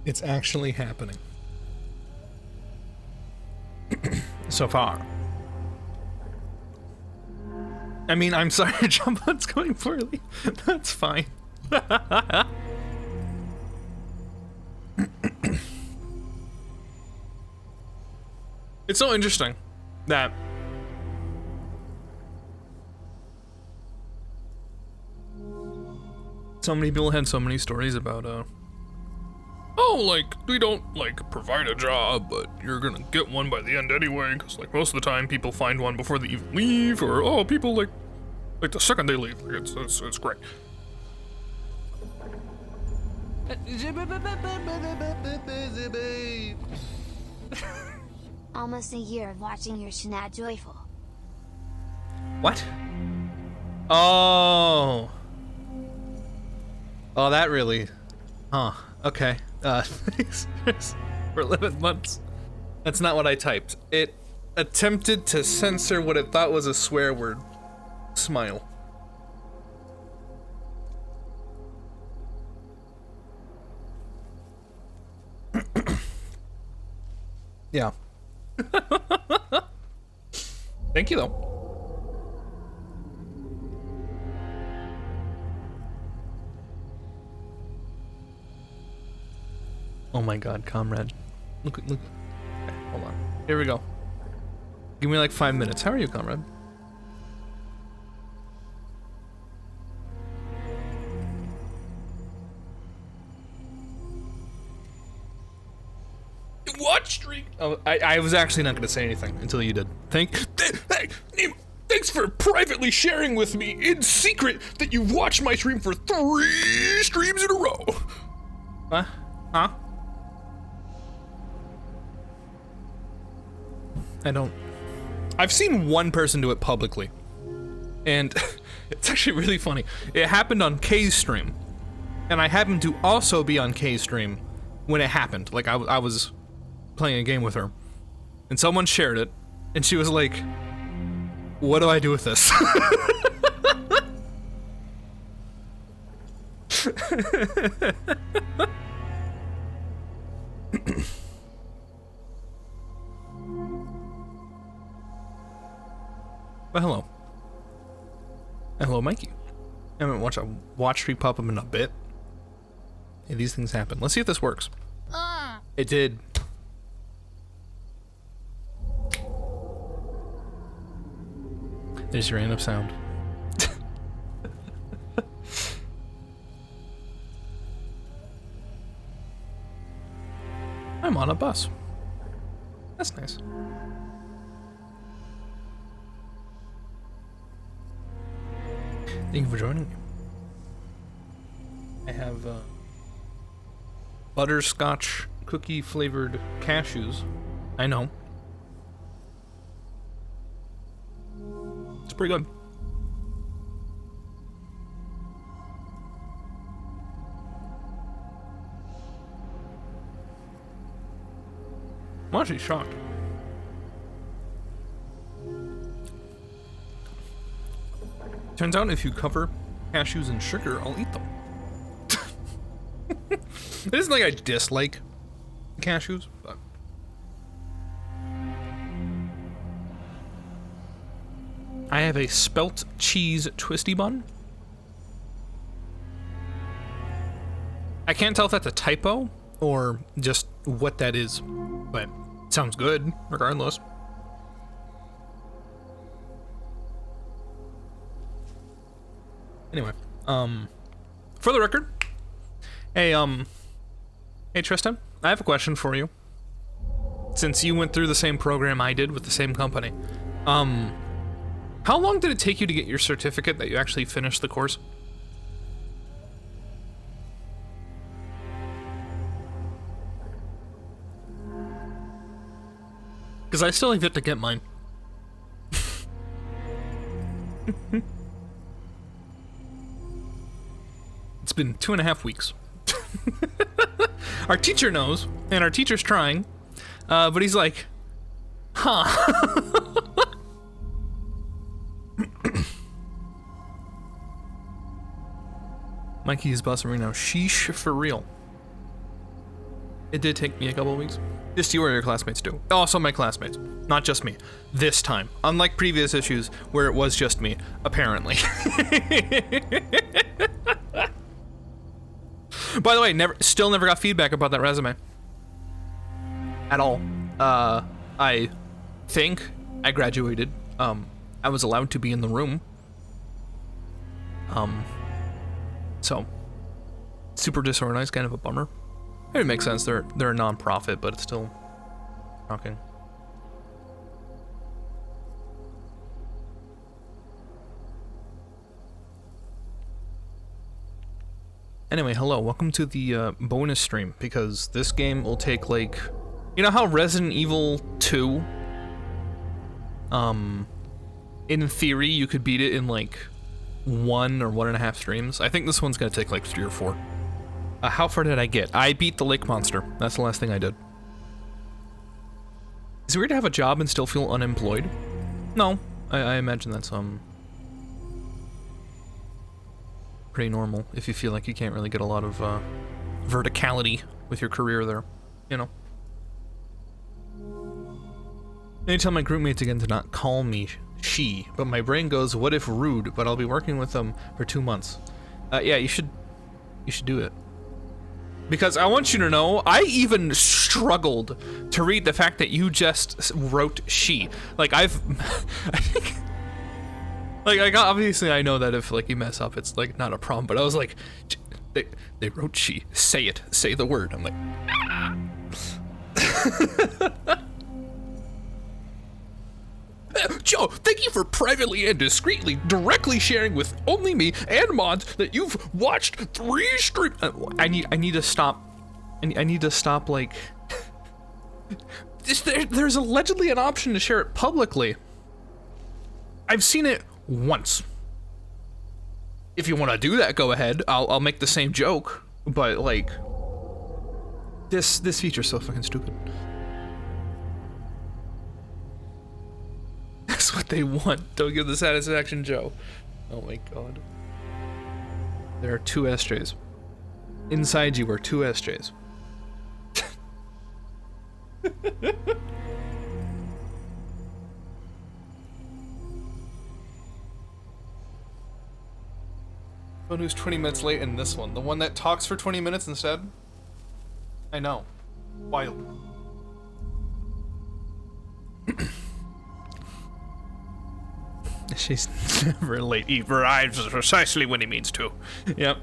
It's actually happening. So far. I mean, I'm sorry, Jumpot's going poorly. That's fine. It's so interesting that so many people had so many stories about, oh, like, we don't, like, provide a job, but you're gonna get one by the end anyway, because, like, most of the time people find one before they even leave, or, oh, people, like the second they leave. Like, it's great. Almost a year of watching your Shanat Joyful. What? Oh. Oh, that really... Huh. Okay. Thanks for 11 months. That's not what I typed. It attempted to censor what it thought was a swear word. Smile. Yeah. Thank you, though. Oh my god, comrade. Look. Okay, hold on. Here we go. Give me like 5 minutes. How are you, comrade? What stream? Oh, I was actually not gonna say anything until you did. Hey, thanks for privately sharing with me in secret that you've watched my stream for 3 streams in a row. Huh? I've seen one person do it publicly, and it's actually really funny. It happened on Kay's stream, and I happened to also be on Kay's stream when it happened. Like, I was playing a game with her, and someone shared it, and she was like, what do I do with this? Well, hello. And hello, Mikey. I haven't watched a watch stream pop up in a bit. Hey, these things happen. Let's see if this works. It did. There's your random sound. I'm on a bus. That's nice. Thank you for joining me. I have butterscotch cookie flavored cashews. I know. It's pretty good. I'm actually shocked. Turns out if you cover cashews in sugar, I'll eat them. It isn't like I dislike cashews, but... I have a spelt cheese twisty bun. I can't tell if that's a typo or just what that is, but it sounds good regardless. Anyway, for the record, hey Tristan, I have a question for you. Since you went through the same program I did with the same company, how long did it take you to get your certificate that you actually finished the course? Because I still have yet to get mine. It's been 2.5 weeks. Our teacher knows, and our teacher's trying, but he's like, huh. Mikey is bossing right now. Sheesh, for real. It did take me a couple of weeks. Just you or your classmates do. Also my classmates, not just me. This time, unlike previous issues where it was just me, apparently. By the way, still never got feedback about that resume. At all. I think I graduated. I was allowed to be in the room. So super disorganized, kind of a bummer. It makes sense. They're a non-profit, but it's still shocking. Anyway, hello, welcome to the bonus stream, because this game will take like, you know how Resident Evil 2, in theory you could beat it in like 1 or 1.5 streams? I think this one's gonna take like 3 or 4. How far did I get? I beat the lake monster. That's the last thing I did. Is it weird to have a job and still feel unemployed? No, I imagine that's pretty normal if you feel like you can't really get a lot of verticality with your career there, you know. I need to tell my group mates again to not call me she, but my brain goes, what if rude, but I'll be working with them for 2 months. Yeah, you should do it. Because I want you to know, I even struggled to read the fact that you just wrote she. Like, I think, like, obviously I know that if, like, you mess up, it's, like, not a problem, but I was like, they wrote she. Say it. Say the word. I'm like, Joe, thank you for privately and discreetly directly sharing with only me and mods that you've watched 3 streams. I need to stop. I need to stop, like, there's allegedly an option to share it publicly. I've seen it once. If you want to do that, go ahead. I'll make the same joke, but like, this feature's so fucking stupid. That's what they want. Don't give the satisfaction, Joe. Oh my god. There are 2 SJs. Inside you are 2 SJs. One who's 20 minutes late in this one. The one that talks for 20 minutes instead? I know. Wild. She's never late. He arrives precisely when he means to. Yep.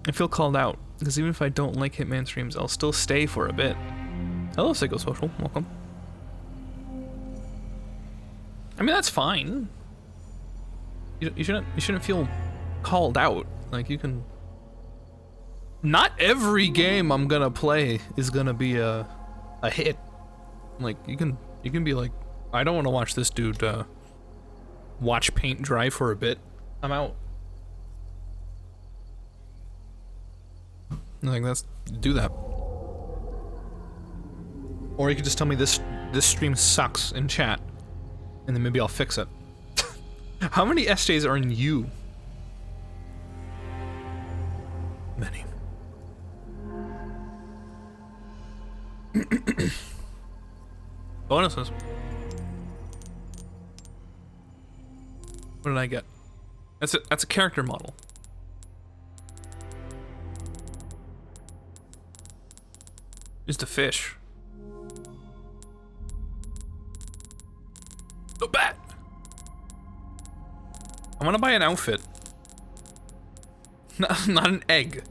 I feel called out, because even if I don't like Hitman streams, I'll still stay for a bit. Hello, Psychosocial. Welcome. I mean, that's fine. You shouldn't feel called out. Like, you can... Not every game I'm gonna play is gonna be a hit. Like, you can be like, I don't want to watch this dude watch paint dry for a bit. I'm out. Like, do that. Or you could just tell me this stream sucks in chat, and then maybe I'll fix it. How many SJs are in you? Many. Bonuses. What did I get? That's a character model. Just a fish. A bat. I want to buy an outfit. Not an egg.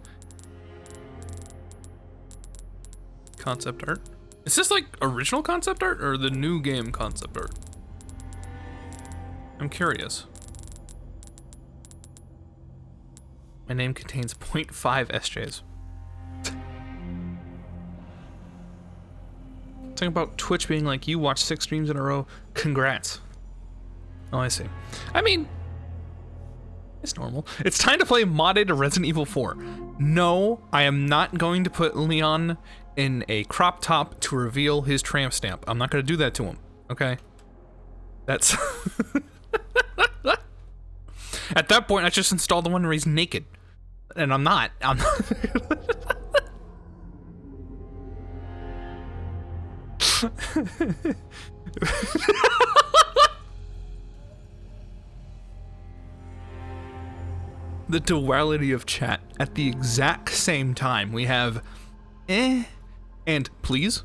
Concept art. Is this like original concept art or the new game concept art? I'm curious. My name contains 0.5 SJs. Talking about Twitch being like, you watch 6 streams in a row, congrats. Oh, I see. I mean, it's normal. It's time to play modded Resident Evil 4. No, I am not going to put Leon in a crop top to reveal his tramp stamp. I'm not gonna do that to him, okay? That's... At that point, I just installed the one where he's naked. And I'm not. The duality of chat. At the exact same time, we have and please.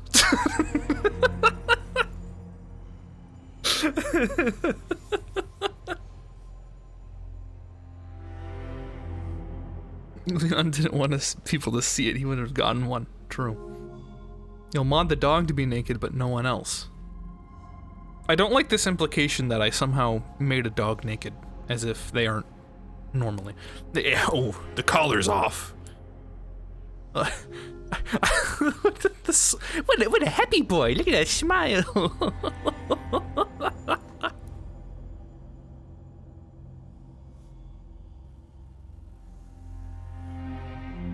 Leon didn't want people to see it. He would have gotten one. True. You'll mod the dog to be naked, but no one else. I don't like this implication that I somehow made a dog naked, as if they aren't normally. Oh, the collar's off. What a happy boy. Look at that smile.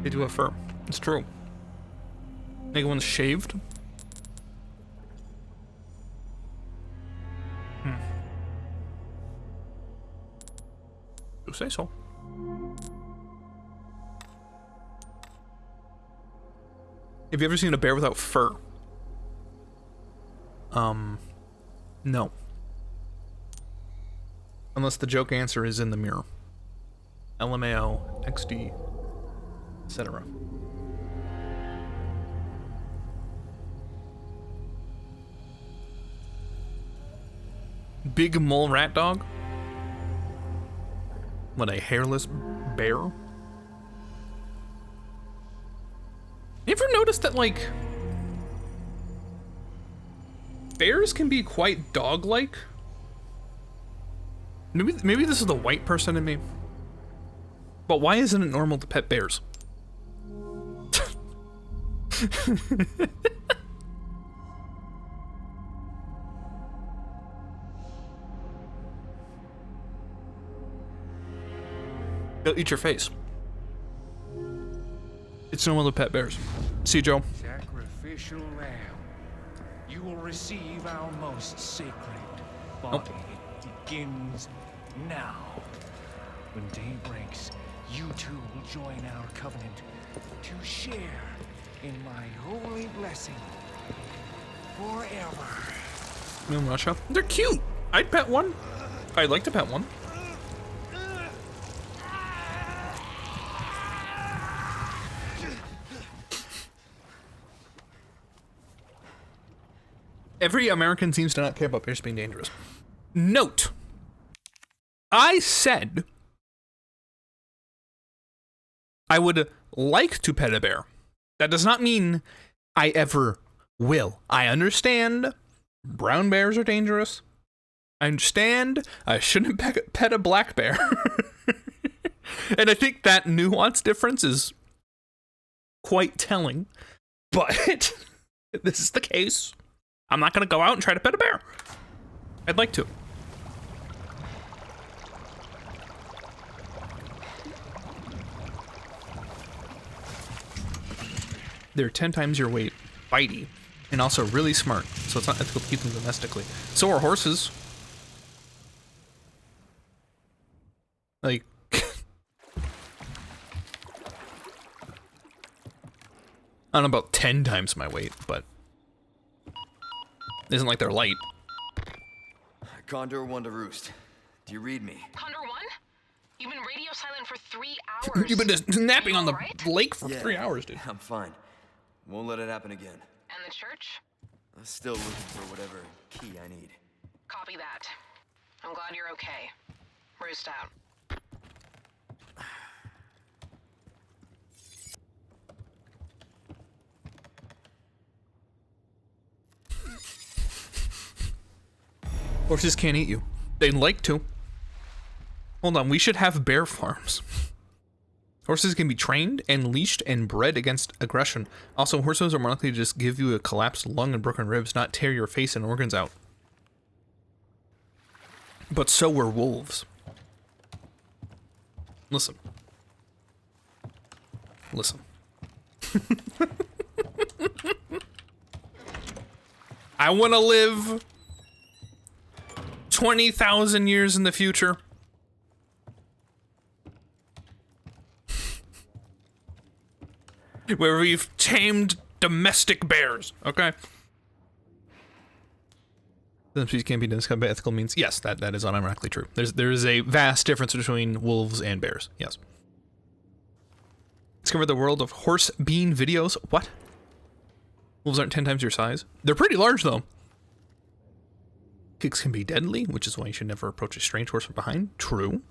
They do have fur. It's true. Make one shaved. You say so. Have you ever seen a bear without fur? No. Unless the joke answer is in the mirror. LMAO, XD, etc. Big mole rat dog? What, a hairless bear? You ever noticed that, like, bears can be quite dog-like? Maybe this is the white person in me. But why isn't it normal to pet bears? They'll eat your face. It's normal to pet bears. See, Joe? Sacrificial lamb, you will receive our most sacred body. It begins now. When day breaks, you too will join our covenant to share in my holy blessing forever. In Russia? They're cute! I'd pet one. I'd like to pet one. Every American seems to not care about bears being dangerous. Note, I said I would like to pet a bear. That does not mean I ever will. I understand brown bears are dangerous. I understand I shouldn't pet a black bear. And I think that nuance difference is quite telling. But this is the case. I'm not going to go out and try to pet a bear. I'd like to. They're 10 times your weight, bitey, and also really smart, so it's not ethical to keep them domestically. So are horses. Like... I don't know about 10 times my weight, but... It isn't like they're light. Condor 1 to Roost. Do you read me? Condor 1? You've been radio silent for 3 hours. You've been just napping on the right? lake for 3 hours, dude. I'm fine. Won't let it happen again. And the church? I'm still looking for whatever key I need. Copy that. I'm glad you're okay. Roost out. Horses can't eat you. They'd like to. Hold on, we should have bear farms. Horses can be trained and leashed and bred against aggression. Also, horses are more likely to just give you a collapsed lung and broken ribs, not tear your face and organs out. But so were wolves. Listen. Listen. I want to live 20,000 years in the future. Where we've tamed domestic bears, okay? Some species can't be discovered by ethical means. Yes, that is unironically true. There is a vast difference between wolves and bears. Yes. Discovered the world of horse bean videos. What? Wolves aren't 10 times your size. They're pretty large though. Kicks can be deadly, which is why you should never approach a strange horse from behind. True.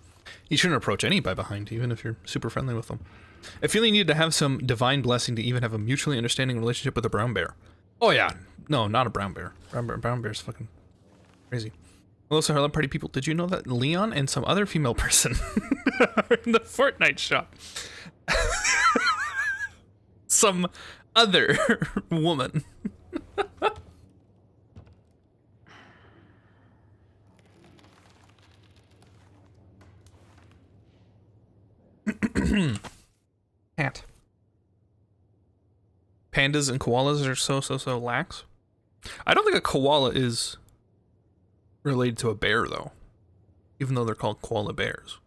You shouldn't approach any by behind, even if you're super friendly with them. I feel you need to have some divine blessing to even have a mutually understanding relationship with a brown bear. Oh yeah. No, not a brown bear. Brown bear's fucking crazy. Also, hello party people. Did you know that Leon and some other female person are in the Fortnite shop? Some other woman. Cat. Pandas and koalas are so lax. I don't think a koala is related to a bear though, even though they're called koala bears.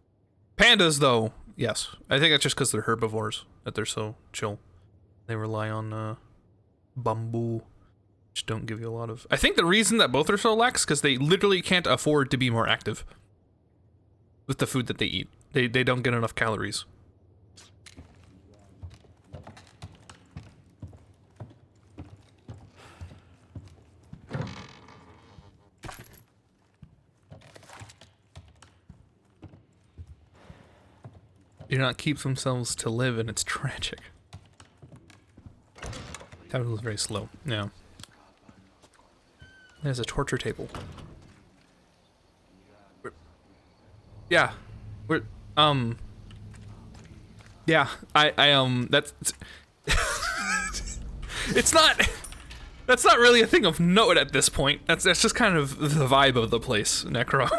Pandas though, yes. I think that's just because they're herbivores, that they're so chill. They rely on bamboo, which don't give you a lot of... I think the reason that both are so lax is because they literally can't afford to be more active with the food that they eat. They don't get enough calories. Do not keep themselves to live, and it's tragic. That was very slow. Yeah. There's a torture table. Yeah. Yeah, that's... It's not... That's not really a thing of note at this point. That's just kind of the vibe of the place, Necro.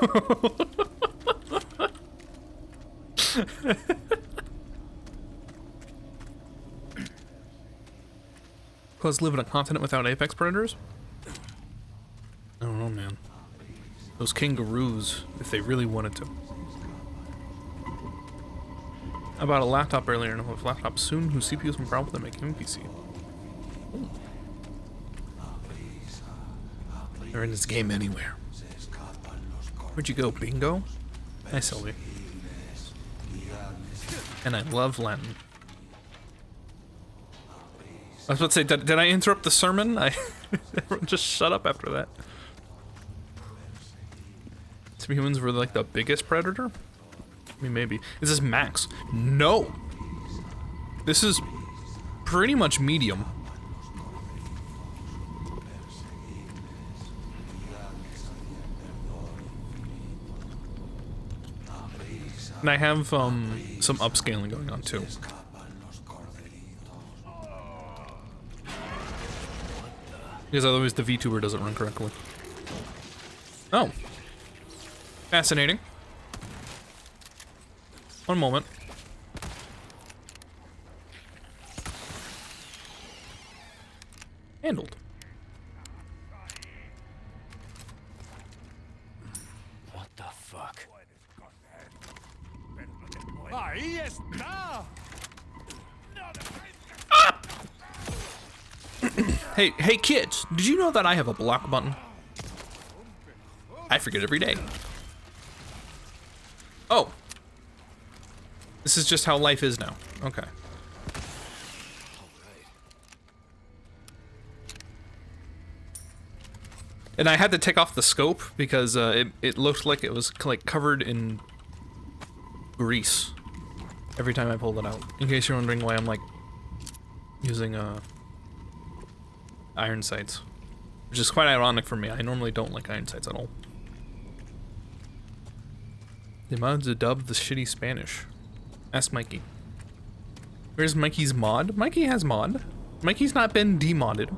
Plus live in a continent without apex predators? I don't know, man. Those kangaroos, if they really wanted to. I bought a laptop earlier and I'll have a laptop soon whose CPU is more powerful than my gaming PC. Ooh. They're in this game anywhere. Where'd you go, bingo? Hi, Sylvie. And I love Latin. I was about to say, did I interrupt the sermon? Everyone just shut up after that. Some humans were like the biggest predator? I mean, maybe. Is this max? No! This is pretty much medium. And I have some upscaling going on too. Because otherwise the VTuber doesn't run correctly. Oh. Fascinating. One moment. Handled. What the fuck? Ahí está. Hey kids, did you know that I have a block button? I forget every day. Oh. This is just how life is now. Okay. And I had to take off the scope because it looked like it was like covered in grease every time I pulled it out. In case you're wondering why I'm like using iron sights, which is quite ironic for me. I normally don't like iron sights at all. The mods to dub the shitty Spanish. Ask Mikey. Where's Mikey's mod? Mikey has mod. Mikey's not been demodded.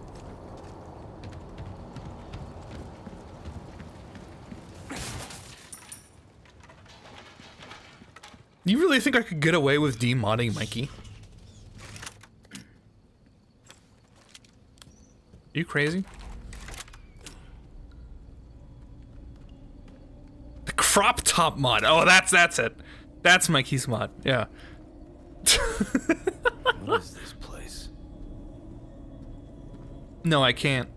You really think I could get away with demodding Mikey? Are you crazy? crop top mod. Oh, that's it. That's Mikey's mod. Yeah. What is this place? No, I can't.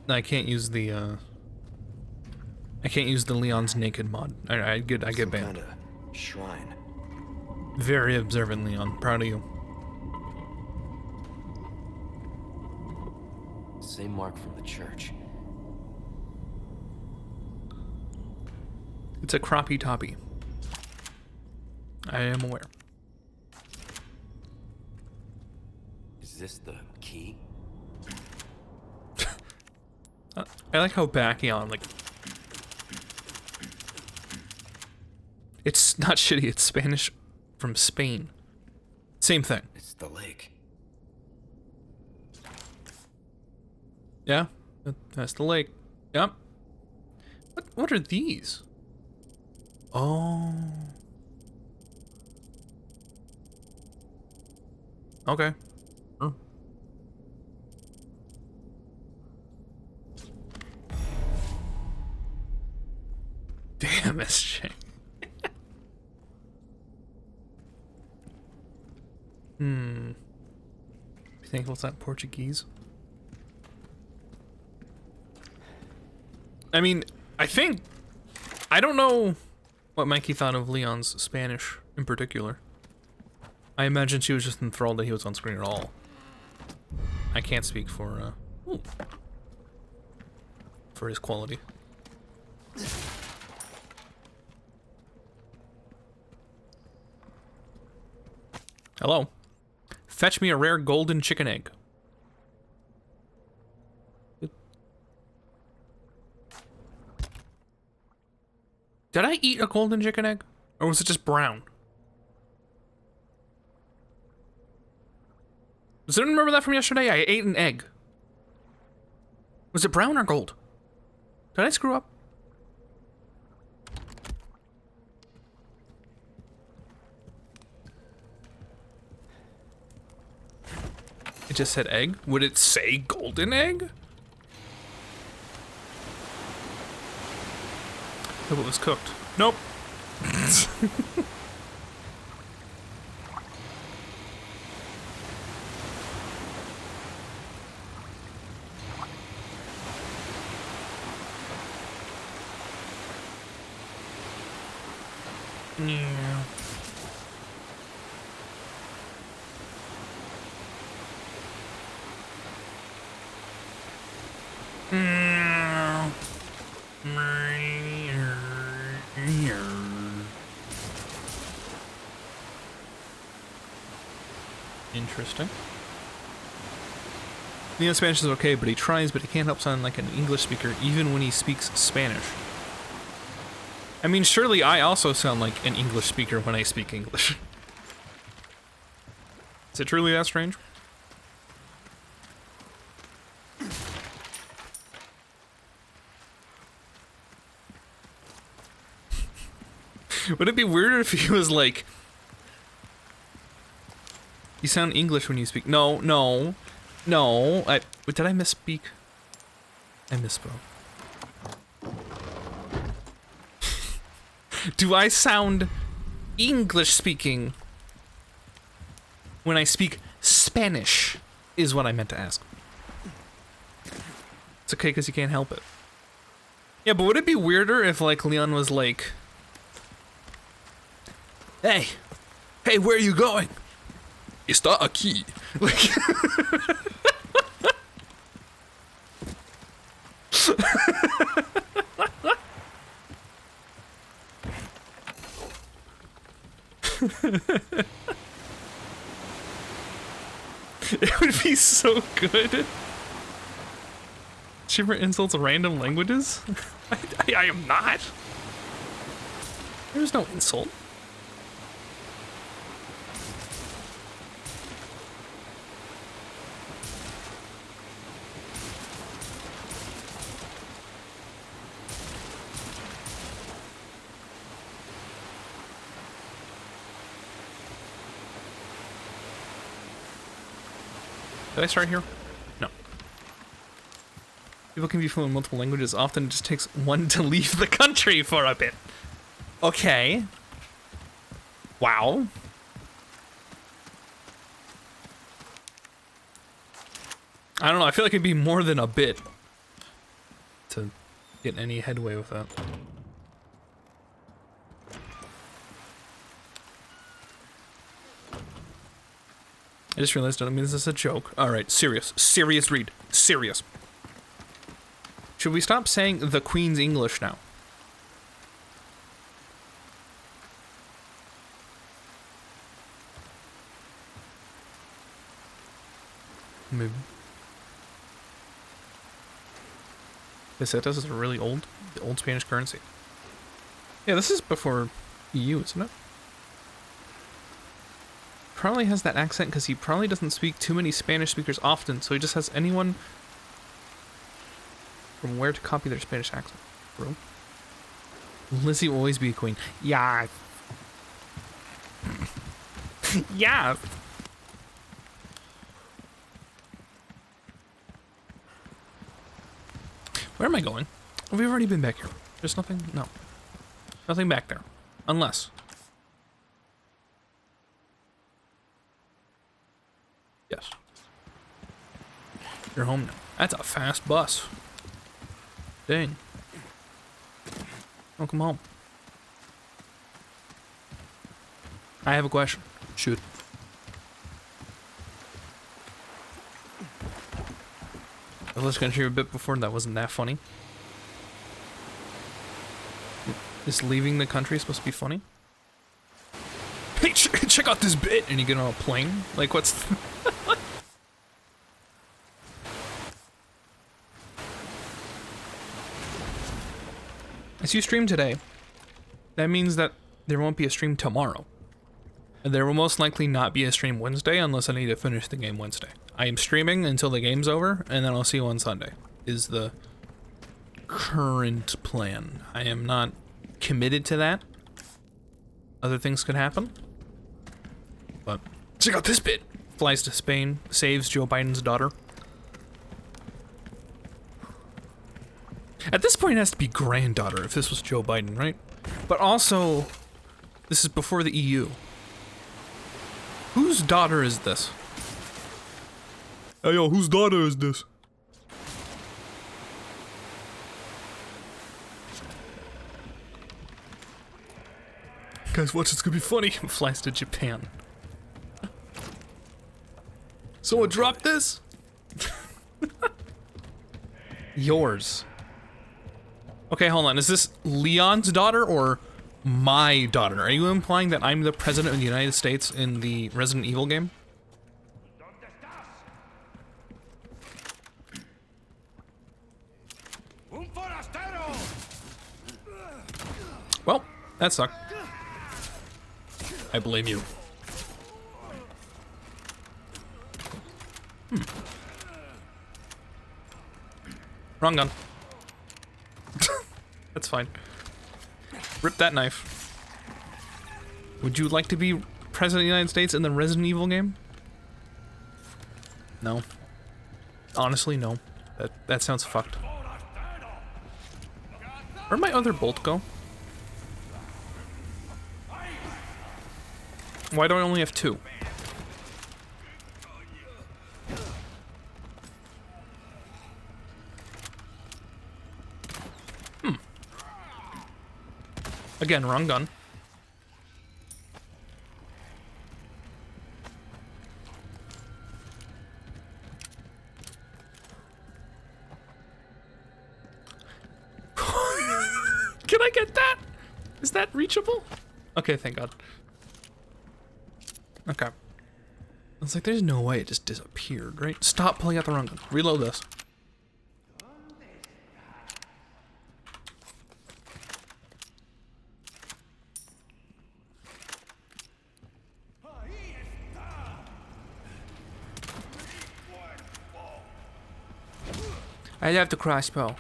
I can't use the. I can't use the Leon's naked mod. I get Some banned. kinda shrine. Very observant, Leon. Proud of you. Same mark from the church. It's a croppy toppy. I am aware. Is this the key? I like how Bacchion, like... It's not shitty, it's Spanish from Spain. Same thing. It's the lake. Yeah, that's the lake. Yep. What are these? Oh. Okay. Sure. Damn, SJ. You think it's not Portuguese? I mean, I don't know what Mikey thought of Leon's Spanish in particular. I imagine she was just enthralled that he was on screen at all. I can't speak for his quality. Hello. Fetch me a rare golden chicken egg. Did I eat a golden chicken egg? Or was it just brown? Does anyone remember that from yesterday? I ate an egg. Was it brown or gold? Did I screw up? It just said egg? Would it say golden egg? Hope it was cooked. Nope. Yeah. Interesting. Leon's Spanish is okay, but he tries, but he can't help sound like an English speaker even when he speaks Spanish. I mean, surely I also sound like an English speaker when I speak English. Is it truly that strange? Would it be weirder if he was like... You sound English when you speak... No. Did I misspeak? I misspoke. Do I sound English speaking when I speak Spanish? Is what I meant to ask. It's okay because you can't help it. Yeah, but would it be weirder if like Leon was like... Hey, where are you going? Está aquí. Like... It would be so good. Shipper insults random languages? I am not. There's no insult. Did I start here? No. People can be fluent in multiple languages. Often it just takes one to leave the country for a bit. Okay. Wow. I don't know. I feel like it'd be more than a bit to get any headway with that. I just realized, I mean, this is a joke. Alright, serious. Serious read. Serious. Should we stop saying the Queen's English now? Maybe. Pesetas is really old. The old Spanish currency. Yeah, this is before EU, isn't it? Probably has that accent because he probably doesn't speak too many Spanish speakers often, so he just has anyone from where to copy their Spanish accent. Bro. Lizzie will always be a queen. Yeah. Yeah. Where am I going? We've already been back here. There's nothing? No. Nothing back there. Unless. Yes. You're home now. That's a fast bus. Dang. Welcome home. I have a question. Shoot. I was gonna hear a bit before, that wasn't that funny. Is leaving the country supposed to be funny? Hey, check out this bit! And you get on a plane? Like, what's... As you stream today, that means that there won't be a stream tomorrow. And there will most likely not be a stream Wednesday unless I need to finish the game Wednesday. I am streaming until the game's over, and then I'll see you on Sunday, is the current plan. I am not committed to that. Other things could happen. But check out this bit! Flies to Spain, saves Joe Biden's daughter. At this point it has to be granddaughter if this was Joe Biden, right? But also, this is before the EU. Whose daughter is this? Hey yo, whose daughter is this? Guys, watch, it's gonna be funny. Flies to Japan. Someone drop this? Yours. Okay, hold on. Is this Leon's daughter or my daughter? Are you implying that I'm the president of the United States in the Resident Evil game? Well, that sucked. I blame you. Wrong gun. That's fine. Rip that knife. Would you like to be president of the United States in the Resident Evil game? No. Honestly, no. That sounds fucked. Where'd my other bolt go? Why do I only have two? Again, wrong gun. Can I get that? Is that reachable? Okay, thank God. Okay. It's like, there's no way it just disappeared, right? Stop pulling out the wrong gun. Reload this. I have the crossbow.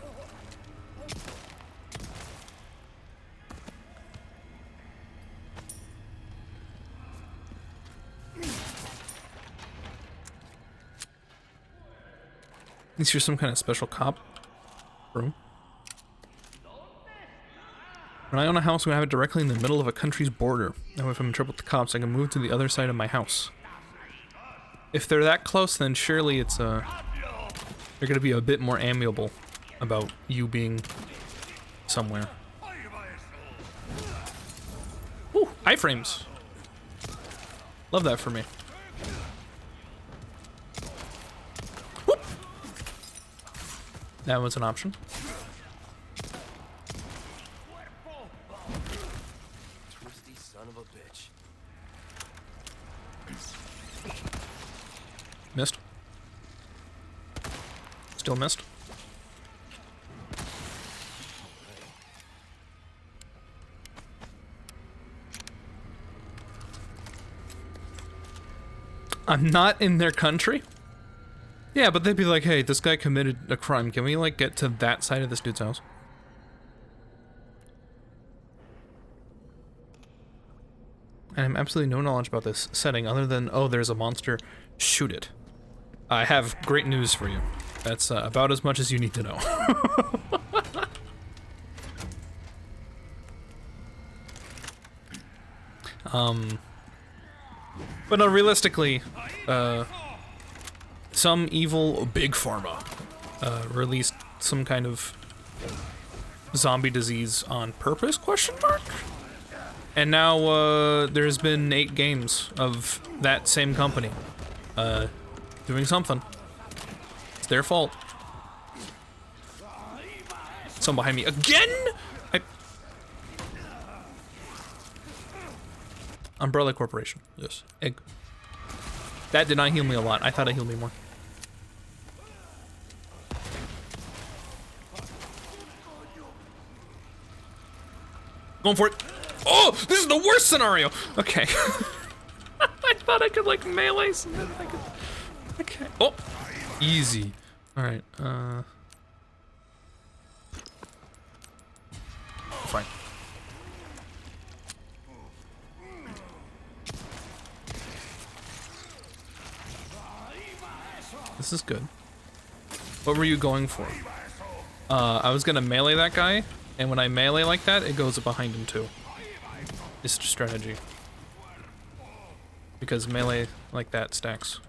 At least you're some kind of special cop. Room. When I own a house, I'm gonna have it directly in the middle of a country's border. Now if I'm in trouble with the cops, I can move to the other side of my house. If they're that close, then surely it's, they're gonna be a bit more amiable about you being somewhere. Ooh, iframes. Love that for me. Whoop. That was an option. Twisty son of a bitch. Missed. Still missed. I'm not in their country? Yeah, but they'd be like, hey, this guy committed a crime. Can we, like, get to that side of this dude's house? I have absolutely no knowledge about this setting other than, oh, there's a monster. Shoot it. I have great news for you. That's about as much as you need to know. But no, realistically, some evil big pharma released some kind of zombie disease on purpose, question mark? And now there's been 8 games of that same company doing something. It's their fault. Someone behind me again? Umbrella Corporation. Yes. Egg. That did not heal me a lot. I thought it healed me more. Going for it. Oh, this is the worst scenario. Okay. I thought I could like melee something. I could. Okay. Oh, easy. All right. Fine. This is good. What were you going for? I was gonna melee that guy, and when I melee like that, it goes behind him too. It's a strategy. Because melee like that stacks.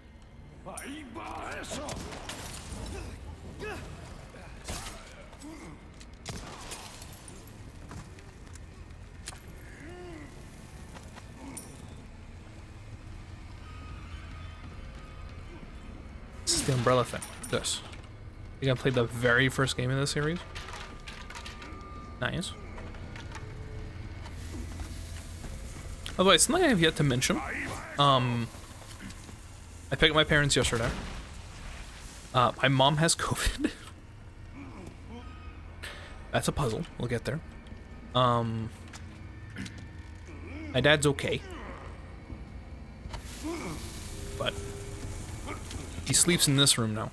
This is the umbrella thing. This. You gonna play the very first game in this series? Nice. By the way, something I have yet to mention. I picked up my parents yesterday. My mom has COVID. That's a puzzle. We'll get there. My dad's okay. But he sleeps in this room now.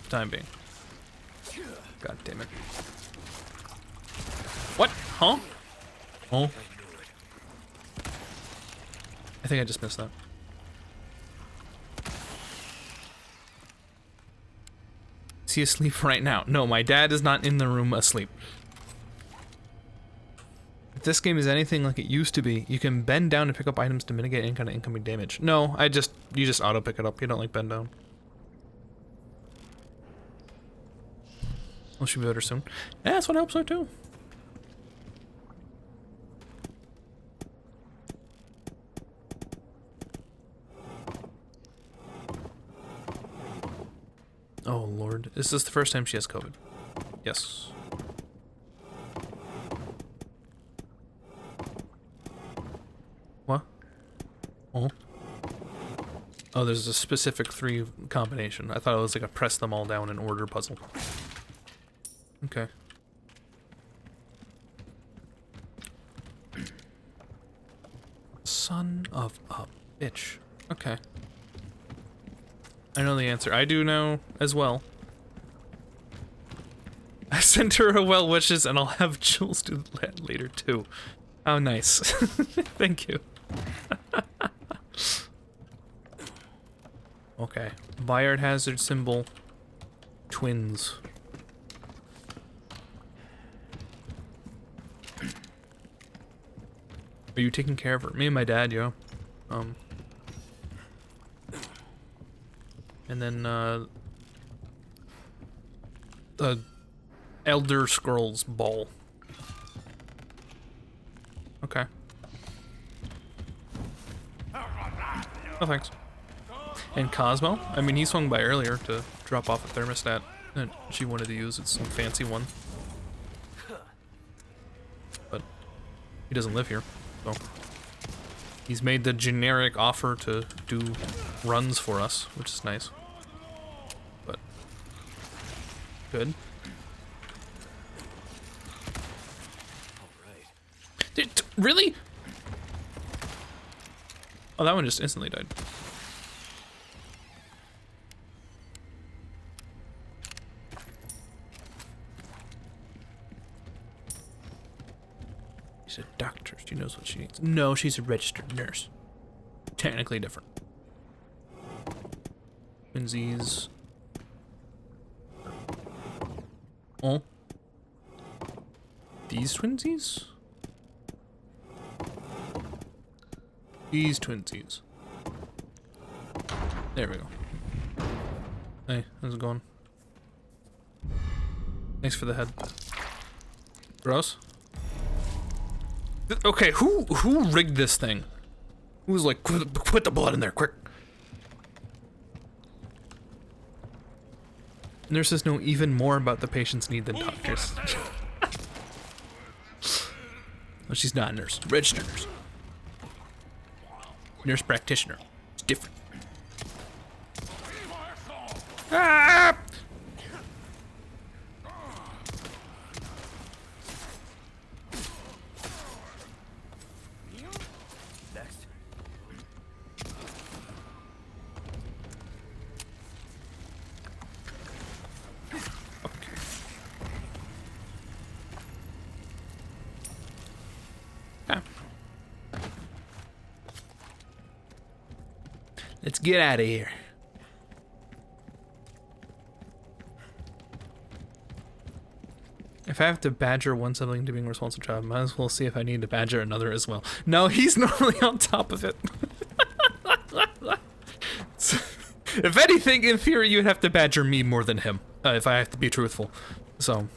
Time being. God damn it. What? Huh? Oh. I think I just missed that. Is he asleep right now? No, my dad is not in the room asleep. If this game is anything like it used to be, you can bend down and pick up items to mitigate any kind of incoming damage. No, you just auto pick it up. You don't like bend down. Well, should be better soon. Yeah, that's what I hope so too. Oh Lord, is this the first time she has COVID? Yes. What? Oh. Oh, there's a specific 3 combination. I thought it was like a press them all down in order puzzle. Okay. Son of a bitch. Okay. I know the answer. I do know as well. I sent her a well wishes and I'll have Jules do that later too. How nice. Thank you. Okay. Biohazard symbol. Twins. Are you taking care of her? Me and my dad, yo. And then, the Elder Scrolls ball. Okay. Oh, thanks. And Cosmo? I mean, he swung by earlier to drop off a thermostat that she wanted to use. It's some fancy one. But he doesn't live here, so. He's made the generic offer to do runs for us, which is nice. But good. Dude, really? Oh, that one just instantly died. She's a doctor. She knows what she needs. No, she's a registered nurse. Technically different. Twinsies. Oh. These twinsies? These twinsies. There we go. Hey, how's it going? Thanks for the head. Gross. Okay, who rigged this thing? Who was like, put the blood in there, quick. Nurses know even more about the patient's need than doctors. Well, she's not a nurse, registered nurse. Nurse practitioner. It's different. Ah! Next. Okay. Let's get out of here. If I have to badger one sibling to being a responsible child, might as well see if I need to badger another as well. No, he's normally on top of it. If anything, in theory, you'd have to badger me more than him, if I have to be truthful. So.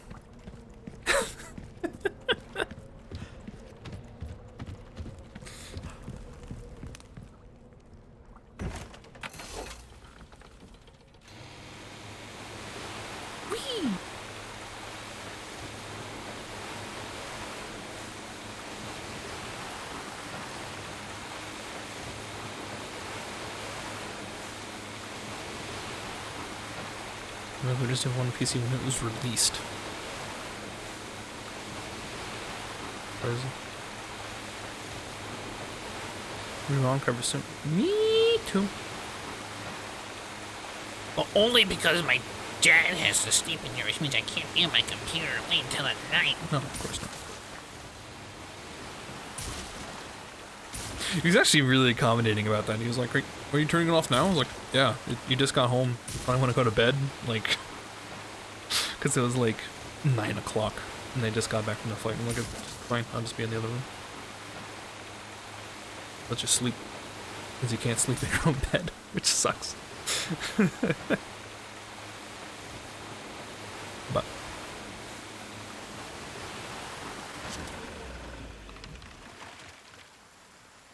We just have one PC when it was released. What is it? We're on cover soon. Me too. Well, only because my dad has to sleep in here, which means I can't be on my computer and wait until at night. No, of course not. He was actually really accommodating about that. He was like, are you turning it off now? I was like, yeah, you just got home. You probably want to go to bed? Like, because it was like 9 o'clock and they just got back from the fight. I'm like, it's fine, I'll just be in the other room. Let's just sleep. Because you can't sleep in your own bed, which sucks. But.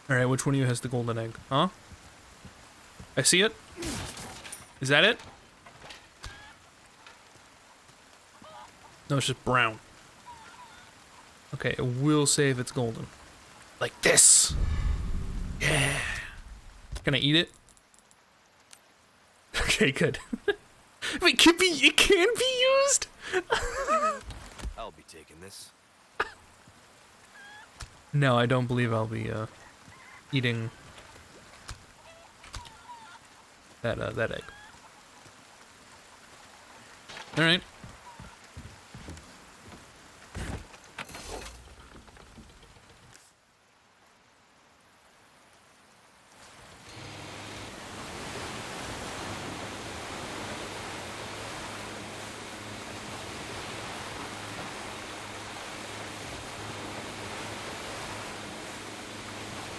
Alright, which one of you has the golden egg? Huh? I see it? Is that it? No, it's just brown. Okay, it will say if it's golden. Like this! Yeah! Can I eat it? Okay, good. Wait, it can be used? I'll be taking this. No, I don't believe I'll be, eating that egg. All right.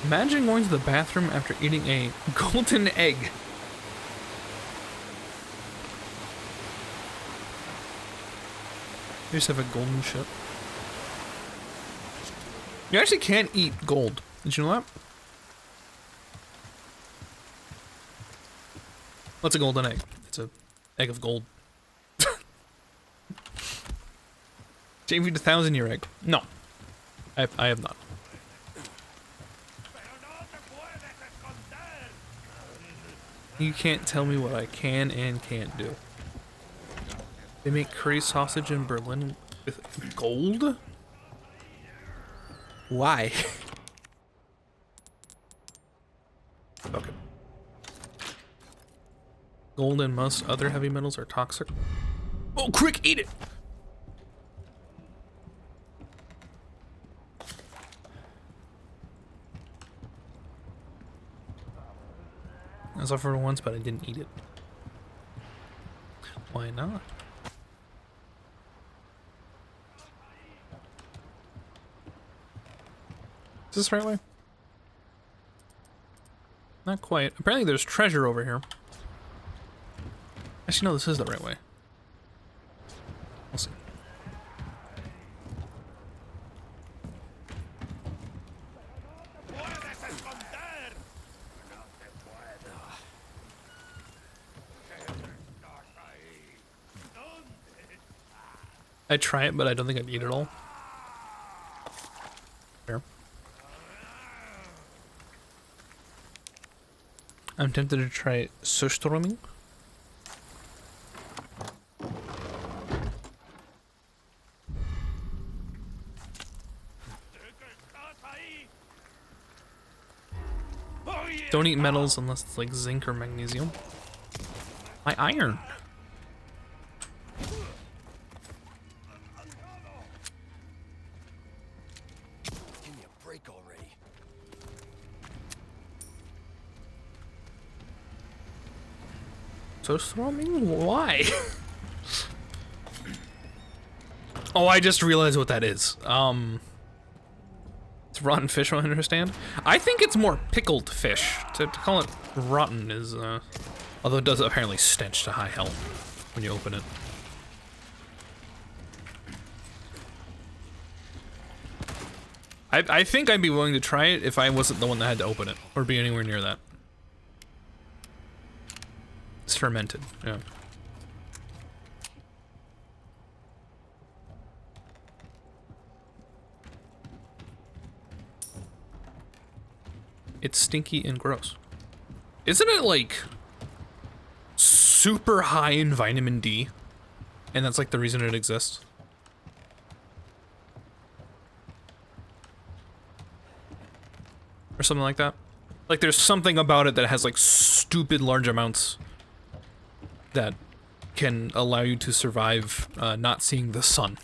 Imagine going to the bathroom after eating a golden egg. You just have a golden ship. You actually can't eat gold. Did you know that? What's a golden egg? It's an egg of gold. Jamie, eat a 1,000-year egg. No. I have not. You can't tell me what I can and can't do. They make curry sausage in Berlin with gold? Why? Okay. Gold and most other heavy metals are toxic. Oh, quick, eat it! I was offered once, but I didn't eat it. Why not? Is this the right way? Not quite. Apparently there's treasure over here. Actually, no, this is the right way. We'll see. I'd try it, but I don't think I'd eat it all. Fair. I'm tempted to try surströmming. Don't eat metals unless it's like zinc or magnesium. My iron. Give me a break already. Surströmming? Why? Oh, I just realized what that is. It's rotten fish, I understand. I think it's more pickled fish. To call it rotten is, although it does apparently stench to high hell when you open it. I think I'd be willing to try it if I wasn't the one that had to open it, or be anywhere near that. It's fermented, yeah. It's stinky and gross. Isn't it like super high in vitamin D? And that's like the reason it exists? Or something like that? Like there's something about it that has like stupid large amounts that can allow you to survive not seeing the sun.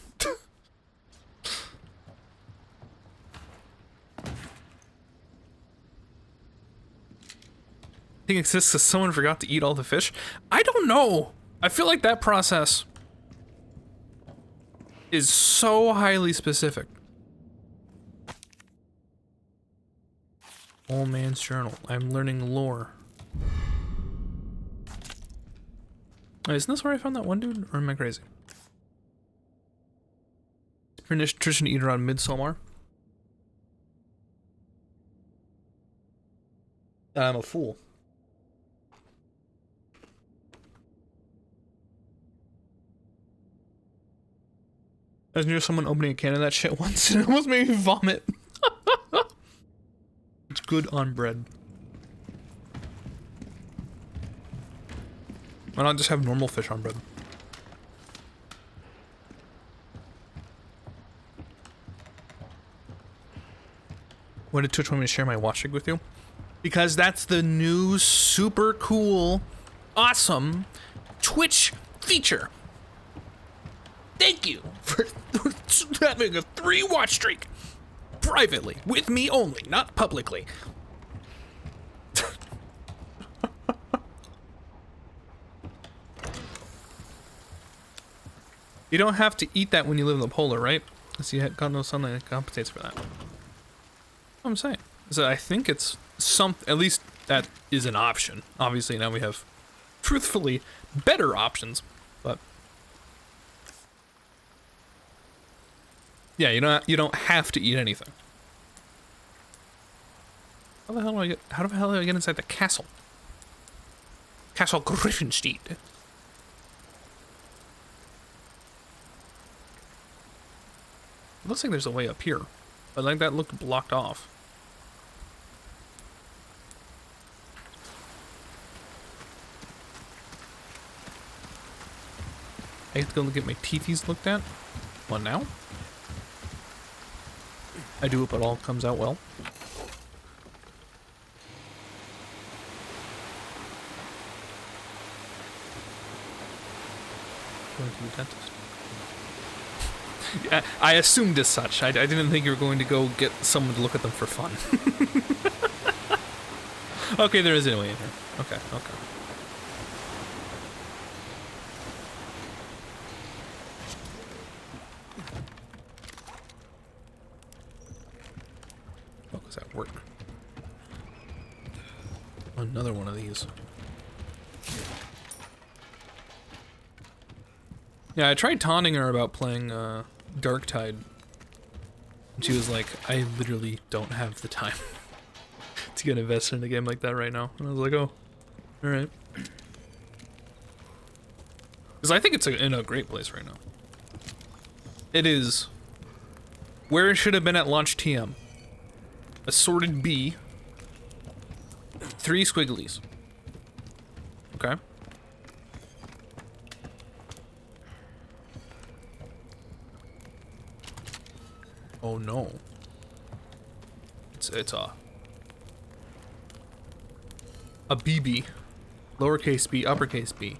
I think it exists because someone forgot to eat all the fish. I don't know. I feel like that process is so highly specific. Old man's journal. I'm learning lore. Wait, isn't this where I found that one dude? Or am I crazy? Tradition to eat around Midsommar. I'm a fool. I was near someone opening a can of that shit once and it almost made me vomit. It's good on bread. Why not just have normal fish on bread? Why did Twitch want me to share my watch rig with you? Because that's the new super cool, awesome Twitch feature. Thank you for having a 3-watch streak. Privately, with me only, not publicly. You don't have to eat that when you live in the polar, right? Because you got no sunlight that compensates for that. That's what I'm saying. So I think it's at least that is an option. Obviously now we have, truthfully, better options, but yeah, you don't have to eat anything. How the hell do I get inside the castle? Castle Griffenstein. It looks like there's a way up here, but like that looked blocked off. I have to go get my teethies looked at. What now? I do hope it all comes out well. Going to the dentist. Yeah, I assumed as such. I didn't think you were going to go get someone to look at them for fun. Okay, there is a way in here. Okay. Does that work? Another one of these. Yeah, I tried taunting her about playing Darktide. And she was like, I literally don't have the time to get invested in a game like that right now. And I was like, oh, alright. Because I think it's in a great place right now. It is where it should have been at launch TM. A sorted B. 3 squigglies. Okay. Oh no. It's a BB. Lowercase b, uppercase b.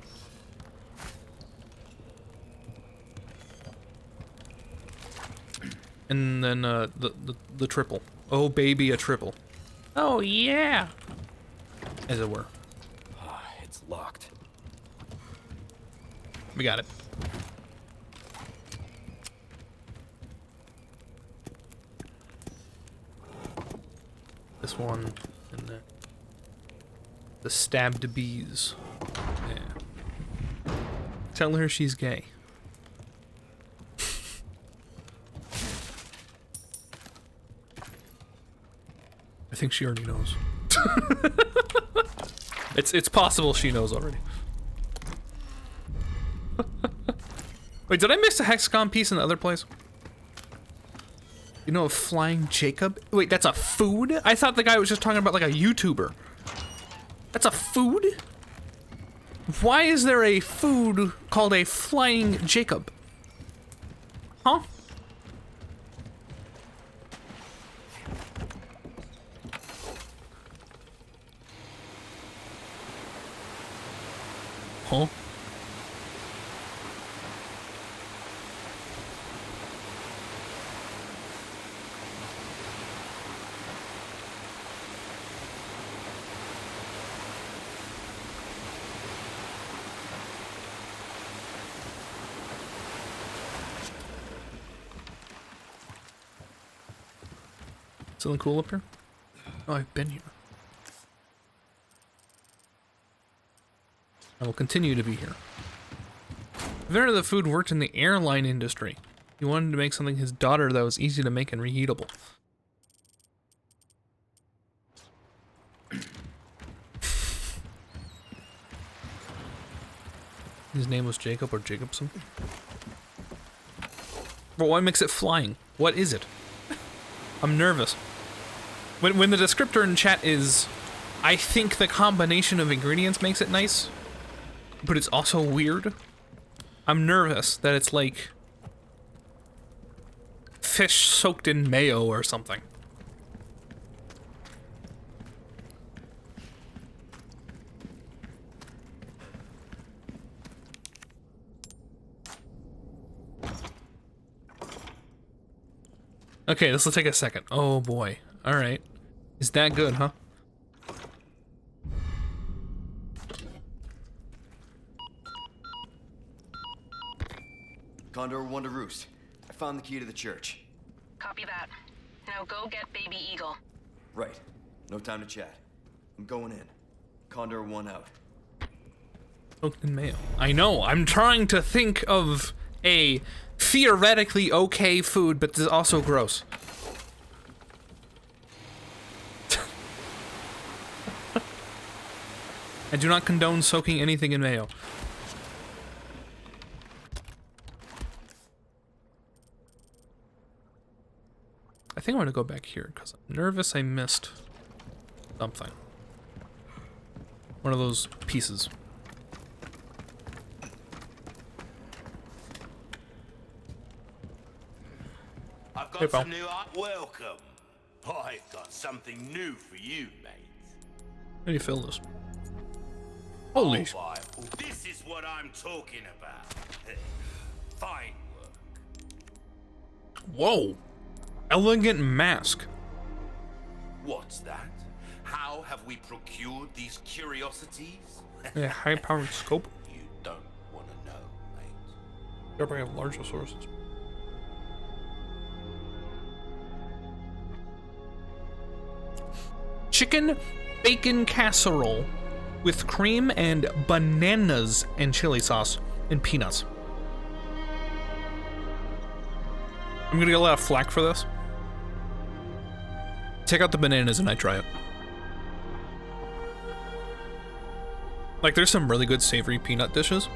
And then the triple. Oh baby, a triple. Oh, yeah. As it were. It's locked. We got it. This one and the stabbed bees. Yeah. Tell her she's gay. I think she already knows. It's possible she knows already. Wait, did I miss a hexagon piece in the other place? You know, a flying Jacob? Wait, that's a food? I thought the guy was just talking about like a YouTuber. That's a food? Why is there a food called a flying Jacob? Huh? Huh? Something cool up here? Oh, I've been here. I will continue to be here. The inventor of the food worked in the airline industry. He wanted to make something his daughter that was easy to make and reheatable. His name was Jacob or Jacobson? But why makes it flying? What is it? I'm nervous. When the descriptor in chat is, I think the combination of ingredients makes it nice, but it's also weird. I'm nervous that it's like fish soaked in mayo or something. Okay, this will take a second. Oh boy. Alright. Is that good, huh? Condor 1 to Roost. I found the key to the church. Copy that. Now go get Baby Eagle. Right. No time to chat. I'm going in. Condor 1 out. Soaked in mayo. I know. I'm trying to think of a theoretically okay food, but it's also gross. I do not condone soaking anything in mayo. I think I'm gonna go back here because I'm nervous I missed something. One of those pieces. I've got Hey, pal. some new art. Welcome. I've got something new for you, mate. How do you fill this? Holy. Oh, boy. This is what I'm talking about. Fine work. Whoa. Elegant mask. What's that? How have we procured these curiosities? A high-powered scope. You don't want to know, mate. Thereby have larger sources. Chicken bacon casserole with cream and bananas and chili sauce and peanuts. I'm gonna get a lot of flack for this. Take out the bananas and I try it. Like, there's some really good savory peanut dishes.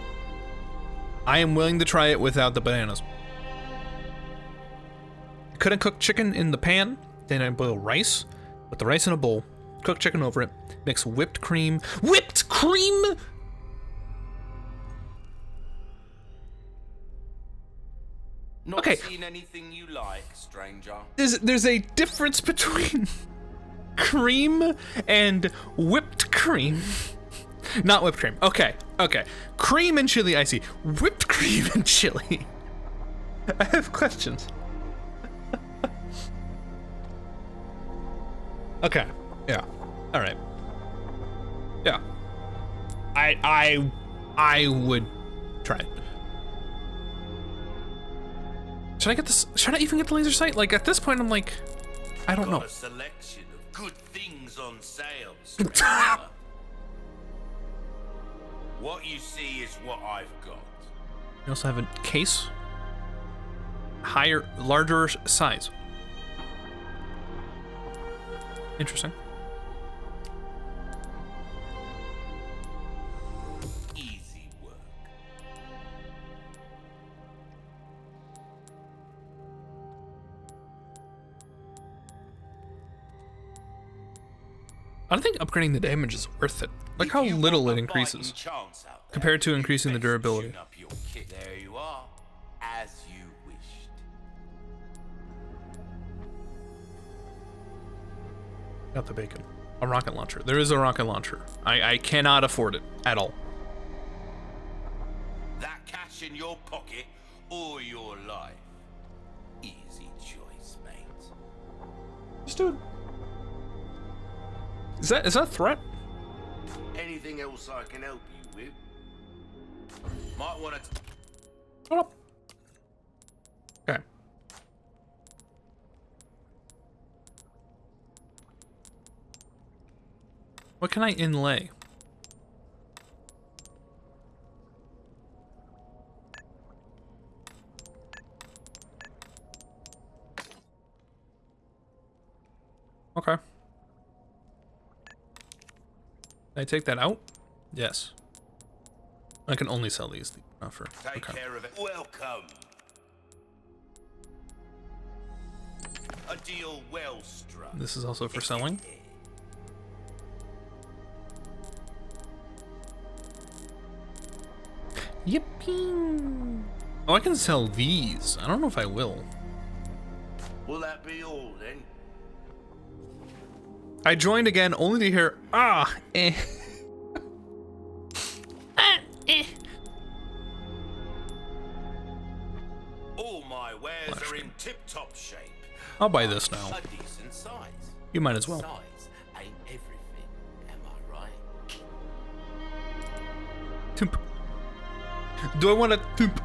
I am willing to try it without the bananas. Couldn't cook chicken in the pan, then I boil rice, put the rice in a bowl, cook chicken over it, mix whipped cream. Whipped cream?! Not Okay. seen anything you like, stranger? There's a difference between cream and whipped cream. Not whipped cream. Okay. Cream and chili, I see. Whipped cream and chili. I have questions. Okay. Yeah. All right. Yeah. I would try it. Should I get this? Should I even get the laser sight? Like, at this point, I'm like, I don't know. Got a selection of good things on sale, stranger. What you see is what I've got. You also have a case. Larger size. Interesting. Easy work. I don't think upgrading the damage is worth it. Look how If you little want it a increases fighting chance out there, compared to increasing the best durability. tune up your kit. There you are, as you wished. Got the bacon. A rocket launcher. There is a rocket launcher. I cannot afford it at all. That cash in your pocket or your life. Easy choice, mate. This dude. Is that a threat? Anything else I can help you with? Might want to. Hold up. Okay. What can I inlay? Okay. Can I take that out? Yes. I can only sell these. Not for. Take care of it. Welcome. A deal well struck. This is also for selling. Yippee! Oh, I can sell these. I don't know if I will. Will that be all then? I joined again only to hear, eh. All my wares are in tip-top shape. I'll buy this now. A decent size. You might as well. Size ain't everything, am I right? Toomp. Do I want to toomp?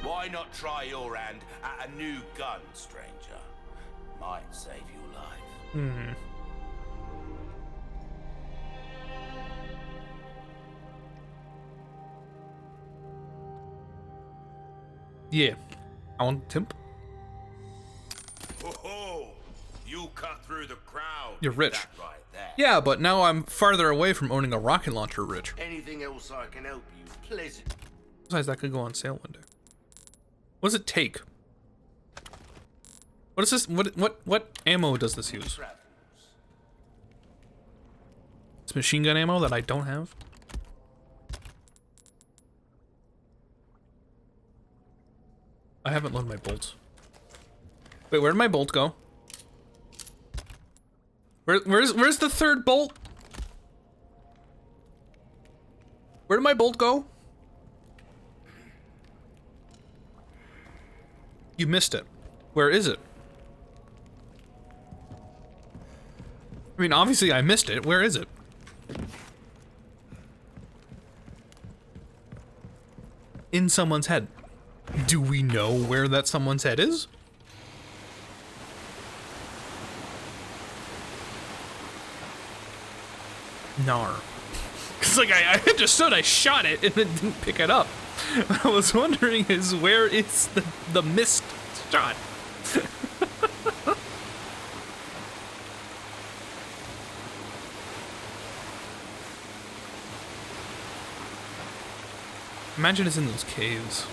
Why not try your hand at a new gun, stranger? I'd save your life. Hmm. Yeah. I want Timp. Ho-ho! You cut through the crowd. You're with rich. that right there. Yeah, but now I'm farther away from owning a rocket launcher, Rich. Anything else I can help you? Pleasant. Besides, that could go on sale one day. What does it take? What is this? What ammo does this use? Travels. It's machine gun ammo that I don't have. I haven't loaded my bolts. Wait, where did my bolt go? Where's the third bolt? Where did my bolt go? You missed it. Where is it? I mean, obviously I missed it. Where is it? In someone's head. Do we know where that someone's head is? Nar. Cause like I understood I shot it and it didn't pick it up. What I was wondering is where is the missed shot? Imagine it's in those caves.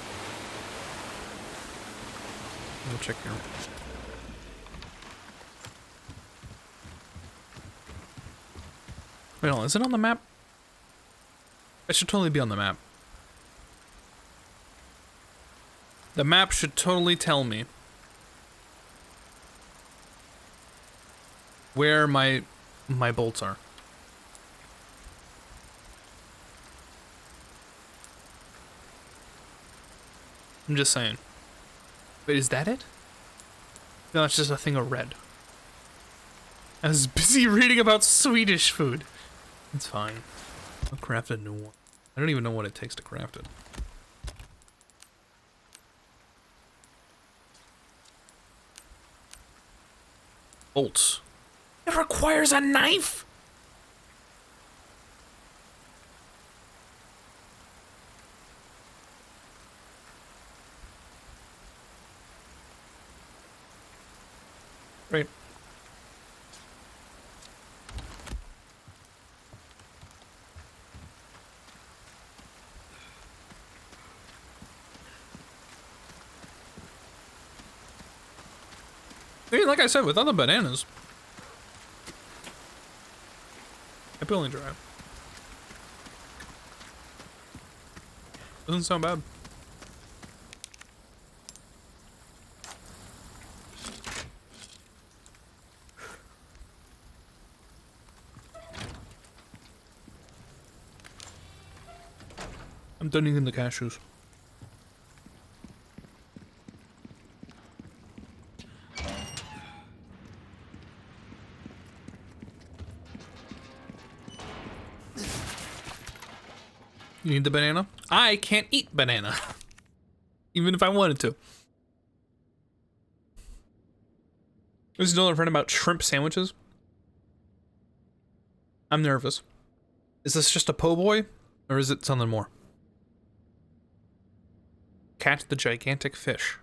We'll check here. Wait, hold on, is it on the map? It should totally be on the map. The map should totally tell me where my bolts are. I'm just saying. Wait, is that it? No, it's just a thing of red. I was busy reading about Swedish food. It's fine. I'll craft a new one. I don't even know what it takes to craft it. Bolts. It requires a knife? Right. I mean, like I said, without the bananas, I peel and dry. Doesn't sound bad. I'm done eating the cashews. You need the banana? I can't eat banana. Even if I wanted to. I was telling a friend about shrimp sandwiches. I'm nervous. Is this just a po' boy? Or is it something more? Catch the gigantic fish.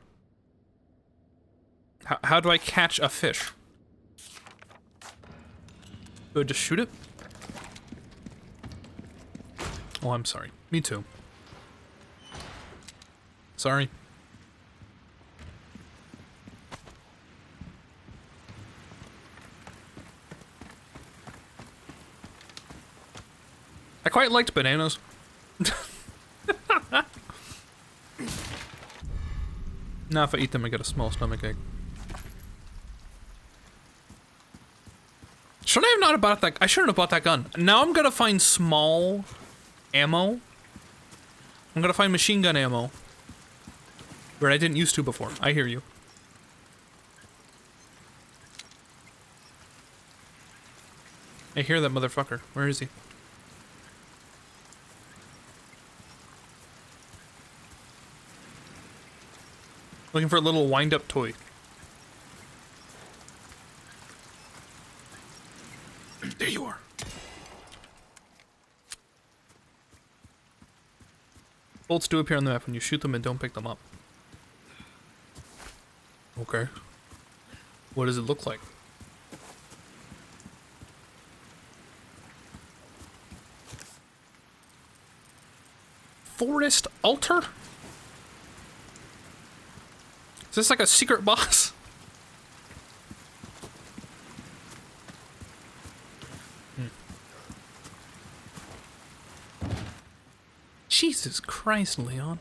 How do I catch a fish? Do I just shoot it? Oh, I'm sorry. Me too. Sorry. I quite liked bananas. Now if I eat them, I get a small stomachache. Should I have not bought that? I shouldn't have bought that gun. Now I'm gonna find small ammo. I'm gonna find machine gun ammo where I didn't used to before. I hear you. I hear that motherfucker. Where is he? Looking for a little wind-up toy. There you are. Bolts do appear on the map when you shoot them and don't pick them up. Okay. What does it look like? Forest altar? Is this like a secret boss? Jesus Christ, Leon.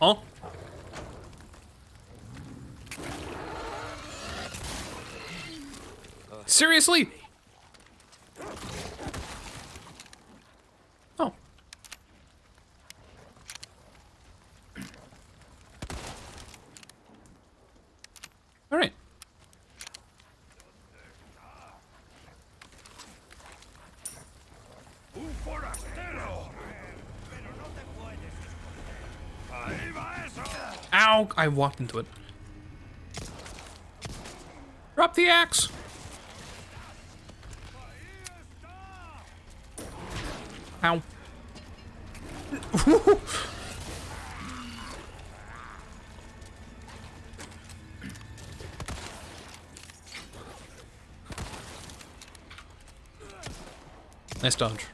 Oh. Seriously? Oh. All right. Ow! I walked into it. Drop the axe! Ow. Nice dodge.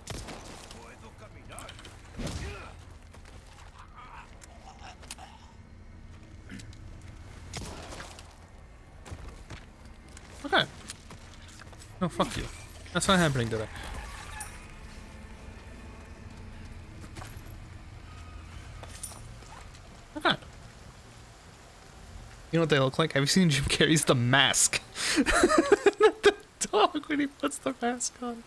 Okay. No, fuck you. That's not happening today. Okay. You know what they look like? Have you seen Jim Carrey's The Mask? The dog when he puts the mask on.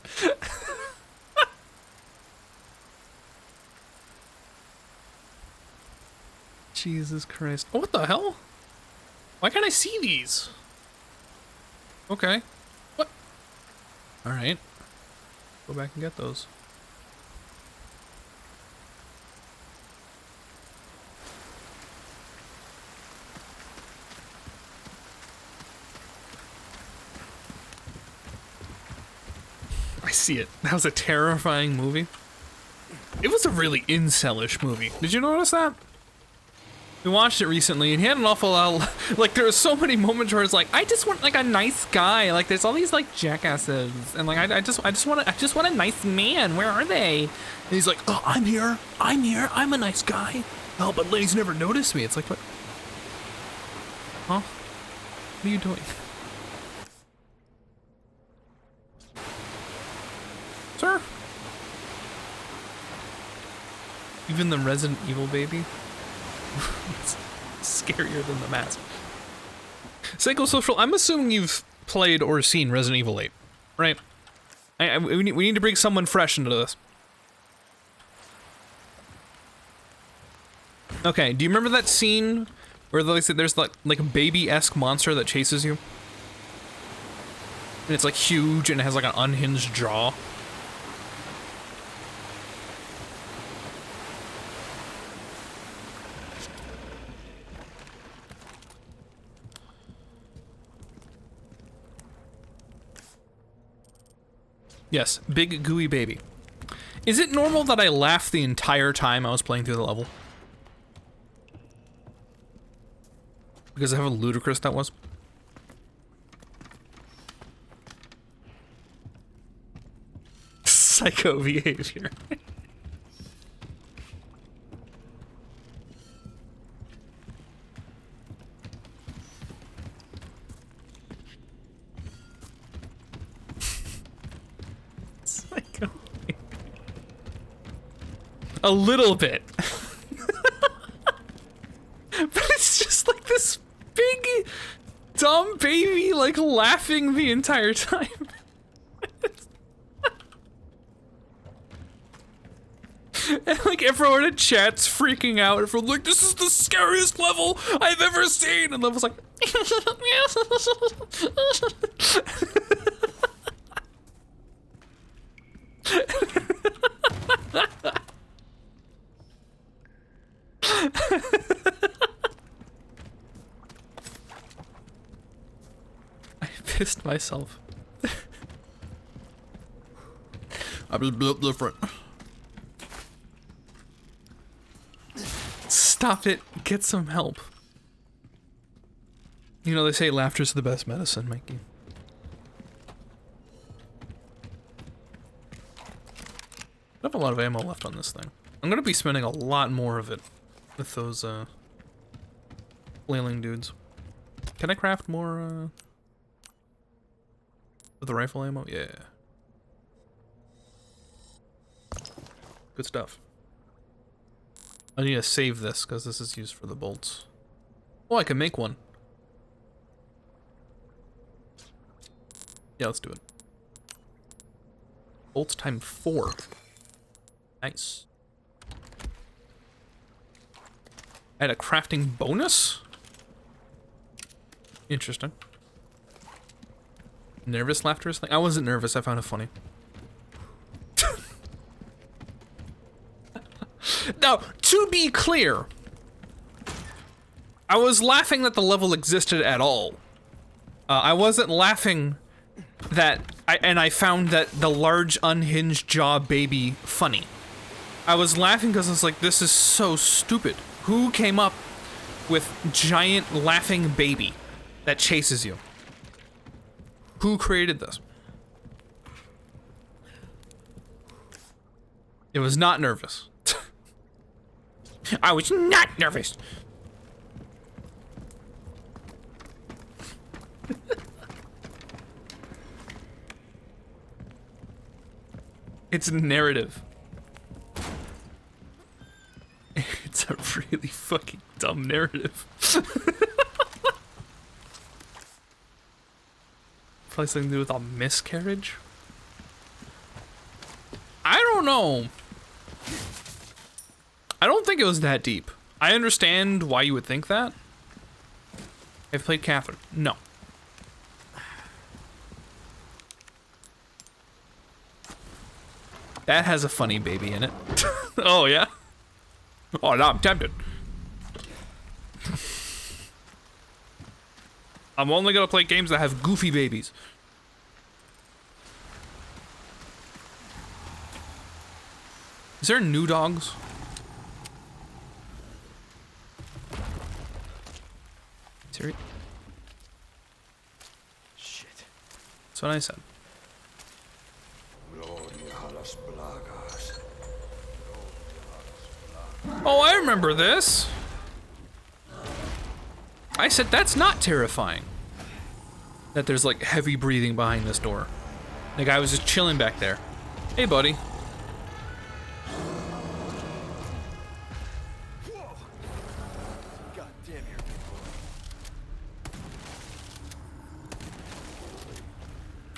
Jesus Christ. Oh, what the hell? Why can't I see these? Okay. What? Alright. Go back and get those. I see it. That was a terrifying movie. It was a really incel-ish movie. Did you notice that? We watched it recently, and he had an awful lot of, like, there were so many moments where it's like, I just want, like, a nice guy. Like, there's all these, like, jackasses, and, like, I just want a nice man. Where are they? And he's like, oh, I'm here, I'm a nice guy. Oh, but ladies never notice me. It's like, what? Huh? What are you doing? Sir? Even the Resident Evil baby? It's scarier than the mask. Psychosocial, I'm assuming you've played or seen Resident Evil 8, right? We need to bring someone fresh into this. Okay, do you remember that scene where there's like a baby-esque monster that chases you? And it's like huge and it has like an unhinged jaw? Yes, big gooey baby. Is it normal that I laughed the entire time I was playing through the level? Because of how ludicrous that was? Psycho behavior. Psycho. A little bit. But it's just like this big, dumb baby, like, laughing the entire time. And, like, everyone in chat's freaking out. Everyone's like, this is the scariest level I've ever seen! And level's like... pissed myself. I'm just built different. Stop it. Get some help. You know, they say laughter's the best medicine, Mikey. I have a lot of ammo left on this thing. I'm gonna be spending a lot more of it with those, flailing dudes. Can I craft more, with the rifle ammo? Yeah. Good stuff. I need to save this, because this is used for the bolts. Oh, I can make one. Yeah, let's do it. Bolts time 4. Nice. I had a crafting bonus? Interesting. Nervous laughter is thing? I wasn't nervous, I found it funny. Now, to be clear, I was laughing that the level existed at all. I wasn't laughing that I found that the large unhinged jaw baby funny. I was laughing because I was like, this is so stupid. Who came up with giant laughing baby that chases you? Who created this? It was not nervous. I was not nervous. It's narrative. It's a really fucking dumb narrative. Probably something to do with a miscarriage? I don't know. I don't think it was that deep. I understand why you would think that. I've played Catherine. No. That has a funny baby in it. Oh, yeah? Oh, no, I'm tempted. I'm only gonna play games that have goofy babies. Is there new dogs? Shit. That's what I said. Oh, I remember this. I said that's not terrifying. That there's like heavy breathing behind this door. The guy was just chilling back there. Hey, buddy.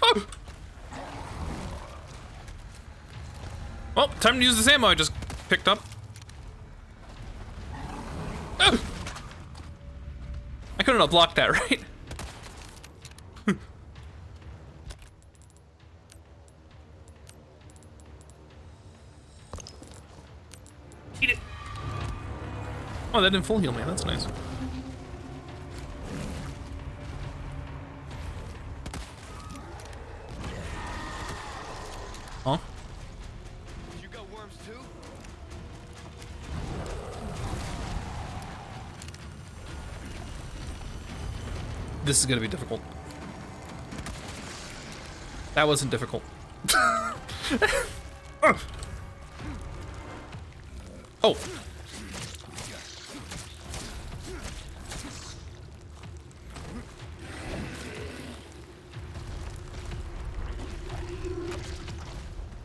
Oh! Well, time to use this ammo I just picked up. Oh! I couldn't have blocked that, right? Eat it. Oh, that didn't full heal me. That's nice. Huh? You got worms too? This is gonna be difficult. That wasn't difficult. Oh.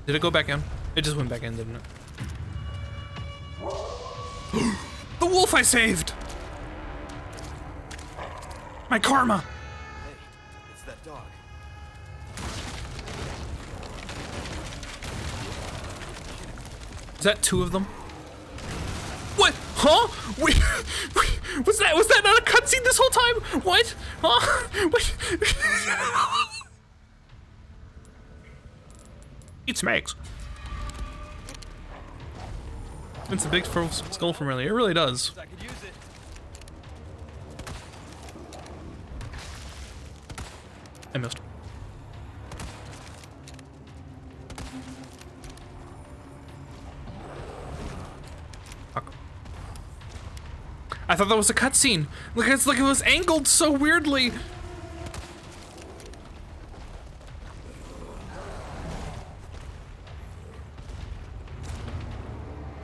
Did it go back in? It just went back in, didn't it? The wolf I saved! My karma! Hey, it's that dog. Is that 2 of them? What? Huh? Wait, was that not a cutscene this whole time? What? Huh? What? It smacks. It's a big skull from earlier. It really does. I could use it. I missed. Fuck. I thought that was a cutscene. Look, it was angled so weirdly.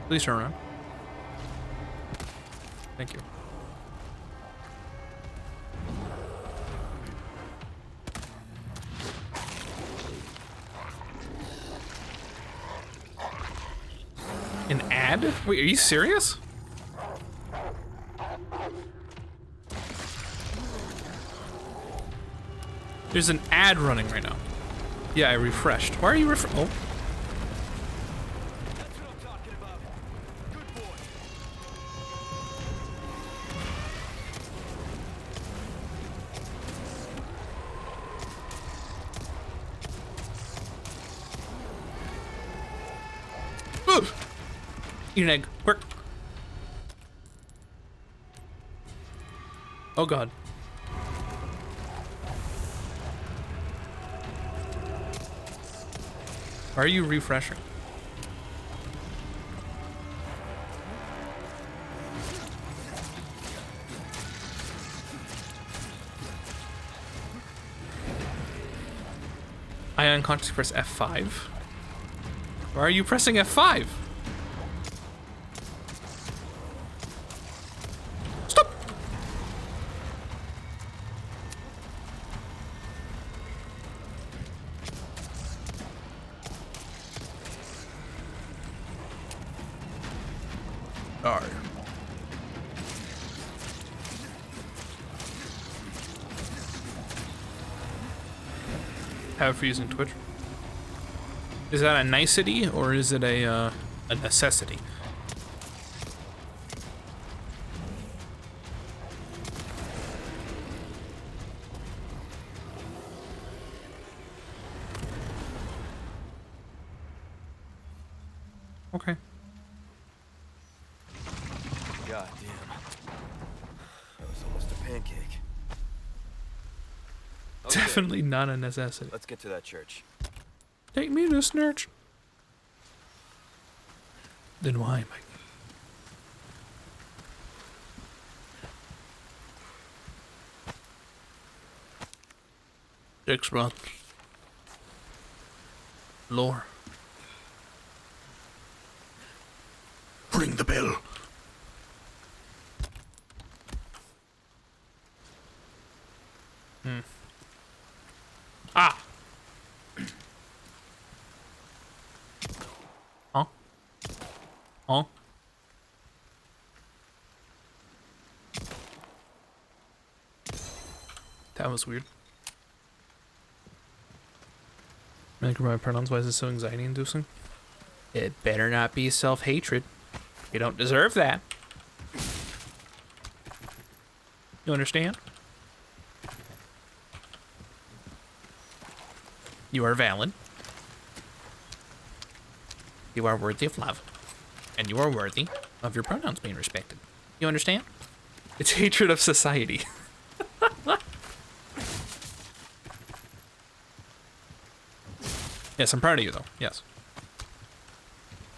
Please turn around. Thank you. An ad? Wait, are you serious? There's an ad running right now. Yeah, I refreshed. Why are you oh. Eat an egg. Quick. Oh god. Why are you refreshing? I unconsciously press F5. Why are you pressing F5? Stop! Alright. Have for using Twitch. Is that a nicety or is it a necessity? Okay. God damn. That was almost a pancake. Okay, Definitely not a necessity. let's get to that church. Take me to Snurch. Then why, Mike? Six months. Lore. Ring the bell. Ah! Huh? Huh? That was weird. My pronouns, why is this so anxiety inducing? It better not be self-hatred. You don't deserve that. You understand? You are valid. You are worthy of love. And you are worthy of your pronouns being respected. You understand? It's hatred of society. Yes, I'm proud of you, though. Yes.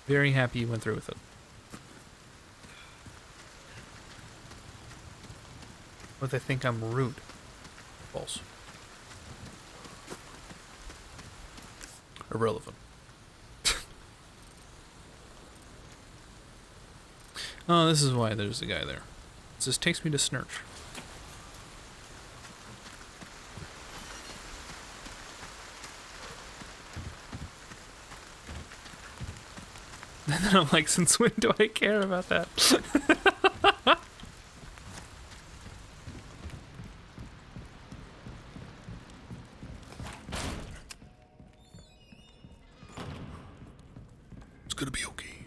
Very happy you went through with it. But they think I'm rude. False. Irrelevant. Oh, this is why there's a guy there. This takes me to Snurch. And then I'm like, since when do I care about that? It's gonna be okay.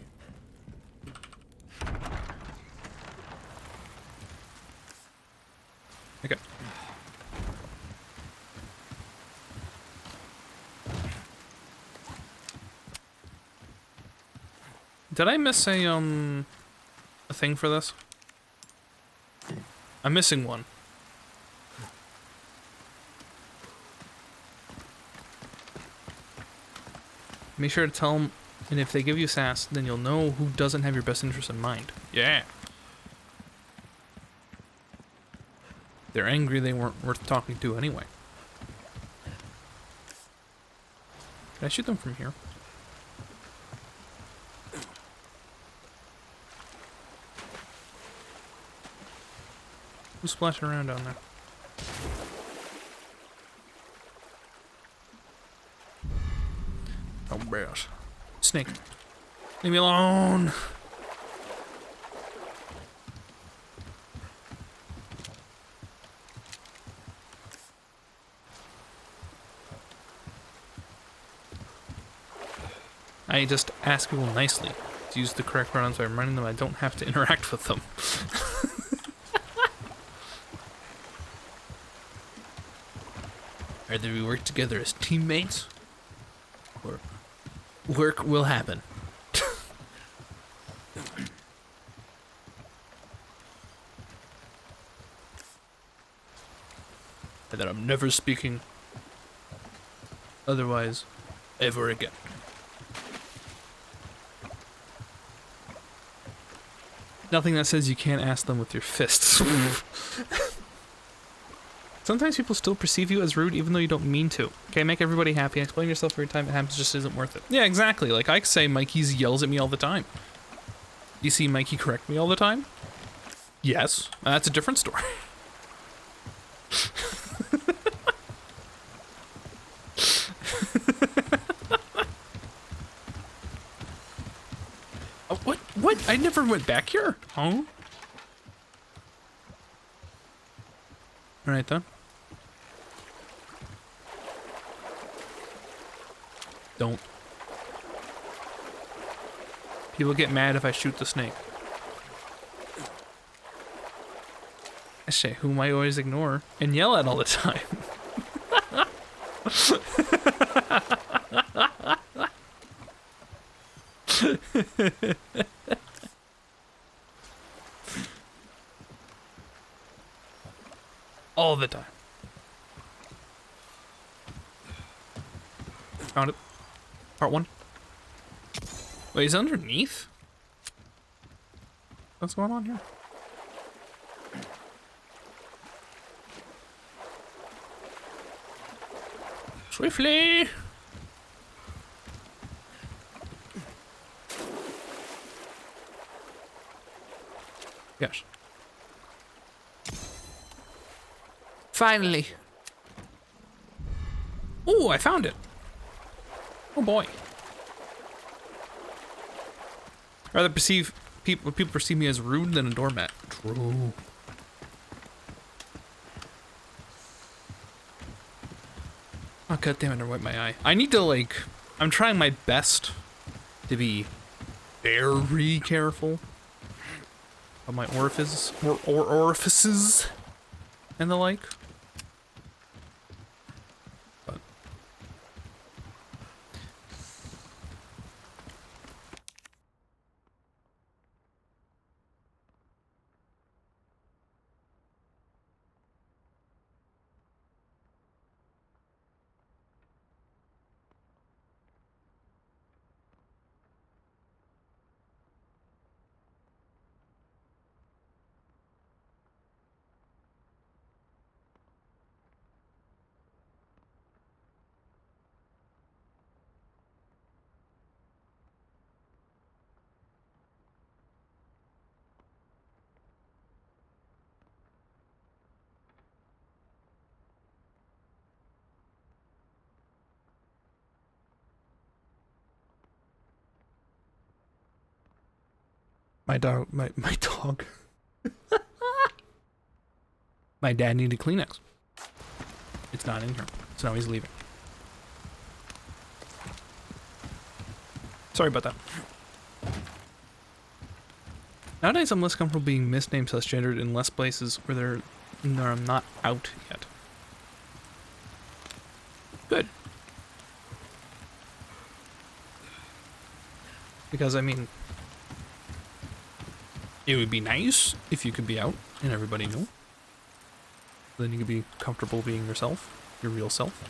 Okay. Did I miss a thing for this? I'm missing one. Make sure to tell them, and if they give you sass, then you'll know who doesn't have your best interest in mind. Yeah. They're angry they weren't worth talking to anyway. Can I shoot them from here? Who's splashing around down there? Oh, bears. Snake. Leave me alone! I just ask people nicely to use the correct pronouns by reminding them I don't have to interact with them. Either we work together as teammates, or work will happen. And that I'm never speaking otherwise ever again. Nothing that says you can't ask them with your fists. Sometimes people still perceive you as rude even though you don't mean to. Okay, make everybody happy. Explain yourself every time it happens just isn't worth it. Yeah, exactly. Like I say Mikey's yells at me all the time. You see Mikey correct me all the time? Yes. That's a different story. Oh, what? I never went back here. Huh? Alright then. Don't. People get mad if I shoot the snake. I say, whom I always ignore and yell at all the time. All the time. Found it. Part 1. Wait, he's underneath? What's going on here? Swiftly! Yes. Finally. Oh, I found it. Oh boy. Rather perceive people perceive me as rude than a doormat. True. Oh god damn it, I wiped my eye. I need to like I'm trying my best to be very careful of my orifices or orifices and the like. But my dog. My dad needed Kleenex. It's not in here, so now he's leaving. Sorry about that. Nowadays, I'm less comfortable being misnamed cisgendered in less places where I'm not out yet. Good. Because, I mean, it would be nice if you could be out and everybody knew. Then you could be comfortable being yourself, your real self.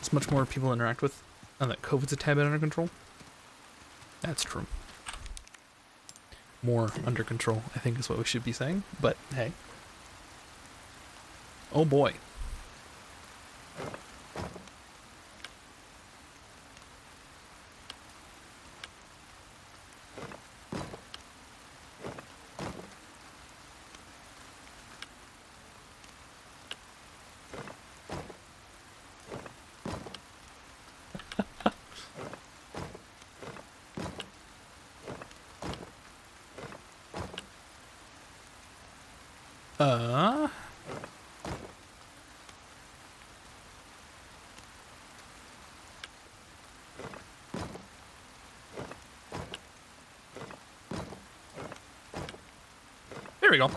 It's much more people interact with, and that COVID's a tad bit under control. That's true. More under control, I think, is what we should be saying. But hey. Oh boy. There we go.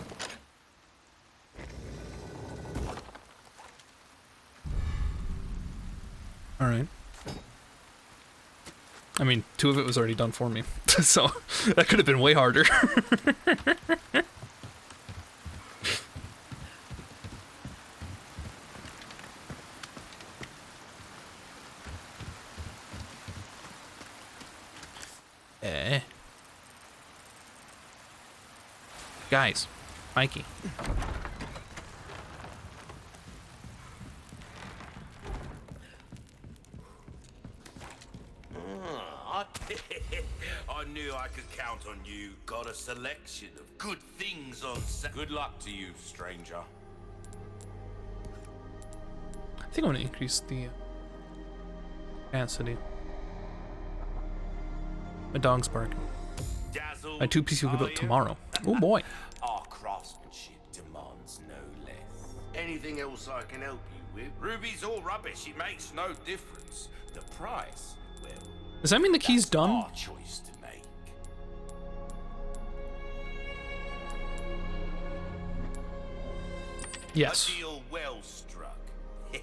All right. I mean, 2 of it was already done for me, so that could have been way harder. Guys, Mikey. I knew I could count on you. Got a selection of good things on set. Good luck to you, stranger. I think I'm gonna increase the capacity. My dog's barking. My 2 PC will be built tomorrow. Oh boy. Our craftsmanship demands no less. Anything else I can help you with? Ruby's all rubbish. It makes no difference. The price, well, Does that mean the key's that's done? our choice to make. Yes. A deal well struck. I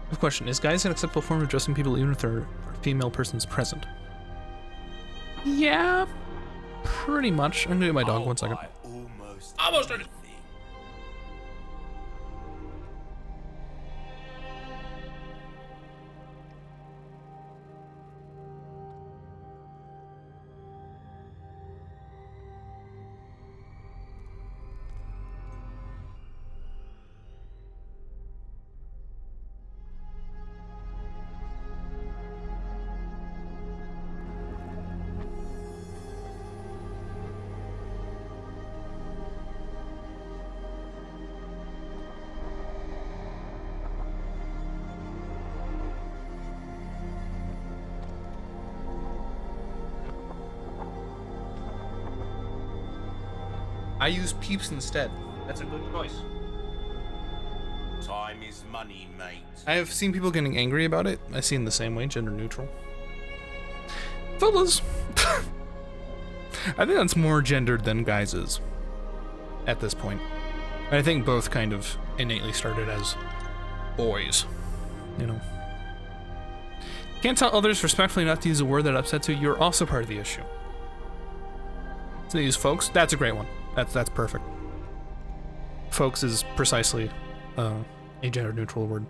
have a question. Is guys an acceptable form of addressing people even if there are female persons present? Yeah, pretty much. I'm gonna do my dog 1 second. Almost anything. I use peeps instead. That's a good choice. Time is money, mate. I have seen people getting angry about it. I see in the same way, gender neutral. Fellas. I think that's more gendered than guys is at this point. I think both kind of innately started as boys, you know. Can't tell others respectfully not to use a word that upsets you. You're also part of the issue. So they use folks. That's a great one. That's perfect. Folks is precisely a gender neutral word.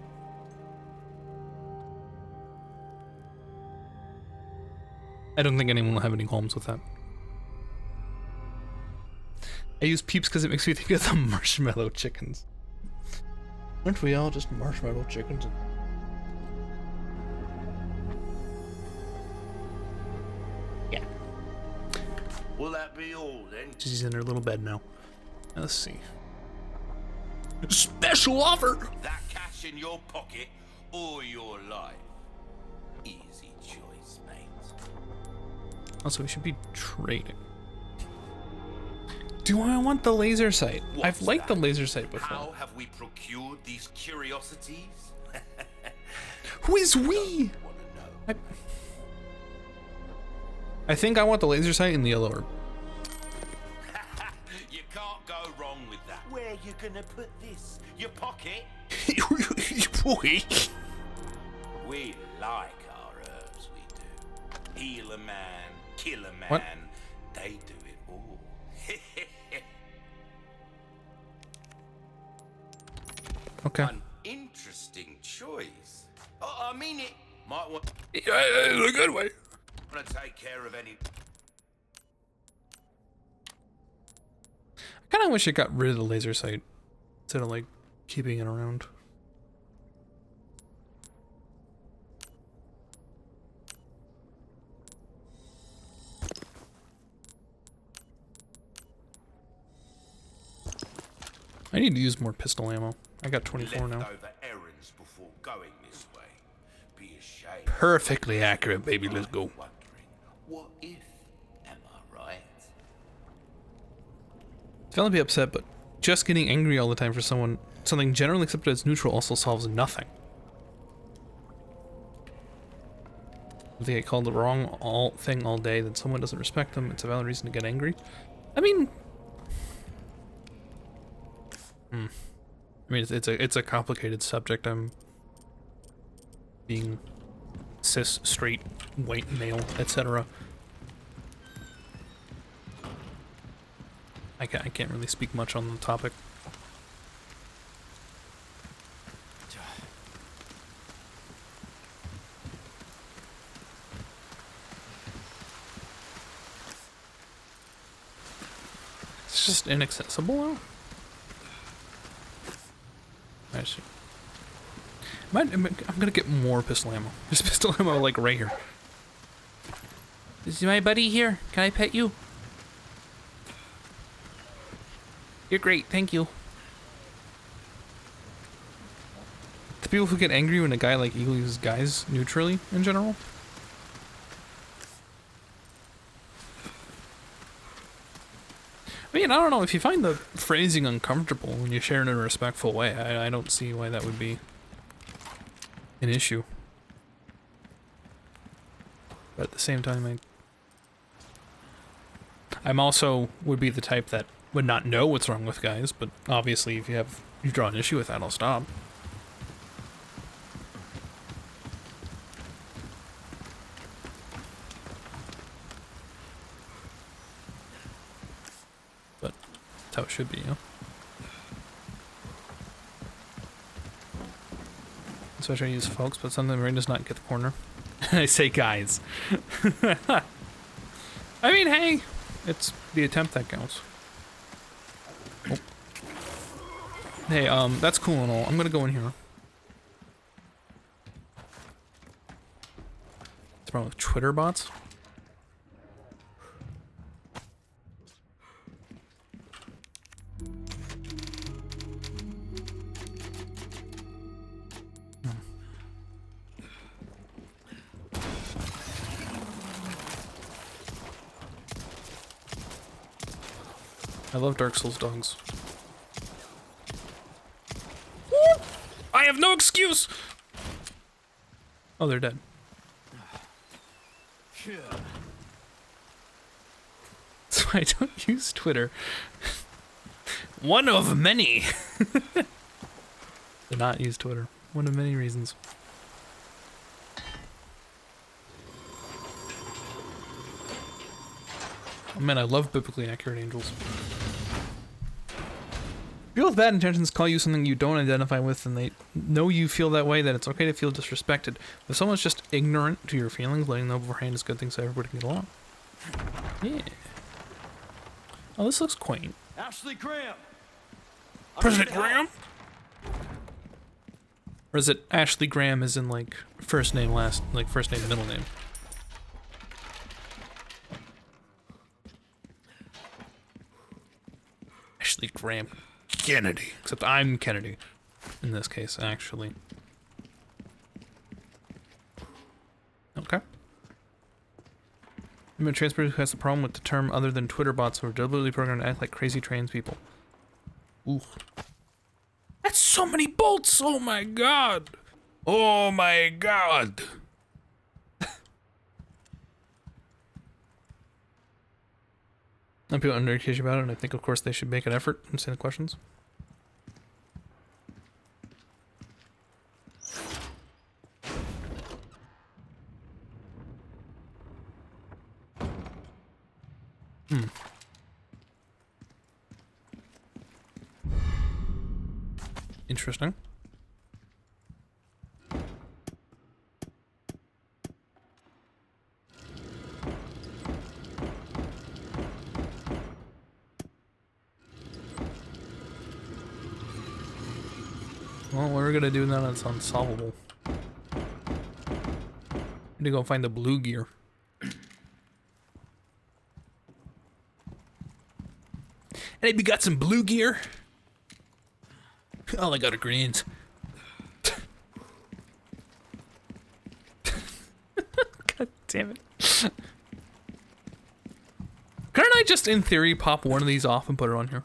I don't think anyone will have any qualms with that. I use peeps because it makes me think of the marshmallow chickens. Aren't we all just marshmallow chickens? Yeah. Will that be all then? She's in her little bed now. Let's see. Special offer! That cash in your pocket or your life? Easy choice, mate. Also, we should be trading. Do I want the laser sight? I've liked the laser sight before. How have we procured these curiosities? Who is we? I think I want the laser sight in the yellow orb. You can't go wrong with that. Where you gonna put this? Your pocket? We like our herbs, we do. Heal a man, kill a man. What? They do it all. Okay. An interesting choice. Oh, I mean it. Might want Yeah, in a good way. to take care of any. I kind of wish it got rid of the laser sight instead of like keeping it around. I need to use more pistol ammo. I got 24 now. Leftover errands before going this way. Be ashamed. Perfectly accurate, baby. Let's go. Wondering, what if? Am I right? I'll be upset, but just getting angry all the time for something generally accepted as neutral also solves nothing. If they get called the wrong thing all day, then someone doesn't respect them. It's a valid reason to get angry. I mean, it's a complicated subject. I'm being cis, straight, white male, etc. I can't really speak much on the topic. It's just inaccessible now. I see. I'm gonna get more pistol ammo. There's pistol ammo like right here. Is my buddy here? Can I pet you? You're great, thank you. The people who get angry when a guy like Eagle uses guys neutrally in general. I mean, I don't know, if you find the phrasing uncomfortable when you share it in a respectful way, I don't see why that would be an issue. But at the same time, I'm also would be the type that would not know what's wrong with guys, but obviously if you draw an issue with that, I'll stop. But that's how it should be, you know? So I try to use folks, but sometimes my brain does not get the corner. I say guys. I mean, hey, it's the attempt that counts. Oh. Hey, that's cool and all. I'm gonna go in here. What's the problem with Twitter bots? I love Dark Souls dogs. I have no excuse! Oh, they're dead. So I don't use Twitter. One of many. To not use Twitter. One of many reasons. Oh man, I love biblically accurate angels. People with bad intentions call you something you don't identify with, and they know you feel that way, that it's okay to feel disrespected. If someone's just ignorant to your feelings, letting them know beforehand is a good thing so everybody can get along. Yeah. Oh, this looks quaint. Ashley Graham! President Graham? Or is it Ashley Graham as in like first name, middle name? Ashley Graham Kennedy. Except I'm Kennedy in this case, actually. Okay. I'm a transporter who has a problem with the term other than Twitter bots who are deliberately programmed to act like crazy trans people. Ooh. That's so many bolts! Oh my god! Oh my god! I'm feeling under education about it, and I think, of course, they should make an effort and send questions. Interesting. Well, what are we gonna do now that's unsolvable? Need to go find the blue gear. And if you got some blue gear, all I got are greens. God damn it. Couldn't I just, in theory, pop one of these off and put it on here?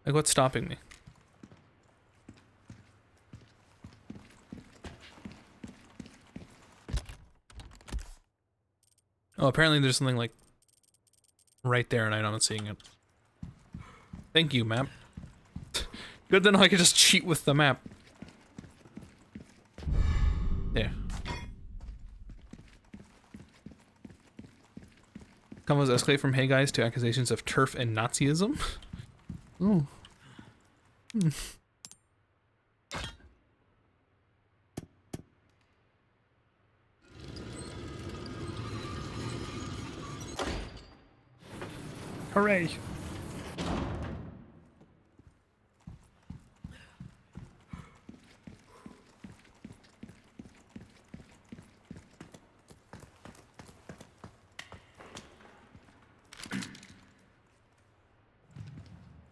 Like, what's stopping me? Oh, apparently there's something, like, right there and I'm not seeing it. Thank you, map. Good to know I could just cheat with the map. There. Combos escalate from hey guys to accusations of turf and Nazism. Ooh. Hmm. Hooray.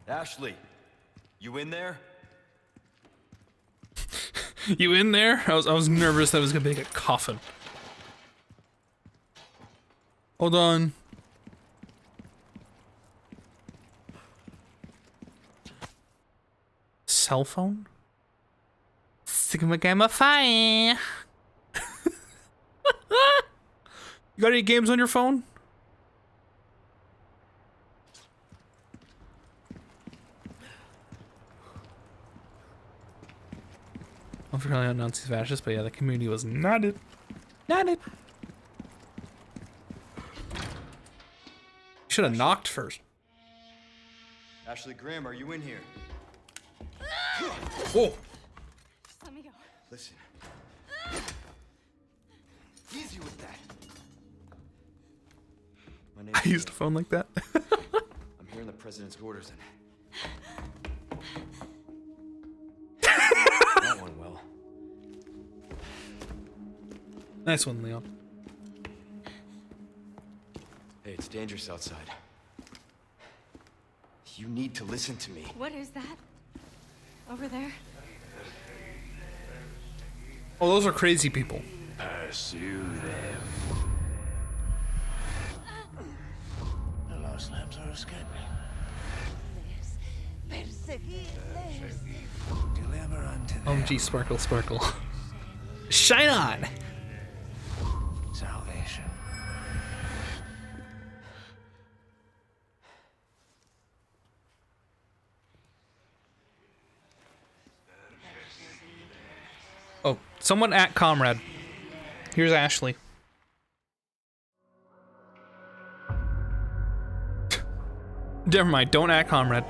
Ashley, you in there? You in there? I was nervous that I was gonna make a coffin. Hold on. Cell phone? Sigma Gamma Phi. You got any games on your phone? I'm forgetting on Nazis fascist, but yeah, the community was not it. Not it. Should have knocked first. Ashley Graham, are you in here? Whoa. Just let me go. Listen. Easy with that. My name's I used a phone like that. I'm hearing the president's orders and that went well. Nice one, Leon. Hey, it's dangerous outside. You need to listen to me. What is that? Over there? Oh, those are crazy people. Pursue them. The lost lambs are escaping. Deliver unto them OMG, sparkle, sparkle. Shine on! salvation. Oh, someone at Comrade. Here's Ashley. Never mind, don't at Comrade.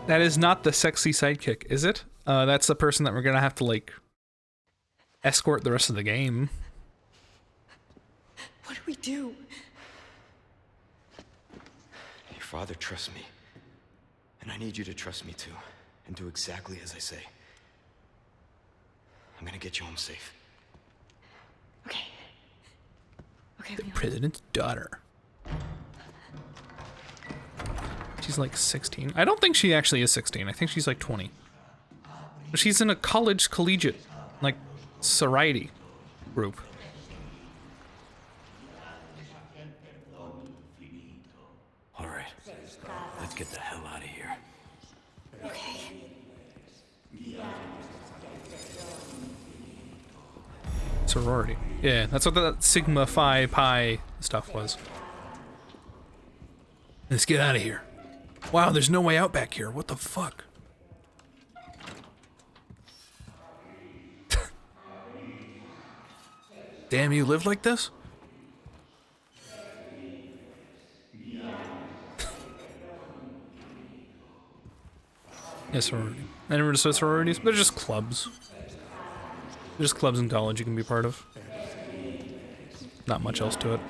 That is not the sexy sidekick, is it? That's the person that we're gonna have to, like, escort the rest of the game. What do we do? Your father trusts me. And I need you to trust me too. And do exactly as I say. I'm gonna get you home safe. Okay. Okay, The Leon. president's daughter. She's like 16. I don't think she actually is 16. I think she's like 20. She's in a collegiate, like, sorority group. All right. Let's get the hell out of here. Okay. Sorority. Yeah, that's what that Sigma Phi Pi stuff was. Let's get out of here. Wow, there's no way out back here. What the fuck? Damn, you live like this? Yeah, sorority. I never said sororities. They're just clubs. There's clubs in college you can be part of. Not much else to it.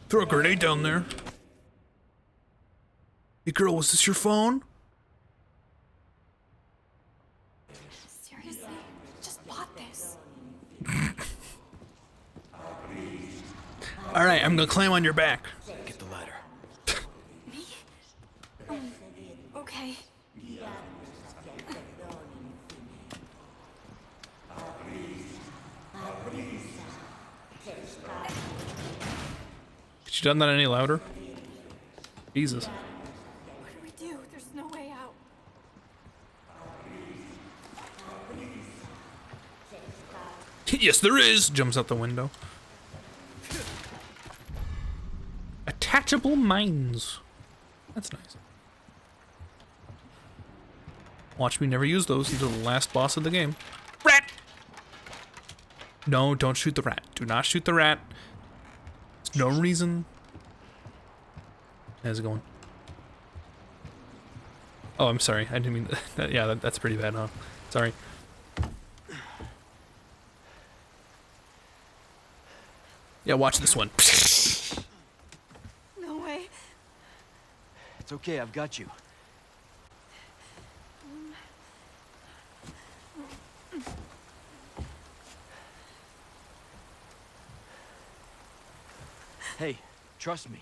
Throw a grenade down there. Hey girl, was this your phone? Seriously? Just bought this. Alright, I'm gonna climb on your back. Get the ladder. Me? Okay. Could you done that any louder? Jesus. What do we do? There's no way out. Yes, there is! Jumps out the window. Attachable mines. That's nice. Watch me never use those until the last boss of the game. Rat! No, don't shoot the rat. Do not shoot the rat. There's no reason. How's it going? Oh, I'm sorry. I didn't mean that. Yeah, that's pretty bad, huh? Sorry. Yeah, watch this one. No way. It's okay, I've got you. Hey, trust me.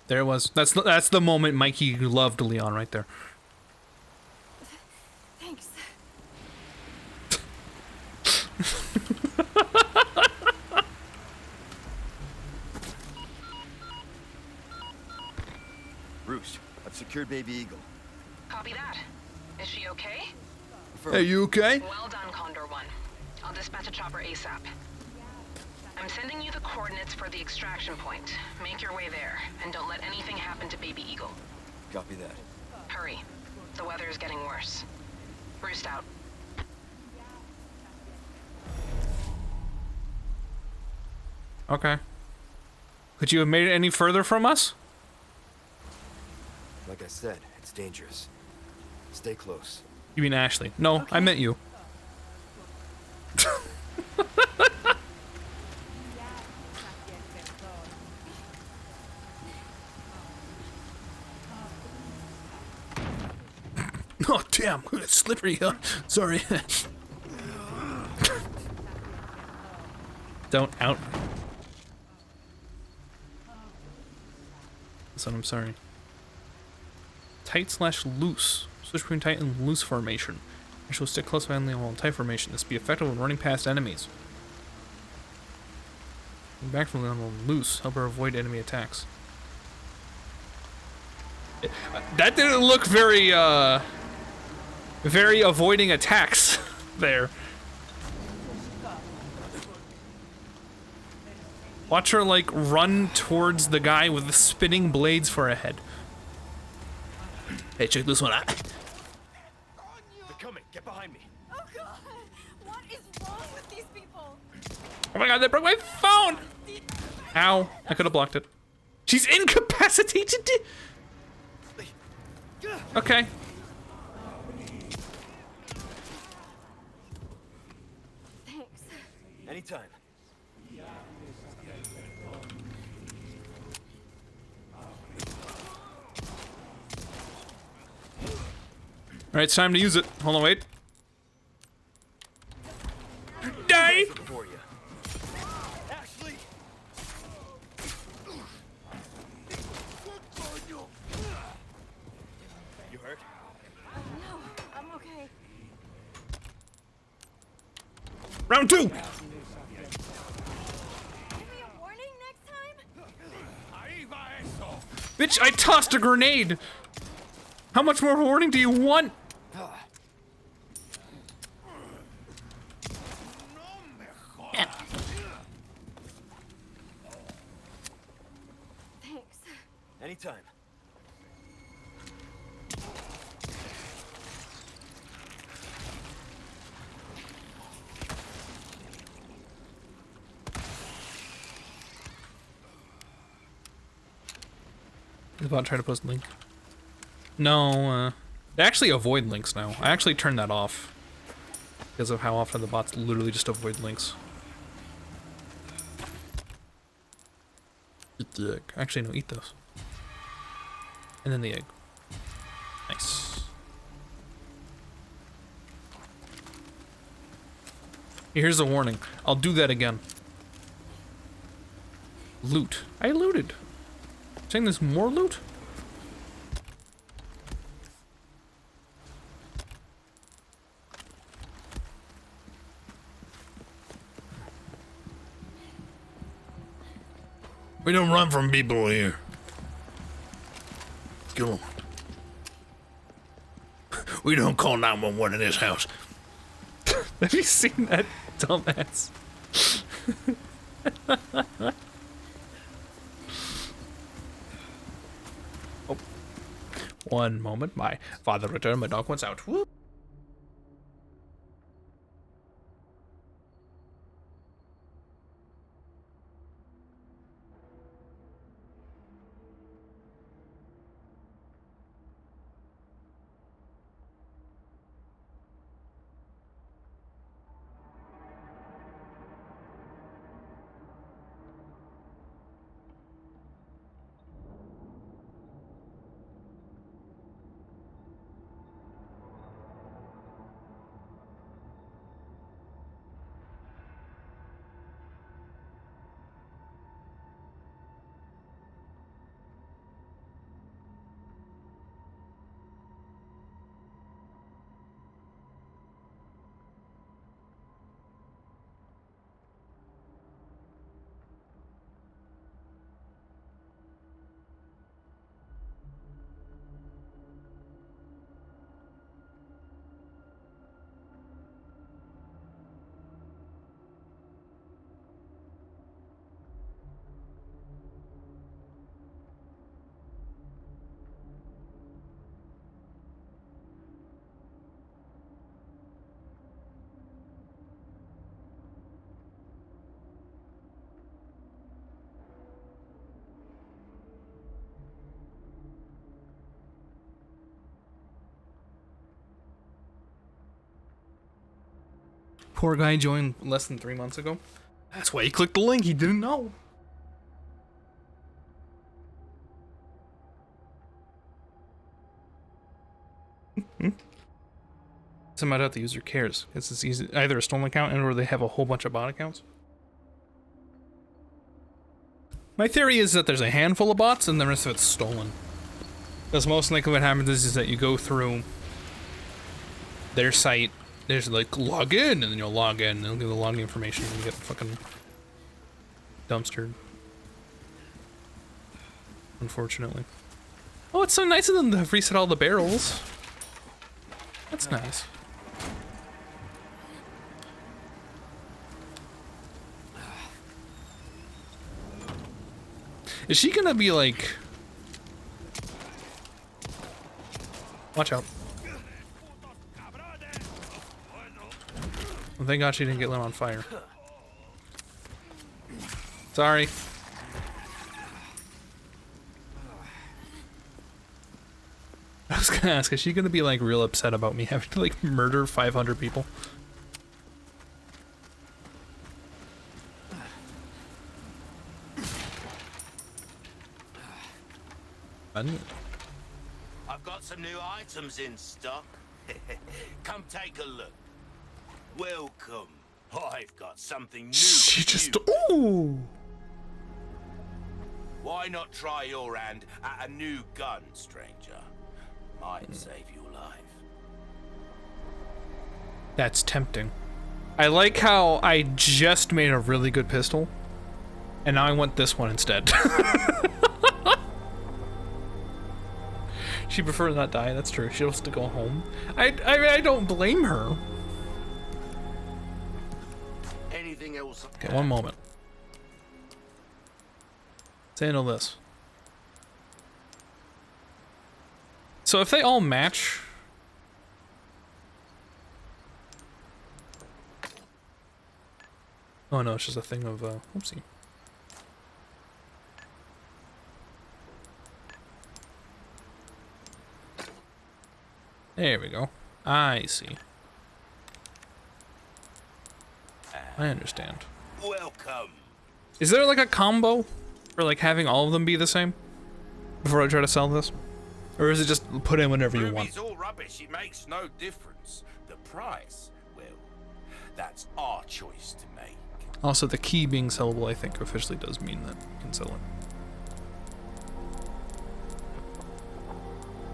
There it was. That's the moment Mikey loved Leon right there. Thanks. Roost, I've secured Baby Eagle. Copy that. Is she okay? Hey, you okay? Well done, Condor 1. I'll dispatch a chopper ASAP. I'm sending you the coordinates for the extraction point. Make your way there, and don't let anything happen to Baby Eagle. Copy that. Hurry. The weather is getting worse. Roost out. Okay. Could you have made it any further from us? Like I said, it's dangerous. Stay close. You mean Ashley? No, I meant you. Oh, damn. It's slippery. Sorry. Don't out. Son, I'm sorry. Tight/loose. Switch between tight and loose formation. I shall stick close behind the wall in tight formation. This will be effective when running past enemies. Moving back from the wall loose. Help her avoid enemy attacks. That didn't look very, very avoiding attacks there. Watch her, like, run towards the guy with the spinning blades for a head. Hey, check this one out. They're coming. Get behind me. Oh god! What is wrong with these people? Oh my god, they broke my phone! Ow. I could have blocked it. She's incapacitated! Okay. Thanks. Anytime. Alright, it's time to use it. Hold on, wait. Die! For you. Ashley! You hurt? No, I'm okay. Round 2! Give me a warning next time? Bitch, I tossed a grenade! How much more warning do you want? Thanks. Anytime. Is about to try to post a link. No, they actually avoid links now. I actually turned that off because of how often the bots literally just avoid links. Eat the egg. Actually, no, eat those. And then the egg. Nice. Here's a warning. I'll do that again. Loot. I looted. Saying there's more loot? We don't run from people here. Come on. We don't call 911 in this house. Have you seen that dumbass? Oh. One moment, my father returned, my dog went out. Whoop. Poor guy joined less than 3 months ago. That's why he clicked the link. He didn't know. Some out the user cares. It's easy, either a stolen account and or they have a whole bunch of bot accounts. My theory is that there's a handful of bots and the rest of it's stolen. Because most likely what happens is that you go through their site. There's like log in, and then you'll log in, and they'll give the login information, and you get fucking dumpstered. Unfortunately. Oh, it's so nice of them to reset all the barrels. That's nice. Is she gonna be like... Watch out. Well, thank God she didn't get lit on fire. Sorry. I was gonna ask, is she gonna be like real upset about me having to like murder 500 people? I've got some new items in stock. Come take a look. Welcome. I've got something new. She for just... you. Ooh! Why not try your hand at a new gun, stranger? Might save your life. That's tempting. I like how I just made a really good pistol, and now I want this one instead. She prefers not die, that's true. She wants to go home. I don't blame her. Anything else? Okay, one moment. Let's handle this. So if they all match... Oh no, it's just a thing of, whoopsie. There we go. I see. I understand. Welcome. Is there like a combo for like having all of them be the same before I try to sell this? Or is it just put in whatever you want? Ruby's all rubbish. It makes no difference. The price, well, that's our choice to make. Also, the key being sellable, I think, officially does mean that you can sell it.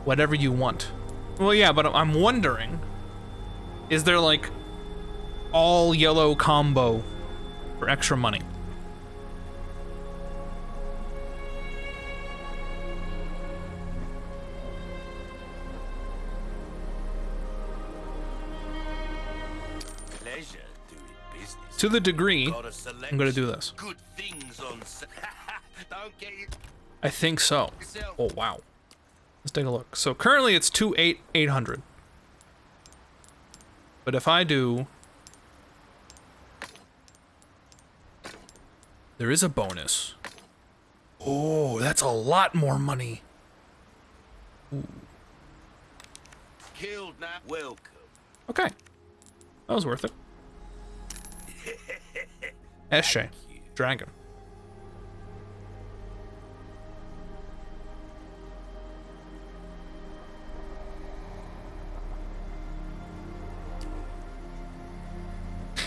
Whatever you want. Well, yeah, but I'm wondering, is there like all yellow combo for extra money? Pleasure doing business. To the degree, Got a selection. I'm gonna do this. Good things on. Don't get it. I think so. Oh, wow. Let's take a look. So currently it's 800. But if I do... There is a bonus. Oh, that's a lot more money. Ooh. Killed now. Welcome. Okay. That was worth it. Esche. Dragon.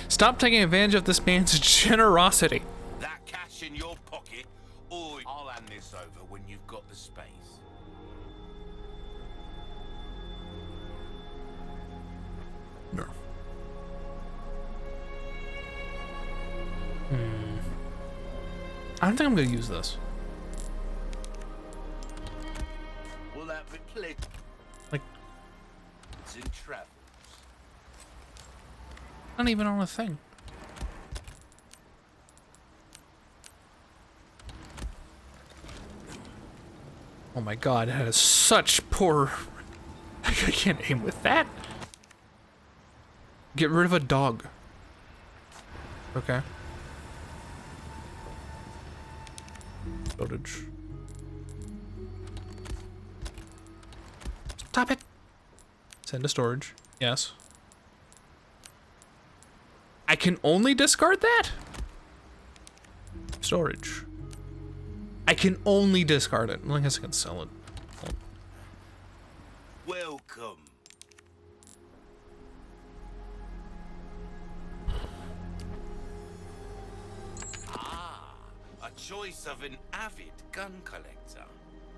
Stop taking advantage of this man's generosity. That cash in your pocket, or I'll hand this over when you've got the space. No. I don't think I'm gonna use this. Will that be plenty? Like, It's in travels. not even on a thing. Oh my god, it has such poor... I can't aim with that. Get rid of a dog. Okay. Footage. Stop it! Send to storage. Yes. I can only discard that? Storage. I can only discard it. Well, I guess I can sell it. Welcome. Ah, a choice of an avid gun collector.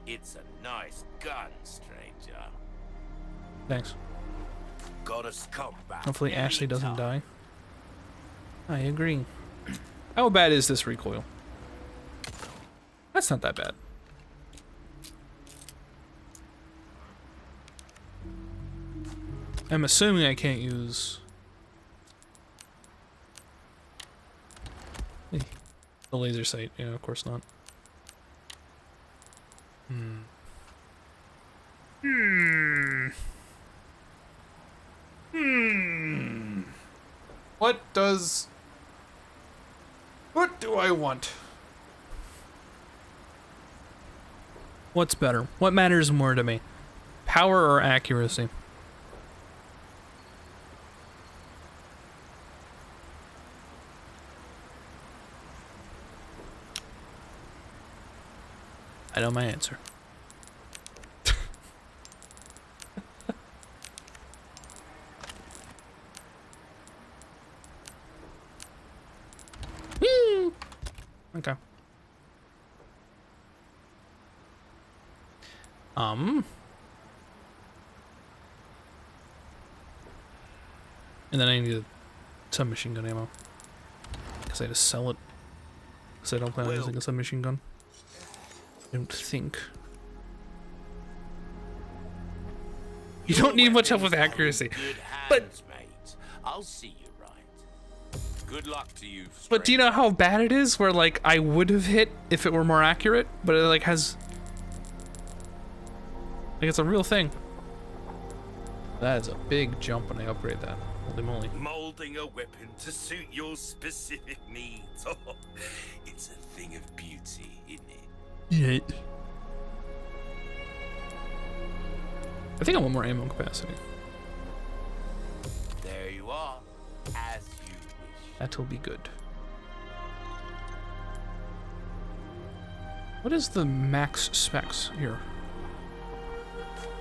It's a nice gun, stranger. Thanks. Got us come back. Hopefully Ashley doesn't anytime. die. I agree. How bad is this recoil? That's not that bad. I'm assuming I can't use the laser sight. Yeah, of course not. What do I want? What's better? What matters more to me? Power or accuracy? I know my answer. Woo! Okay. And then I need a submachine gun ammo. Because I just sell it. Because I don't plan on using a submachine gun. I don't think. You don't need much help with accuracy. Good But hands, mate. I'll see you right. Good luck to you. But do you know how bad it is? Where like I would have hit if it were more accurate, but it like has like it's a real thing. That is a big jump when I upgrade that. Holy moly. Molding a weapon to suit your specific needs. Oh, it's a thing of beauty, isn't it? Yeah. I think I want more ammo capacity. That'll be good. What is the max specs here?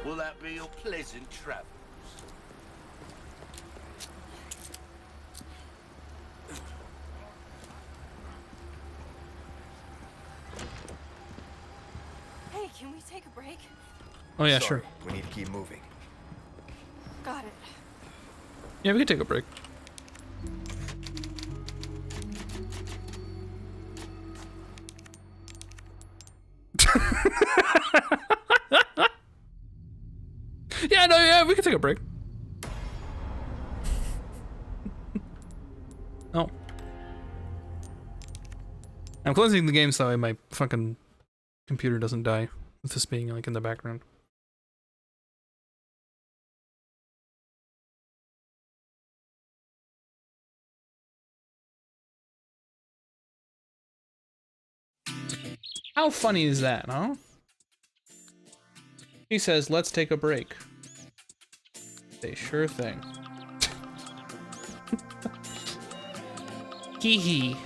Will that be your pleasant travels? Hey, can we take a break? Oh yeah, Sorry, sure. we need to keep moving. Got it. Yeah, we can take a break. Yeah, no, yeah, we can take a break. Oh. I'm closing the game so that way my fucking computer doesn't die with this being like in the background. How funny is that, huh? He says, let's take a break. Say, sure thing. Hee hee.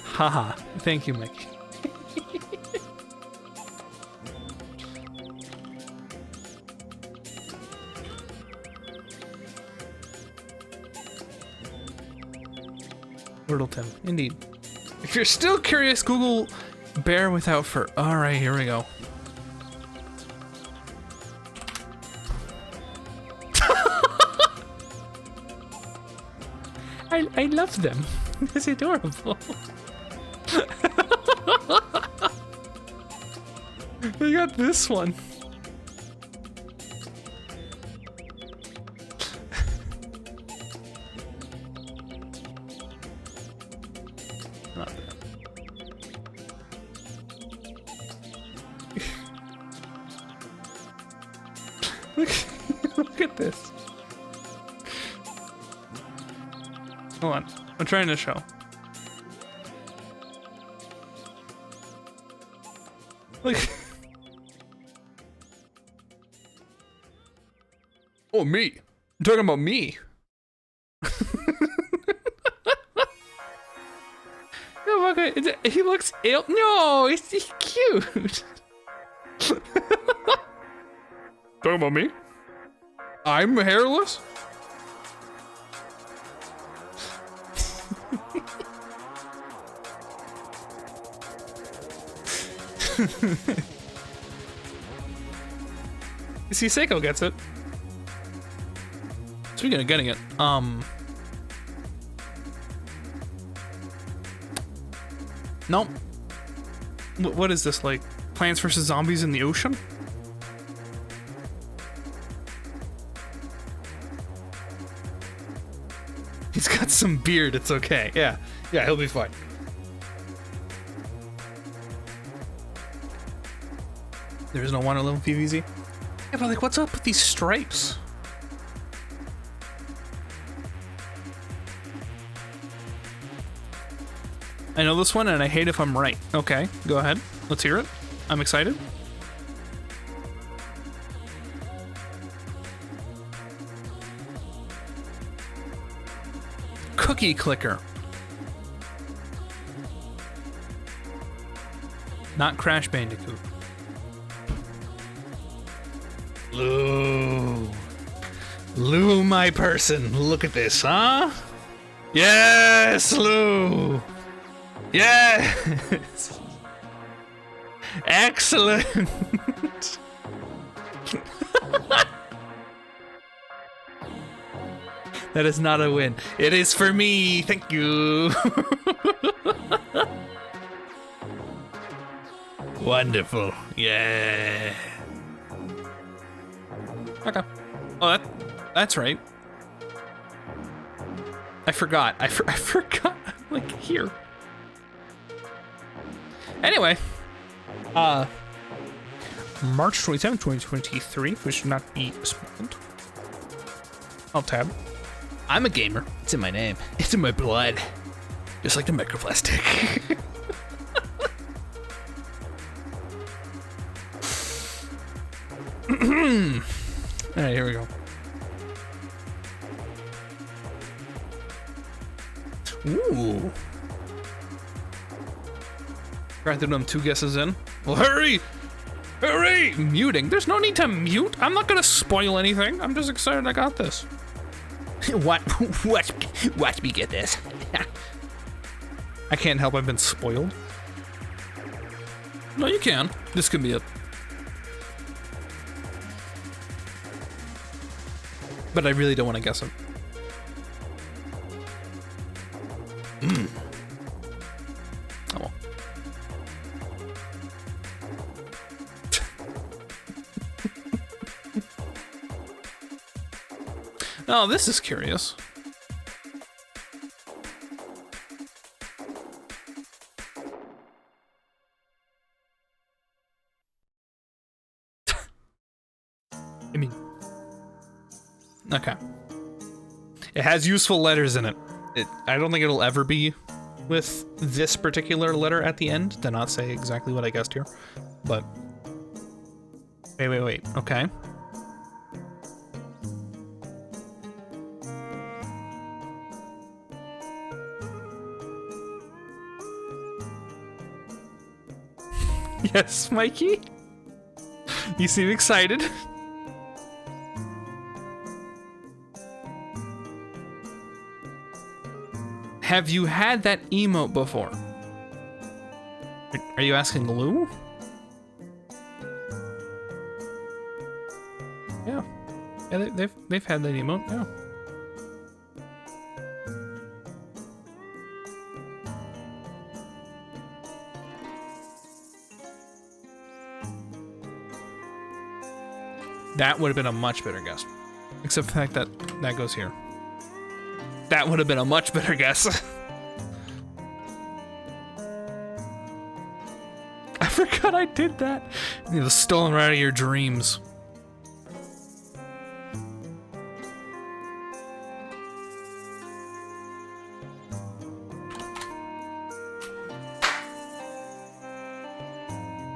Haha. Thank you, Mickey. Wordleton, indeed. If you're still curious, Google bear without fur. Alright, here we go. I love them. It's adorable. I got this one. Not that. Look at this. Hold on. I'm trying to show. Look. Oh, me. You're talking about me. No, okay. He looks ill. No, he's cute. Talking about me? I'm hairless? See, Seiko gets it. Speaking of getting it, nope. What is this, like Plants vs. Zombies in the ocean? He's got some beard, it's okay. Yeah, he'll be fine. There is no water level PvZ. Yeah, but like, what's up with these stripes? I know this one and I hate if I'm right. Okay, go ahead. Let's hear it. I'm excited. Cookie clicker. Not Crash Bandicoot. Lou. Lou, my person. Look at this, huh? Yes, Lou. Yes. Excellent. That is not a win. It is for me. Thank you. Wonderful. Yeah. Okay. Oh, that's right. I forgot. I forgot. Like, here. Anyway. March 27, 2023, which should not be spoiled. I'll tab. I'm a gamer. It's in my name. It's in my blood. Just like the microplastic. Alright, here we go. Ooh. Granted, I'm 2 guesses in. Well, hurry! Hurry! Muting. There's no need to mute. I'm not gonna spoil anything. I'm just excited I got this. What? Watch me get this. I can't help I've been spoiled. No, you can. This could be it. But I really don't want to guess it. Oh well. Oh, this is curious. I mean, okay. It has useful letters in it. I don't think it'll ever be with this particular letter at the end to not say exactly what I guessed here. But wait. Okay. Yes, Mikey? You seem excited. Have you had that emote before? Are you asking Lou? Yeah. Yeah, they've had that emote, yeah. That would have been a much better guess. Except for the fact that that goes here. That would have been a much better guess. I forgot I did that. It was stolen right out of your dreams.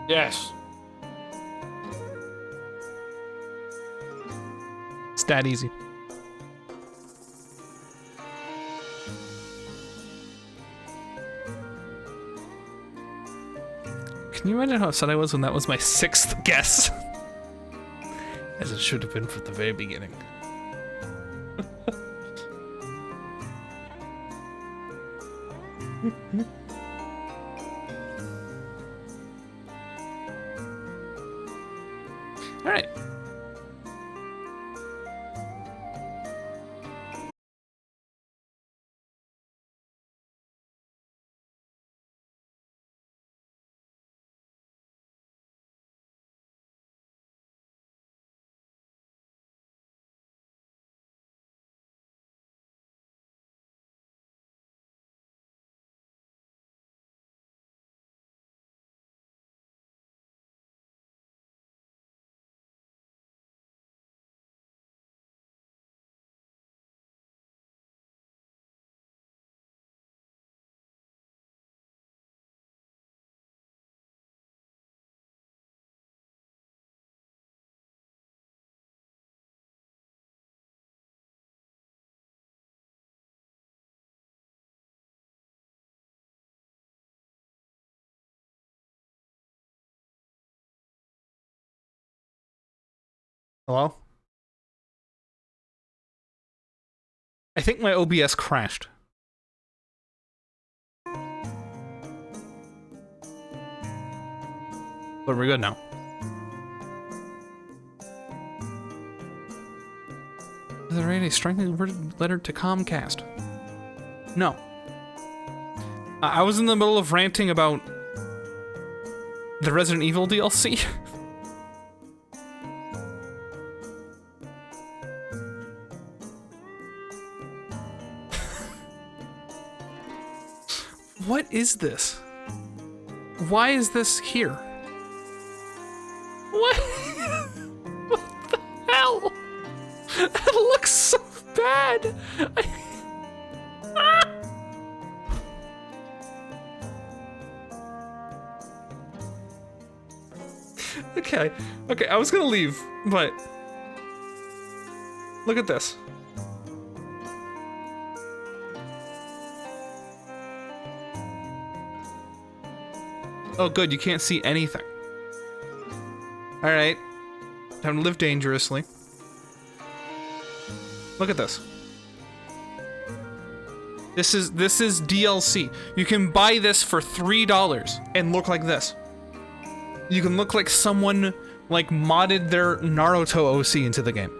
Yes. It's that easy. Can you imagine how upset I was when that was my 6th guess? As it should have been from the very beginning. All right. Hello? I think my OBS crashed. But we're good now. Is there a strongly worded letter to Comcast? No. I was in the middle of ranting about the Resident Evil DLC. What is this? Why is this here? What? What the hell? That looks so bad. Okay, I was gonna leave, but look at this. Oh, good, you can't see anything. Alright. Time to live dangerously. Look at this. This is DLC. You can buy this for $3 and look like this. You can look like someone, like, modded their Naruto OC into the game.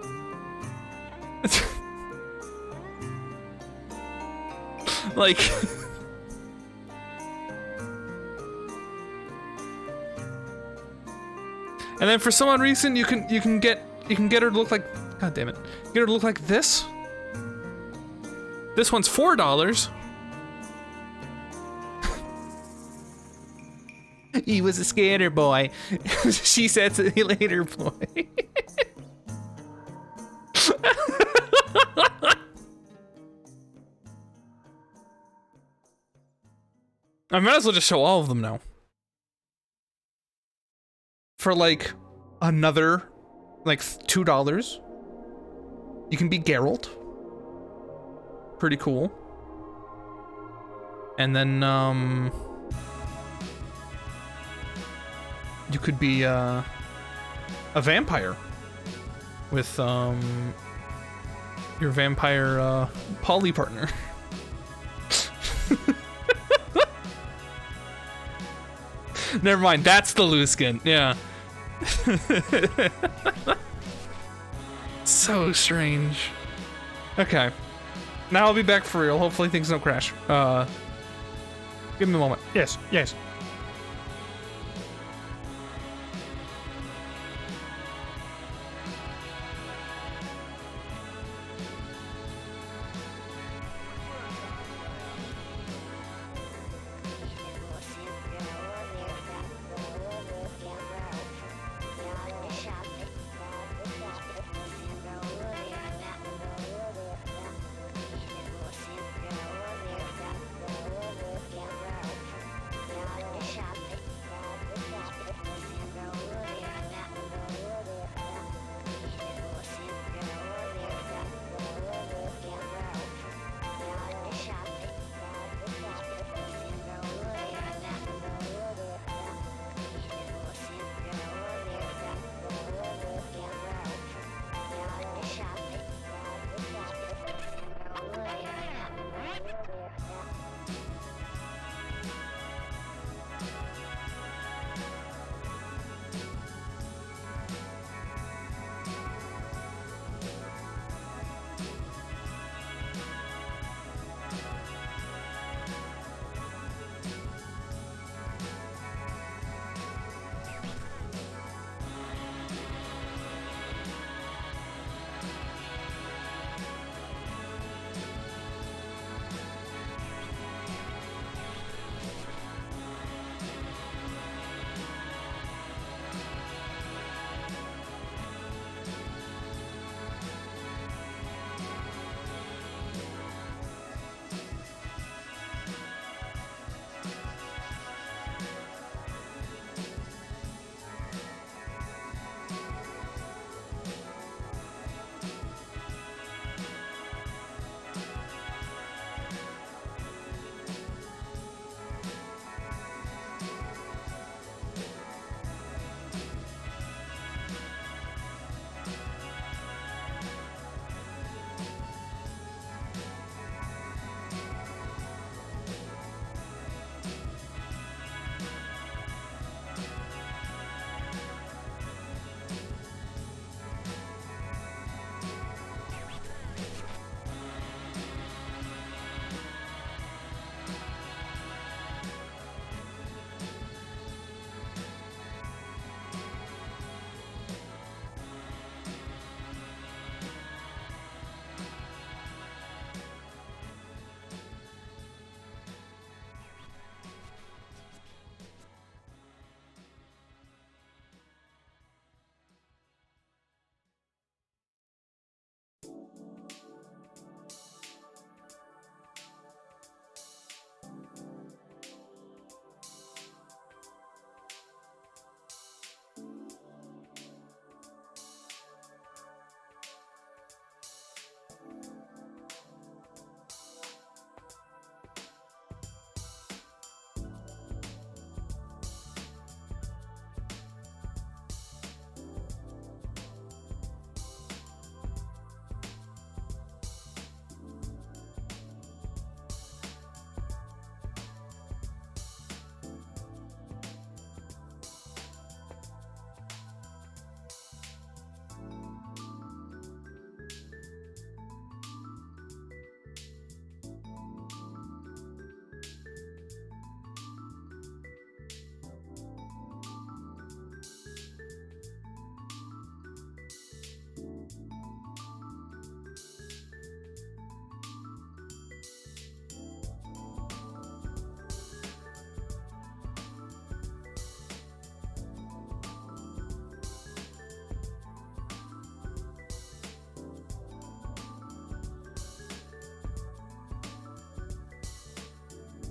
Like... And then for some odd reason, you can get her to look like, god damn it, get her to look like this. This one's $4. He was a skater boy. She said, "See you later, boy." I might as well just show all of them now. For like another like $2, you can be Geralt. Pretty cool. And then you could be a vampire with your vampire poly partner. Never mind, that's the loose skin. Yeah. So strange. Okay. Now I'll be back for real. Hopefully things don't crash. Give me a moment. Yes, yes.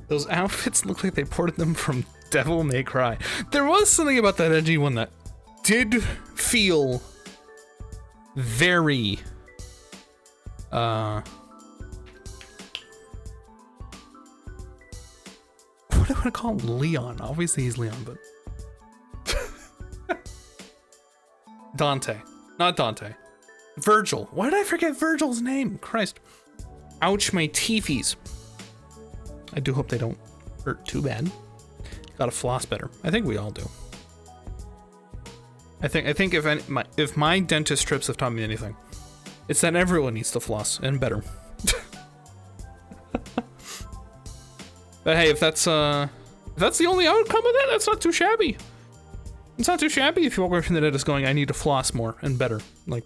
Those outfits look like they ported them from Devil May Cry. There was something about that edgy one that did feel very what do I want to call him? Leon. Obviously he's Leon, but Dante. Not Dante. Virgil. Why did I forget Virgil's name? Christ. Ouch, my teefies. I do hope they don't hurt too bad. Gotta floss better. I think we all do. I think if my dentist trips have taught me anything, it's that everyone needs to floss, and better. But hey, if that's the only outcome of that, that's not too shabby. It's not too shabby if you walk away from the dentist going, I need to floss more and better. Like,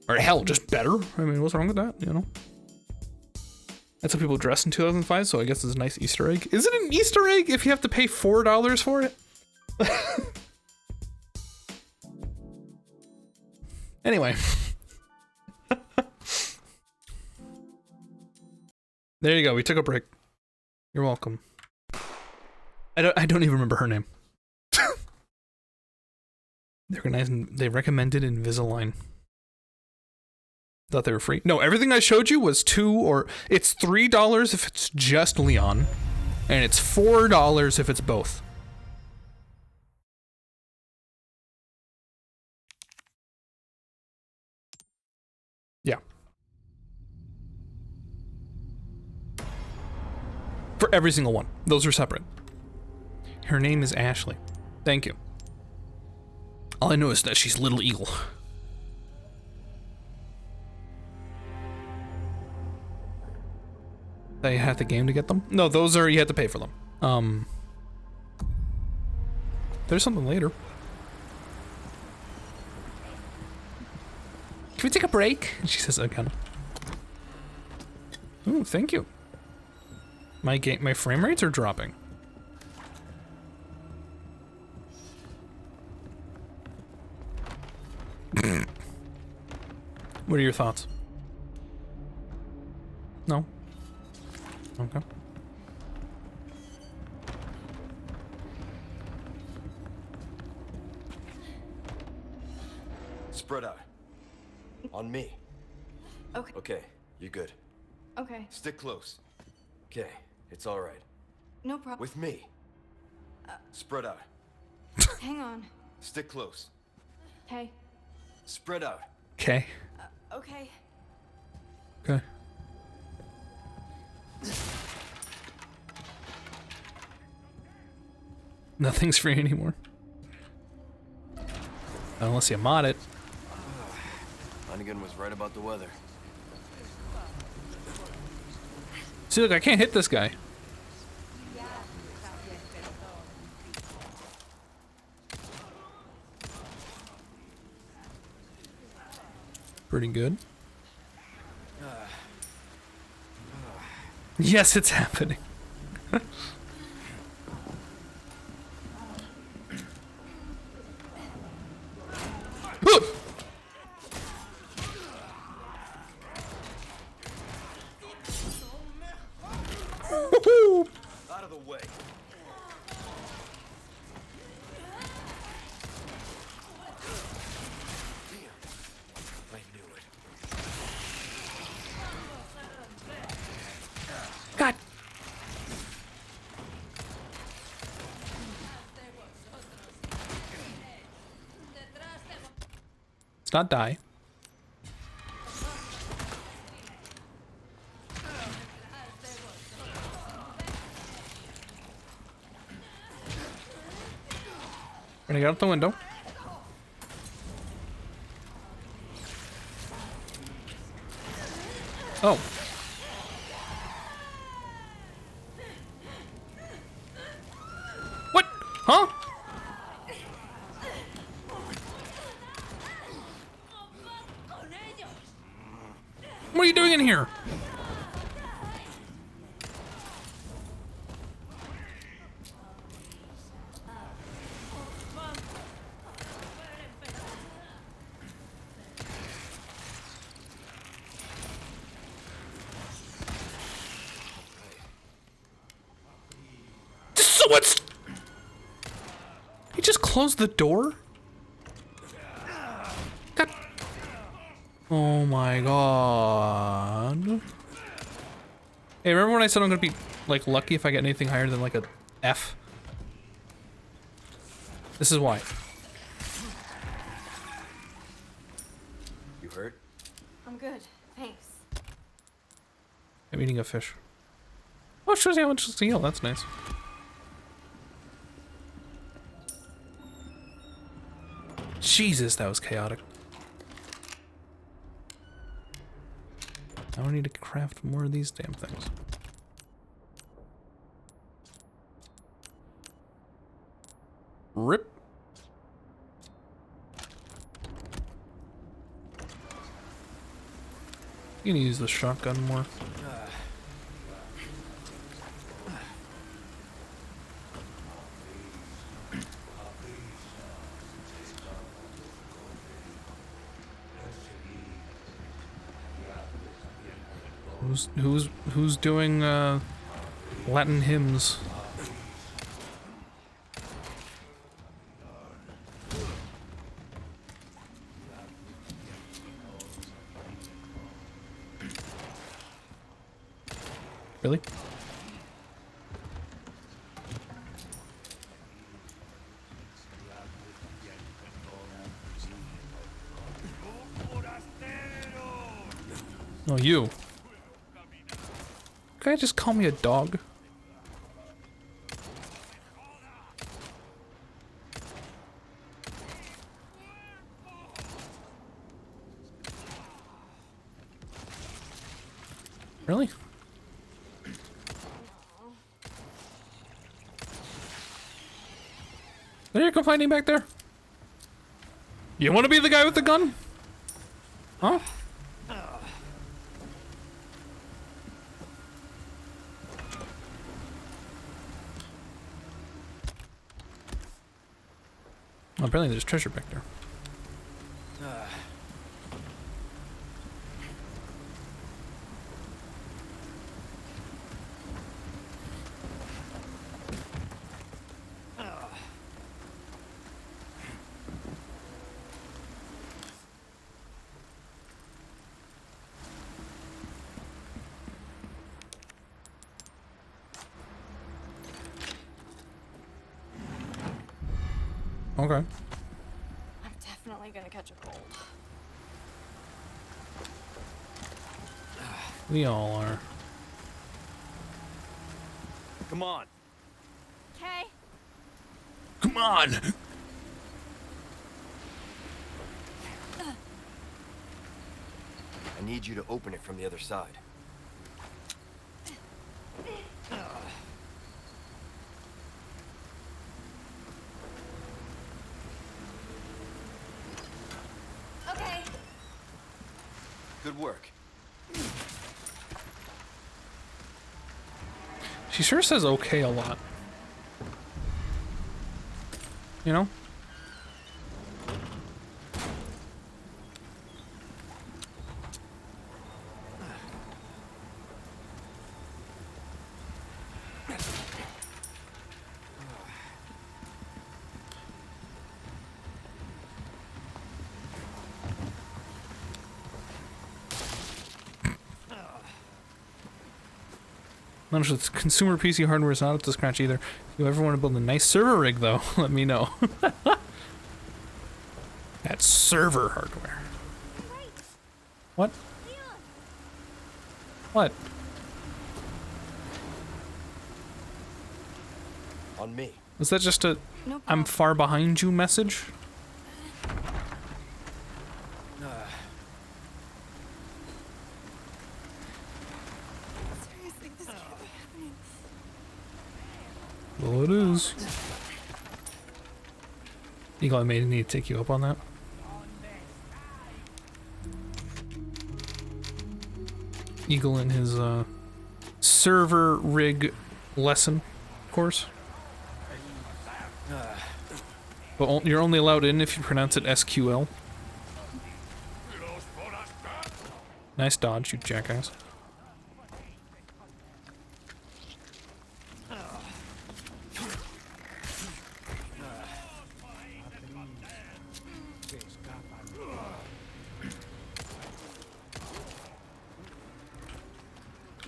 or hell, just better. I mean, what's wrong with that, you know? That's how people dressed in 2005, so I guess it's a nice Easter egg. Is it an Easter egg if you have to pay $4 for it? Anyway. There you go, we took a break. You're welcome. I don't even remember her name. They recommended Invisalign. Thought they were free. No, everything I showed you was it's $3 if it's just Leon, and it's $4 if it's both. Yeah. For every single one. Those are separate. Her name is Ashley. Thank you. All I know is that she's Little Eagle. That you have the game to get them? No, those are, you have to pay for them. There's something later. Can we take a break? And she says again. Ooh, thank you. My frame rates are dropping. What are your thoughts? No? Okay. Spread out. On me. Okay. Okay, you're good. Okay. Stick close. Okay, it's all right. No problem. With me. Spread out. Hang on. Stick close. Okay. Spread out. Okay. Okay. Okay. Nothing's free anymore. Unless you mod it. Hunnigan was right about the weather. See, look, I can't hit this guy. Pretty good. Yes, it's happening. Out of the way. Damn. I knew it. God. Let's not die. Gonna get out the window. Oh. What? Huh? What are you doing in here? Someone's... He just closed the door? God. Oh my god. Hey, remember when I said I'm gonna be, like, lucky if I get anything higher than, like, a F? This is why. You hurt? I'm good, thanks. I'm eating a fish. Oh, it shows you how much to heal. That's nice. Jesus, that was chaotic. Now I need to craft more of these damn things. Rip. You can use the shotgun more. Who's doing Latin hymns? Really? No, you. Can I just call me a dog? Really? Are you complaining back there? You want to be the guy with the gun? Huh? Oh, apparently there's treasure back there. Okay. I'm definitely gonna catch a cold. We all are. Come on. Okay. Come on! I need you to open it from the other side. Okay. Good work. She sure says okay a lot. You know? Managed with consumer PC hardware is not up to scratch either. If you ever want to build a nice server rig, though, let me know. That's server hardware. What? What? On me. Was that just a No I'm problem. far behind you message? Seriously, this can't be happening. Well, it is. Eagle, I may need to take you up on that. Eagle in his server rig lesson course. But you're only allowed in if you pronounce it SQL. Nice dodge, you jackass.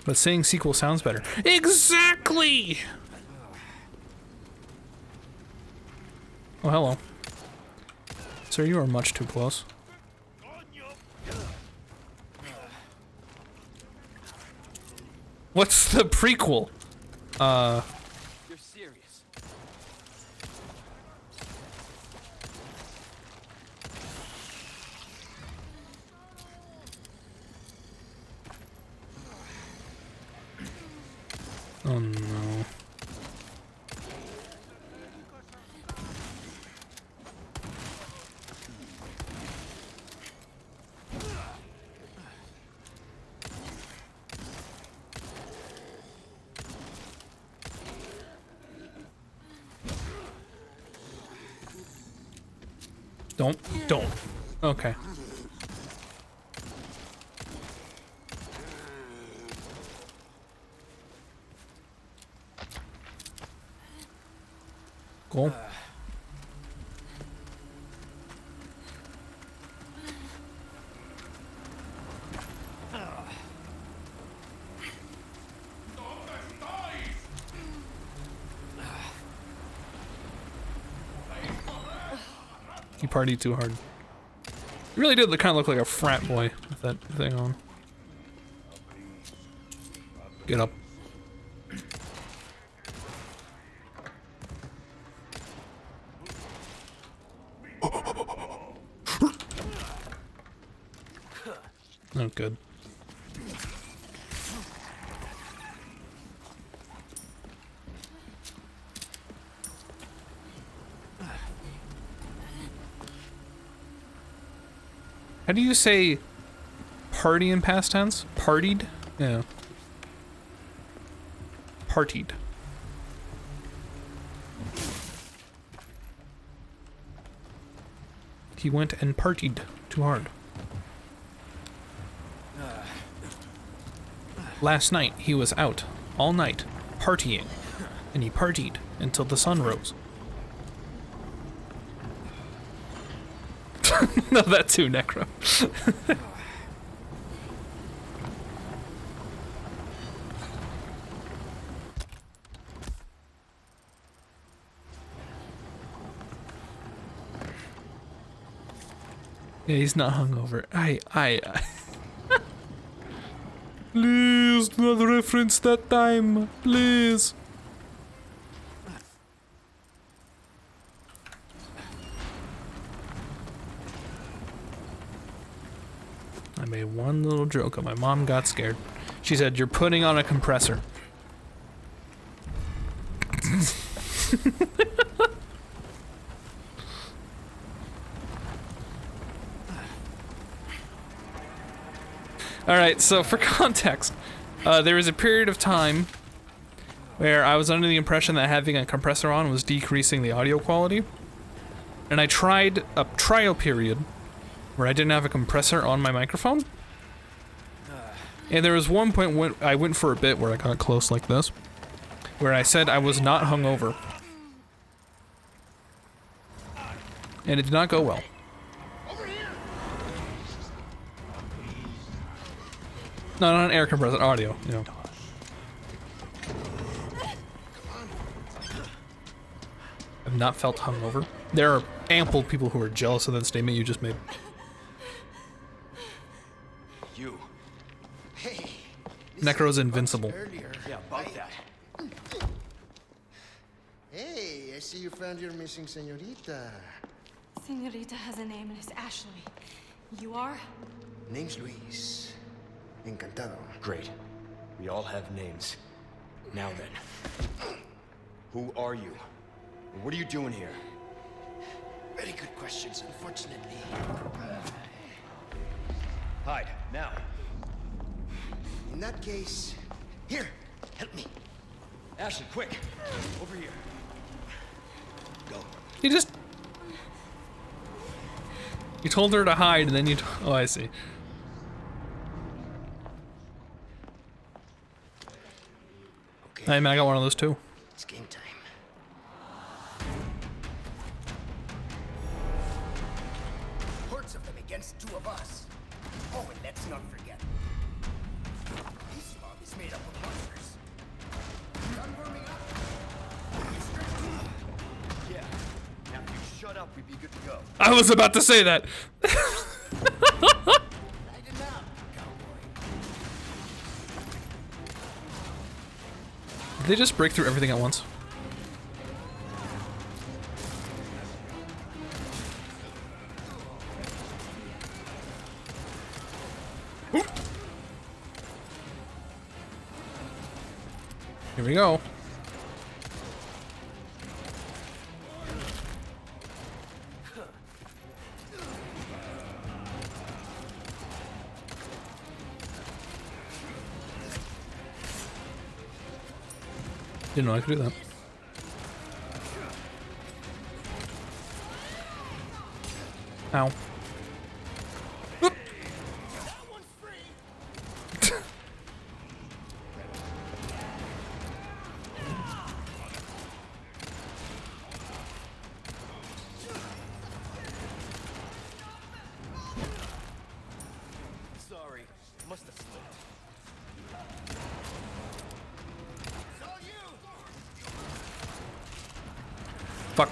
But saying sequel sounds better. Exactly! Oh, hello. Sir, you are much too close. What's the prequel? You're serious. Oh no. Don't. Okay. Cool. He partied too hard. He really did kind of look like a frat boy with that thing on. Get up. Oh, good. How do you say party in past tense? Partied? Yeah. Partied. He went and partied too hard. Last night, he was out all night, partying, and he partied until the sun rose. No, that too, Necro. Yeah, he's not hungover. Please, do not reference that time, please. I made one little joke and my mom got scared. She said, "You're putting on a compressor." Alright, so for context, there was a period of time where I was under the impression that having a compressor on was decreasing the audio quality. And I tried a trial period where I didn't have a compressor on my microphone. And there was one point when I went for a bit where I got close like this, where I said I was not hungover. And it did not go well. No, not an air compressor, audio, you know. I've not felt hungover. There are ample people who are jealous of that statement you just made. You. Hey. Necro's invincible. Yeah, about that. Hey, I see you found your missing señorita. Señorita has a name and it's Ashley. You are? Name's Luis. Encantado. Great. We all have names. Now then. Who are you? And what are you doing here? Very good questions, unfortunately. Hide, now. In that case, here, help me. Ashley, quick. Over here. Go. You just... You told her to hide and then you... Oh, I see. Okay. Hey man, I got one of those too. It's game time. Hordes of them against two of us. Oh, and let's not forget. This mob is made up we'd be good to go. I was about to say that. Did they just break through everything at once? Ooh. Here we go. Didn't know I could do that. Ow. Oop. Sorry, must have slipped. Fuck.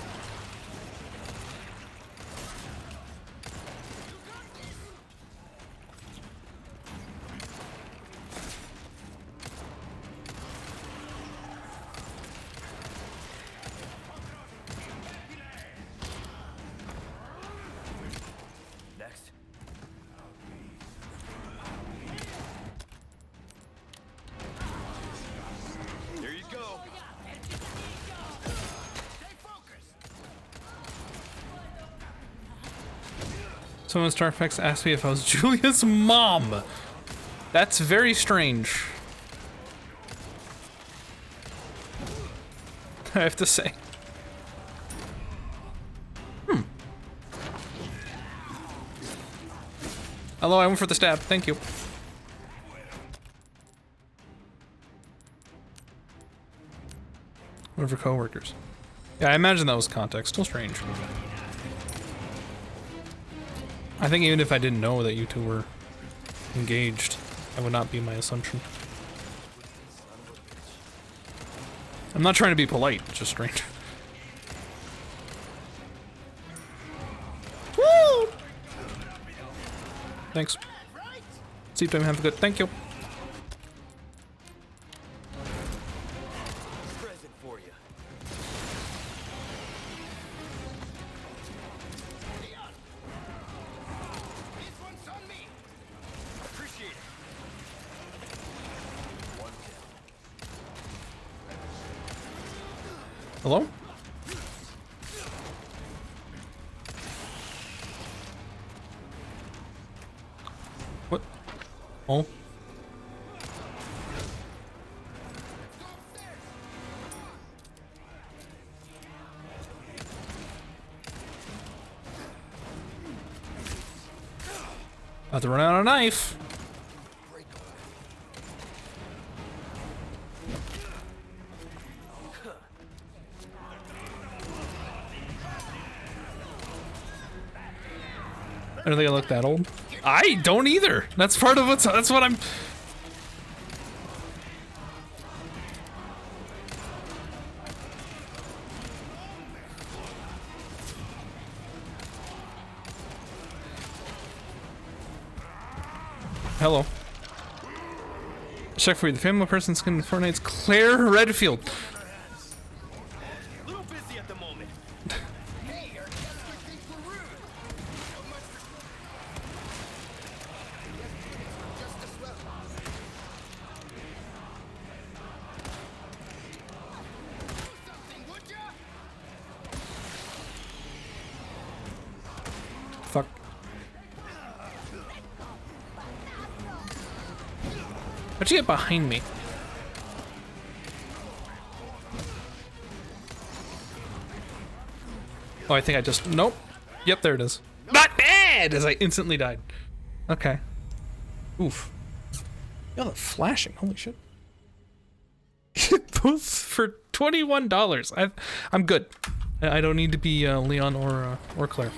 Next. There you go. Someone in StarFX asked me if I was Julia's mom. That's very strange. I have to say. Hello, I went for the stab. Thank you. One of her coworkers. Yeah, I imagine that was context. Still strange. I think even if I didn't know that you two were engaged, that would not be my assumption. I'm not trying to be polite, it's just strange. Woo! Thanks. Sleep time, have a good. Thank you. Present for you. Appreciate it. Hello? What? Oh. About to run out of knife. I don't think I look that old. I don't either. That's part of that's what I'm. Hello. Check for you. The family person skin in Fortnite's Claire Redfield. A little busy at the moment. Hey, our guests would think we're rude. Just as well. Do something, would ya? Fuck. How'd you get behind me? Oh, I think I just... Nope. Yep, there it is. Not bad! As I instantly died. Okay. Oof. Yo, the flashing. Holy shit. Both for $21. I'm good. I don't need to be Leon or Claire.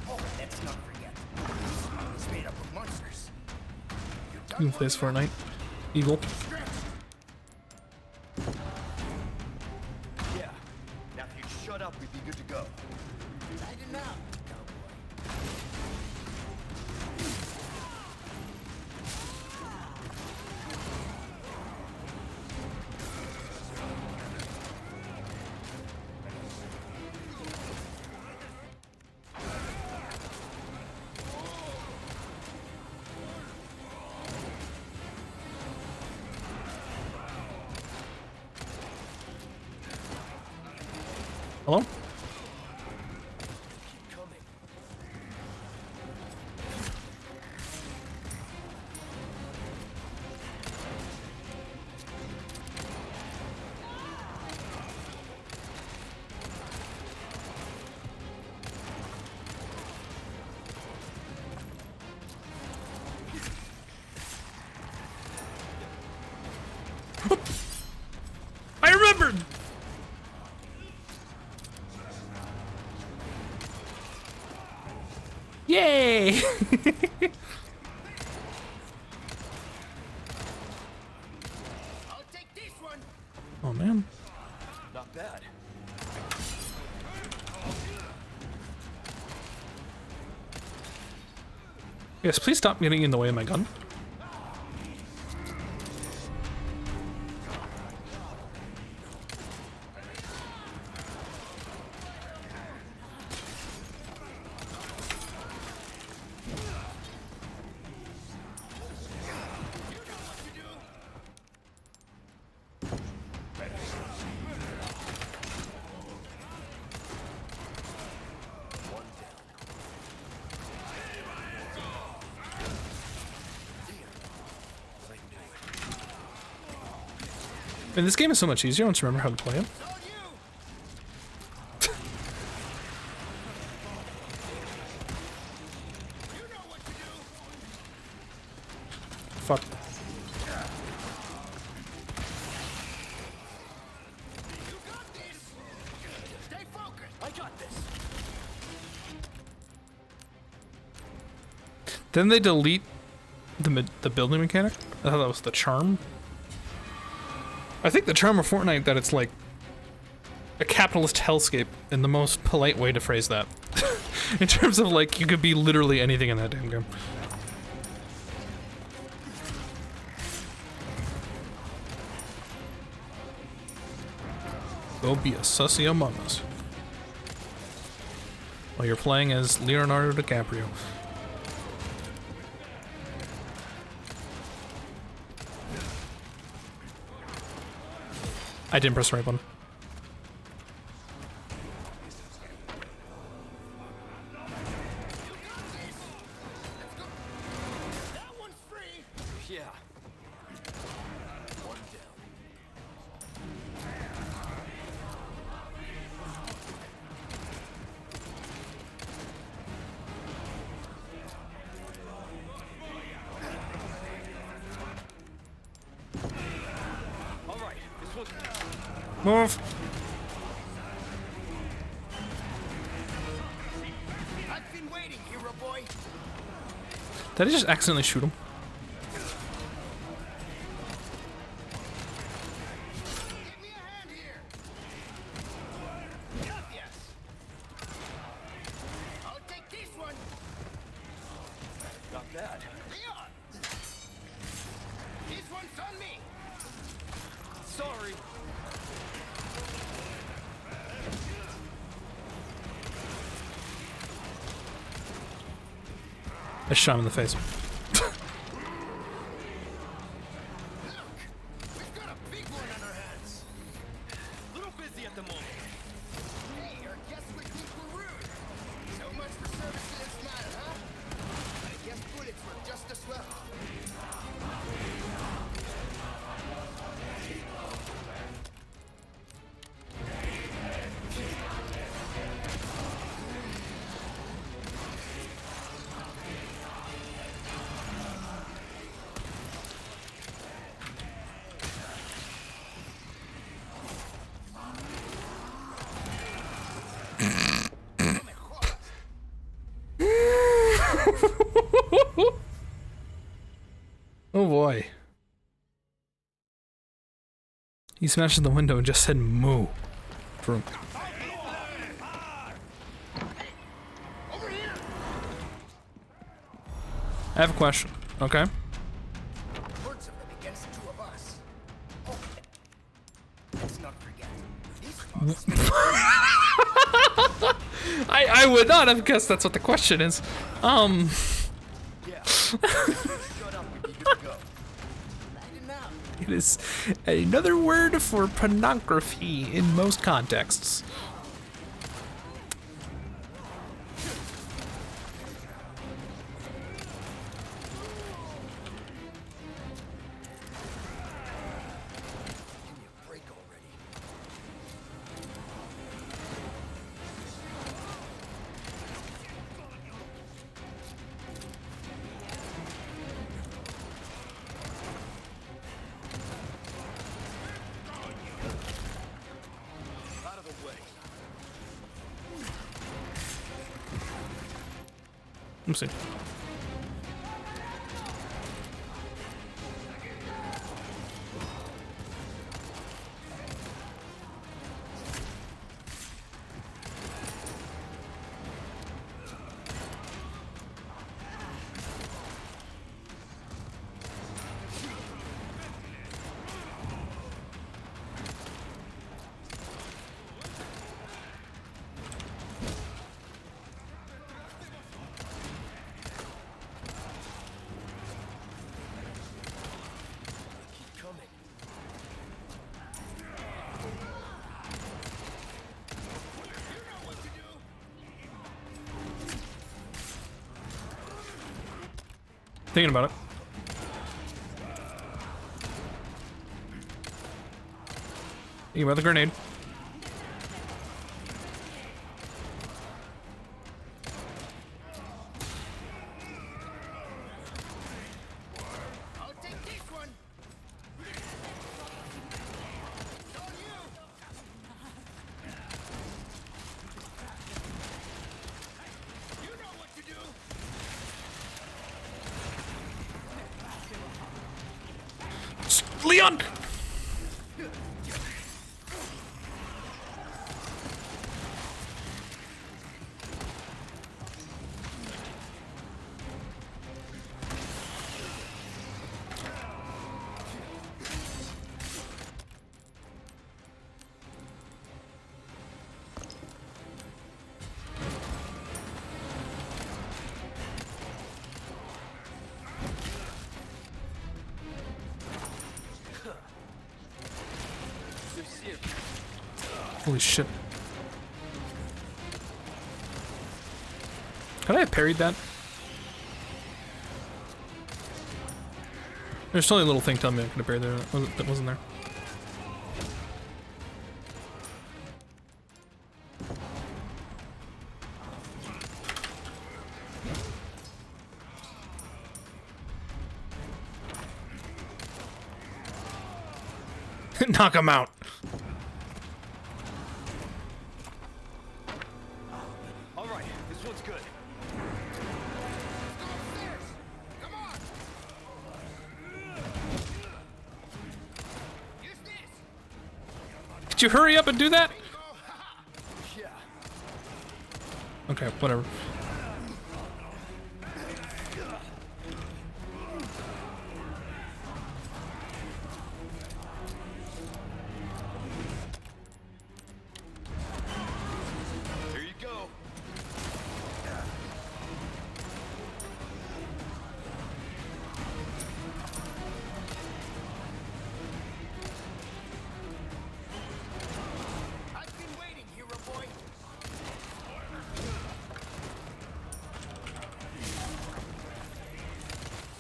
Oh, let's not forget. He plays Fortnite. Evil. Yeah. Now if you'd shut up, we'd be good to go. Tighten up, Hello? I remembered! Yay! Oh man. Not bad. Yes, please stop getting in the way of my gun. Man, this game is so much easier once you remember how to play it. Fuck. Didn't they delete the building mechanic? I thought that was the charm. I think the charm of Fortnite that it's like a capitalist hellscape in the most polite way to phrase that. In terms of like you could be literally anything in that damn game. Go be a sussy among us. While you're playing as Leonardo DiCaprio. I didn't press the right button. Yeah. One down. All right, this one's... Move. I've been waiting, hero boy. Did I just accidentally shoot him? Give me a hand here. Yes. I'll take this one. Not bad. Leon. This one's on me. Sorry. I shot him in the face. We've got a big one on our hands. A little busy at the moment. Hey, our guests would think we're rude. So much for service in this matter, huh? I guess bullets were just as well. He smashed in the window and just said moo. For I have a question, okay? Words of them against two of us. Oh, let's not forget. These I would not have guessed that's what the question is. Yeah. Shut up and be good to go. Lighten up. It is another word for pornography in most contexts. Give me a break already. Out of the way. Let me see. Keep coming. Thinking about it. Thinking about the grenade. I'll take this one. It's on you. You know what to do. Leon! Holy shit. Could I have parried that? There's only a little thing telling me I could have parried there that wasn't there. Knock him out. All right, this one's good. Come on. Use this. Could you hurry up and do that? Yeah. Okay, whatever. Here you go. I've been waiting, hero boy. It's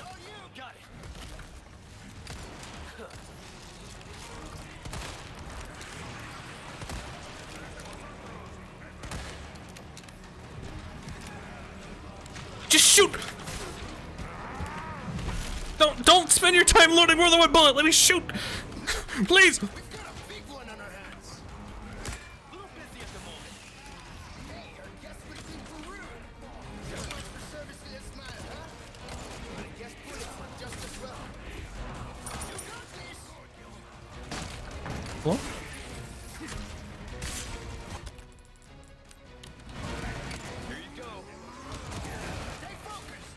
all you. Got it. Just shoot! Don't spend your time loading more than one bullet. Let me shoot. Please. We've got a big one on our hands. A little busy at the moment. Hey, our guest was in Peru. So much for servicing a smile, huh? But I guess bullets were just as well. You got this. Hello? Here you go. Stay focused.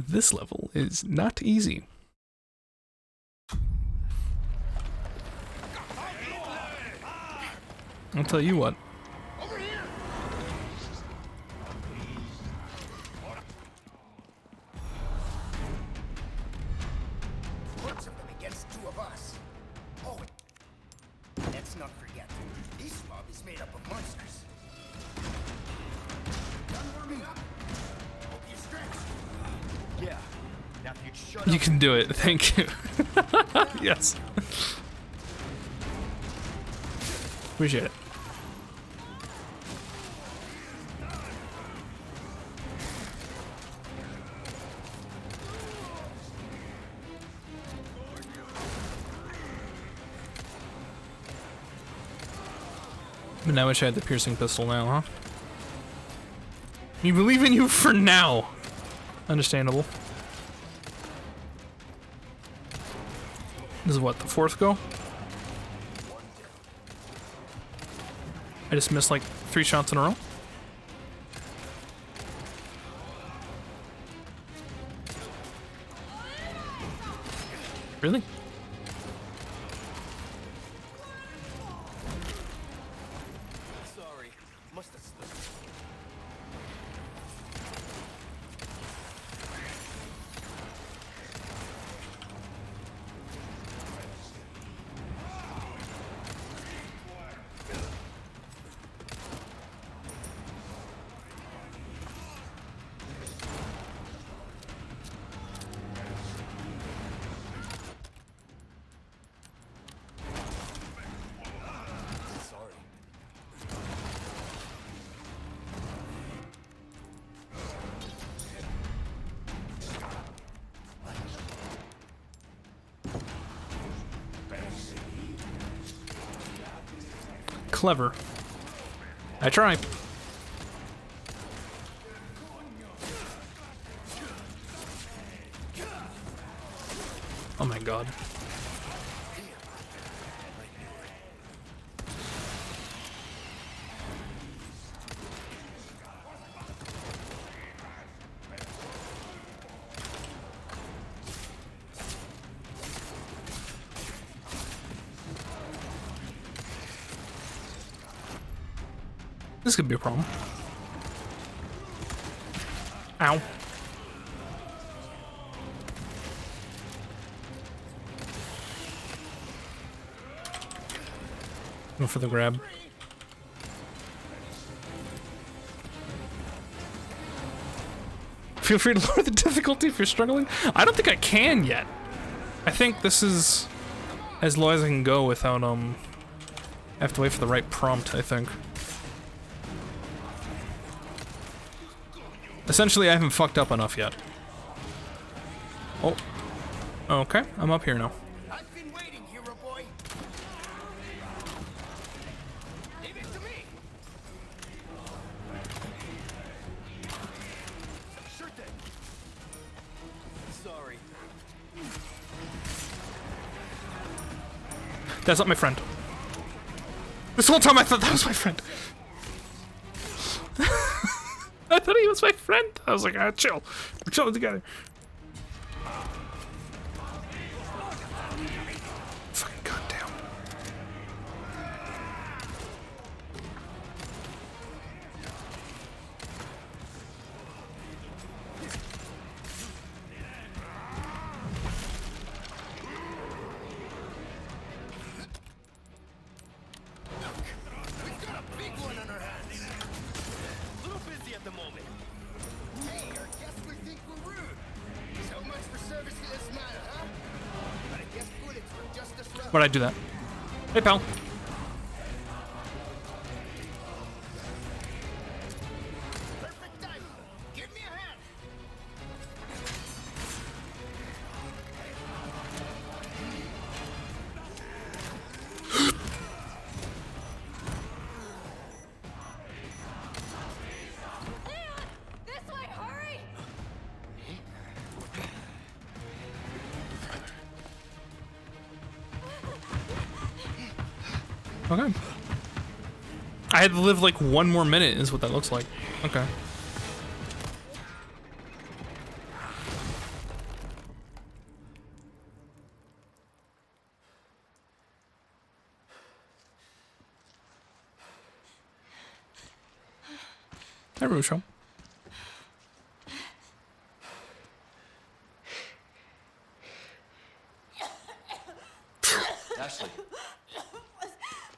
This level is not easy. I'll tell you what. Lots of them against two of us. Oh, let's not forget, this mob is made up of monsters. Done warming up. Hope you stretch. Yeah. Now if you'd shut You up. can do it. Thank you. Yes. Appreciate it. But I wish I had the piercing pistol now, huh? We believe in you for now. Understandable. This is what, the fourth go? I just missed like 3 shots in a row. Really? Sorry. Must have slipped. Sorry. Clever. I try. Oh my god. This could be a problem. Ow. Go for the grab. Feel free to lower the difficulty if you're struggling. I don't think I can yet. I think this is as low as I can go without, I have to wait for the right prompt, I think. Essentially, I haven't fucked up enough yet. Oh. Okay, I'm up here now. I've been waiting, hero boy. Leave it to me. Sure thing. Sorry. That's not my friend. This whole time I thought that was my friend. I thought he was my friend. I was like, ah, chill. We're chilling together. Fucking goddamn. We've got a big one on our hands. A little busy at the moment. Hey, I guess we think we're rude. So much for service to this matter, huh? But I guess bullets were just as well. Why'd I do that? Hey, pal. Okay. I had to live like one more minute is what that looks like. Okay. Hey, Rusho. Ashley.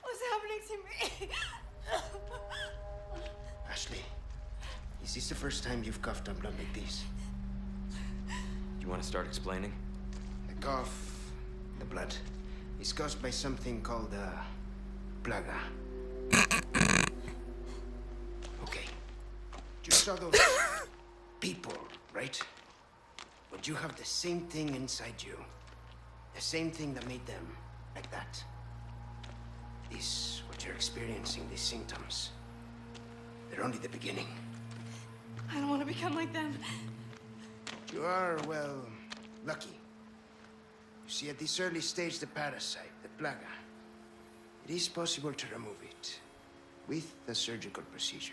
What's happening to me? Ashley, is this the first time you've coughed up blood like this? You want to start explaining? The cough, the blood, is caused by something called plaga. Okay. You saw those people, right? But you have the same thing inside you. The same thing that made them like that. This, what you're experiencing, these symptoms, they're only the beginning. I don't want to become like them. You are, well, lucky. You see, at this early stage, the parasite, the plaga, it is possible to remove it with a surgical procedure.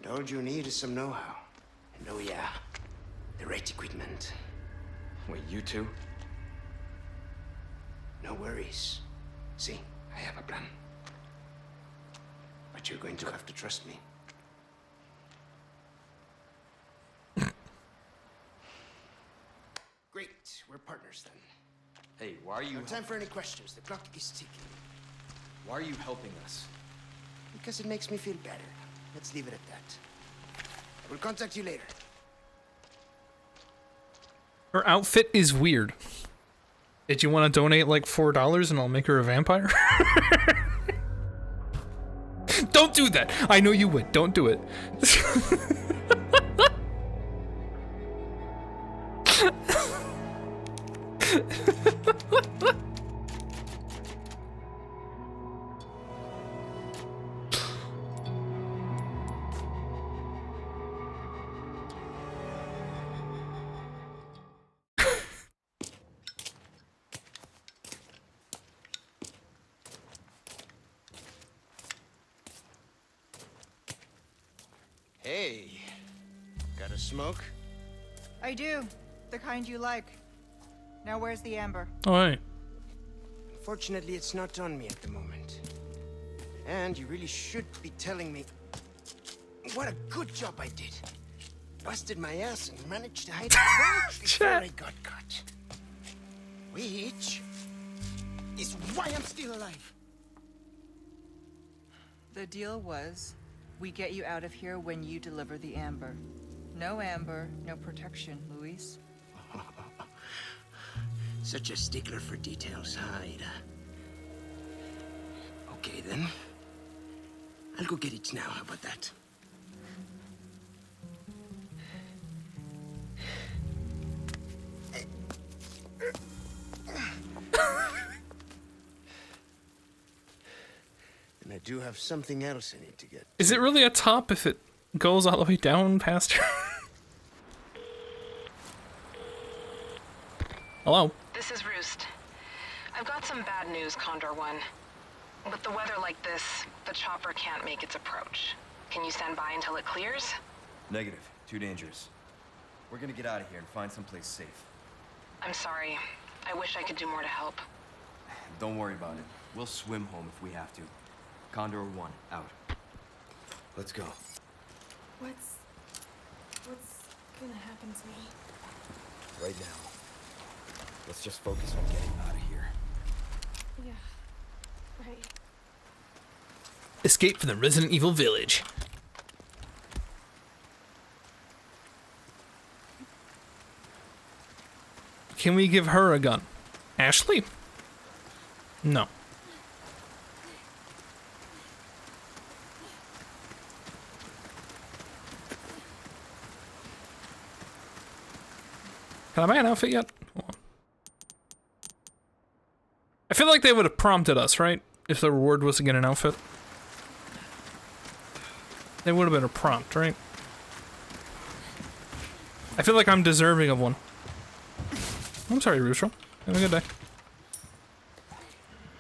And all you need is some know-how. And oh yeah, the right equipment. Wait, you two? No worries. See, I have a plan. But you're going to have to trust me. Great, we're partners then. Hey, why are you... No time for any questions. The clock is ticking. Why are you helping us? Because it makes me feel better. Let's leave it at that. I will contact you later. Her outfit is weird. Did you want to donate like $4 and I'll make her a vampire? Don't do that. I know you would. Don't do it. Hey, got a smoke? I do. The kind you like. Now where's the amber? Oh, hey. Unfortunately, it's not on me at the moment. And you really should be telling me what a good job I did. Busted my ass and managed to hide it right before I got caught. Which is why I'm still alive. The deal was, we get you out of here when you deliver the amber. No amber, no protection, Luis. Such a stickler for details, huh, Ada? Okay, then. I'll go get it now. How about that? And I do have something else I need to get. Is it really a top if it goes all the way down past her? Hello? This is Roost. I've got some bad news, Condor One. With the weather like this, the chopper can't make its approach. Can you stand by until it clears? Negative. Too dangerous. We're gonna get out of here and find someplace safe. I'm sorry. I wish I could do more to help. Don't worry about it. We'll swim home if we have to. Condor 1, out. Let's go. What's gonna happen to me? Right now. Let's just focus on getting out of here. Yeah, right. Escape from the Resident Evil village. Can we give her a gun? Ashley? No. Can I buy an outfit yet? Hold on. I feel like they would have prompted us, right? If the reward was to get an outfit. There would have been a prompt, right? I feel like I'm deserving of one. I'm sorry, Russo. Have a good day.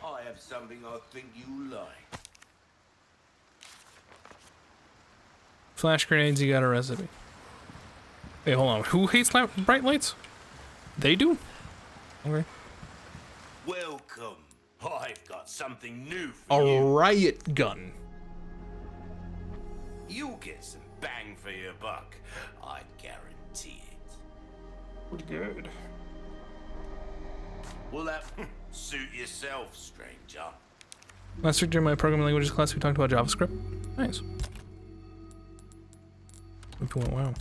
I have something I I think you like. Flash grenades, you got a recipe. Wait, hold on. Who hates bright lights? They do? Okay. Welcome. I've got something new for A you. riot gun. You'll get some bang for your buck. I guarantee it. Good. Will that suit yourself, stranger? Last week during my programming languages class, we talked about JavaScript. Nice. If you went, wow.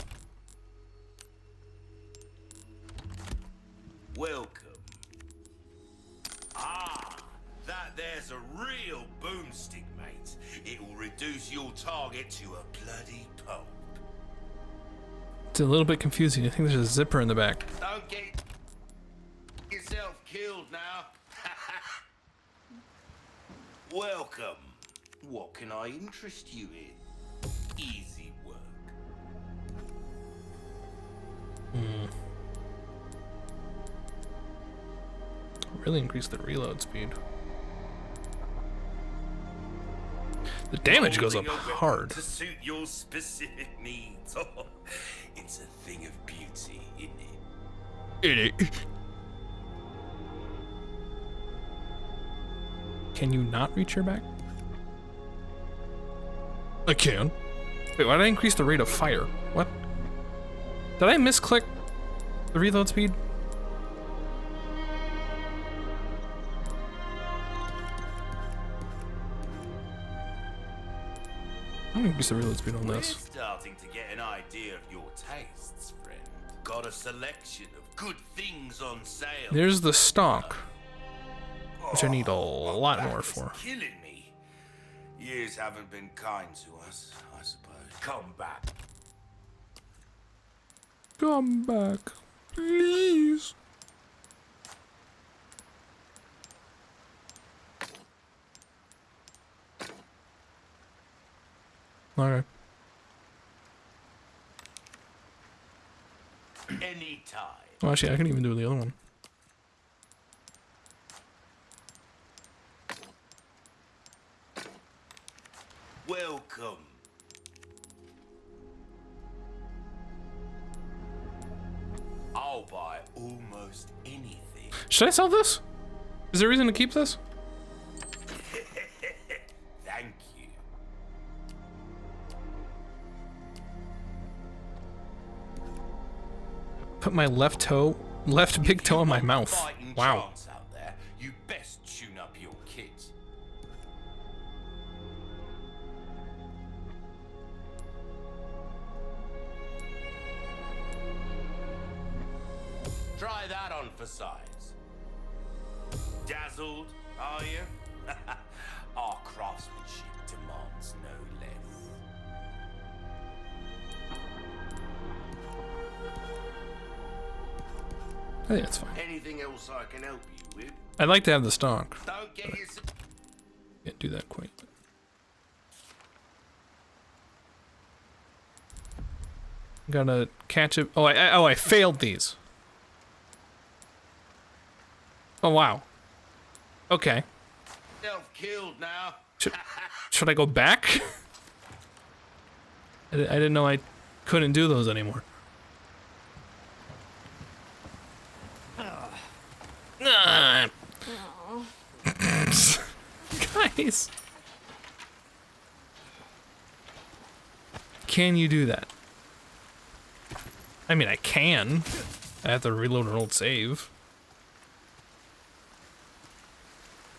Welcome. Ah, that there's a real boomstick, mate. It will reduce your target to a bloody pulp. It's a little bit confusing. I think there's a zipper in the back. Don't get yourself killed now. Welcome. What can I interest you in? Easy work. Really increase the reload speed. The damage goes up Holding a weapon hard. to suit your specific needs. Oh, it's a thing of beauty, isn't it? Can you not reach your back? I can. Wait, why did I increase the rate of fire? What? Did I misclick the reload speed? I'm gonna increase the reload speed on We're this. starting to get an idea of your tastes, friend. Got a selection of good things on sale. There's the stock, which I need a My lot back more is for. Killing me. Years haven't been kind to us, I suppose. Come back. Come back, please. Okay. Anytime. Well, actually, I can even do the other one. Welcome. I'll buy almost anything. Should I sell this? Is there a reason to keep this? Thank you. Put my left big toe in my mouth. Fighting Wow. chance out there, you best tune up your kit. Try that on for size. Dazzled, are you? Our craftsmanship demands no less. I think that's fine. Anything else I can help you with? I'd like to have the stock. Don't get yourself. Can't do that quite. Gotta catch it. Oh, I failed these. Oh wow. Okay. Self-killed now. Should I go back? I didn't know I couldn't do those anymore. Guys. Can you do that? I mean, I can. I have to reload an old save.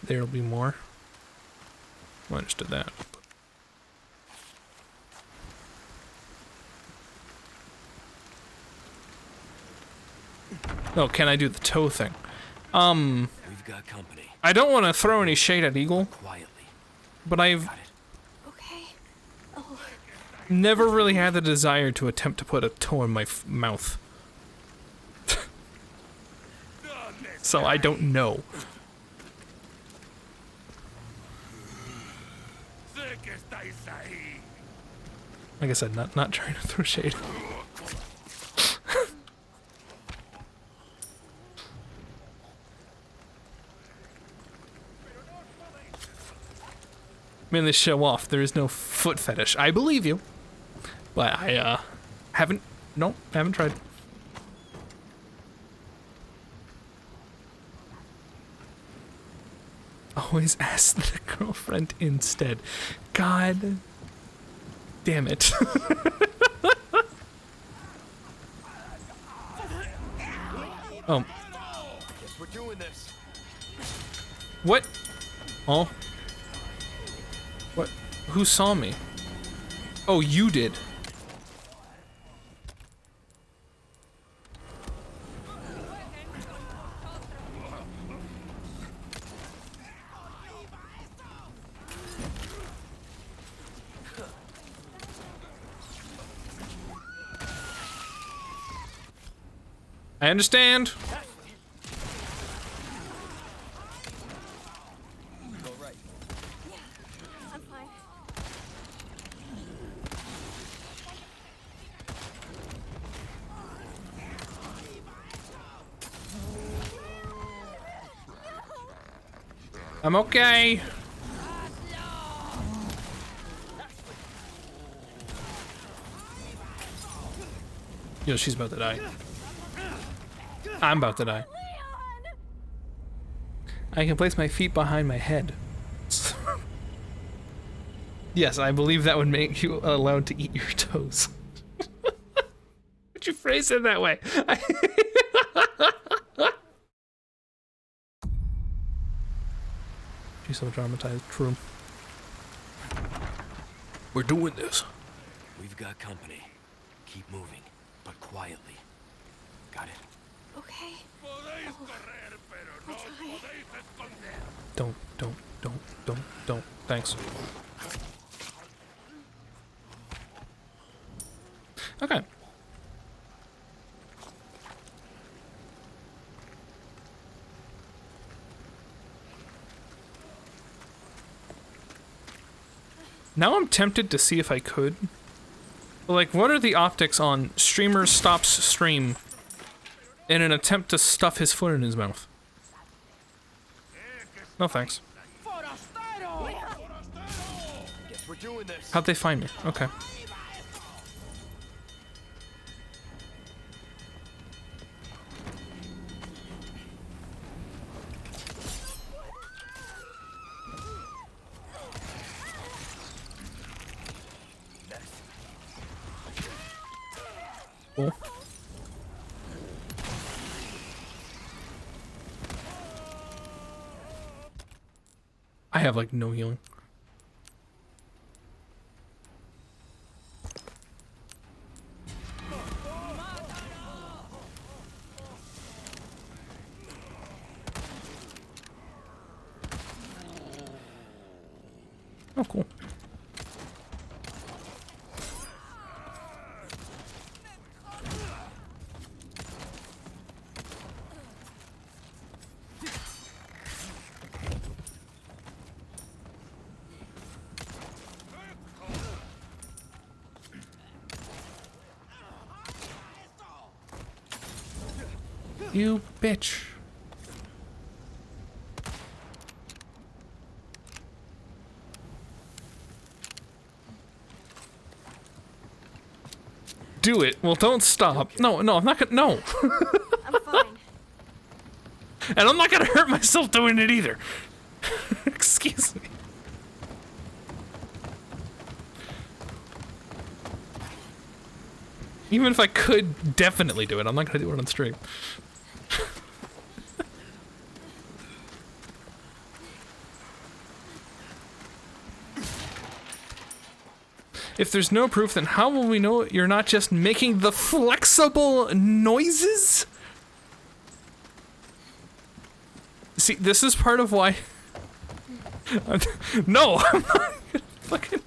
There'll be more. I understood that. Oh, can I do the toe thing? We've got company. I don't want to throw any shade at Eagle, Quietly. but I've Okay. Oh, never really had the desire to attempt to put a toe in my mouth. So I don't know. Like I said, not trying to throw shade. mainly show off. There is no foot fetish. I believe you, but I haven't tried. Always ask the girlfriend instead. God damn it. Oh. Guess we're doing this. What? Oh. What? Who saw me? Oh, you did. I understand. I'm fine. I'm okay. Yo, she's about to die. I'm about to die. I can place my feet behind my head. Yes, I believe that would make you allowed to eat your toes. Would you phrase it that way? She's so traumatized. True. We're doing this. We've got company. Keep moving, but quietly. Got it? Okay. I'll try. Don't. Thanks. Okay. Now I'm tempted to see if I could. Like, what are the optics on streamer stops stream in an attempt to stuff his foot in his mouth? No thanks. Guess we're doing this. How'd they find me? Okay. Cool. I have like no healing. Oh, cool. You bitch. Do it. Well, don't stop. No, I'm not gonna. No. I'm fine. And I'm not gonna hurt myself doing it either. Excuse me. Even if I could definitely do it, I'm not gonna do it on stream. If there's no proof, then how will we know you're not just making the flexible noises? See, this is part of why... No! I'm not gonna fucking...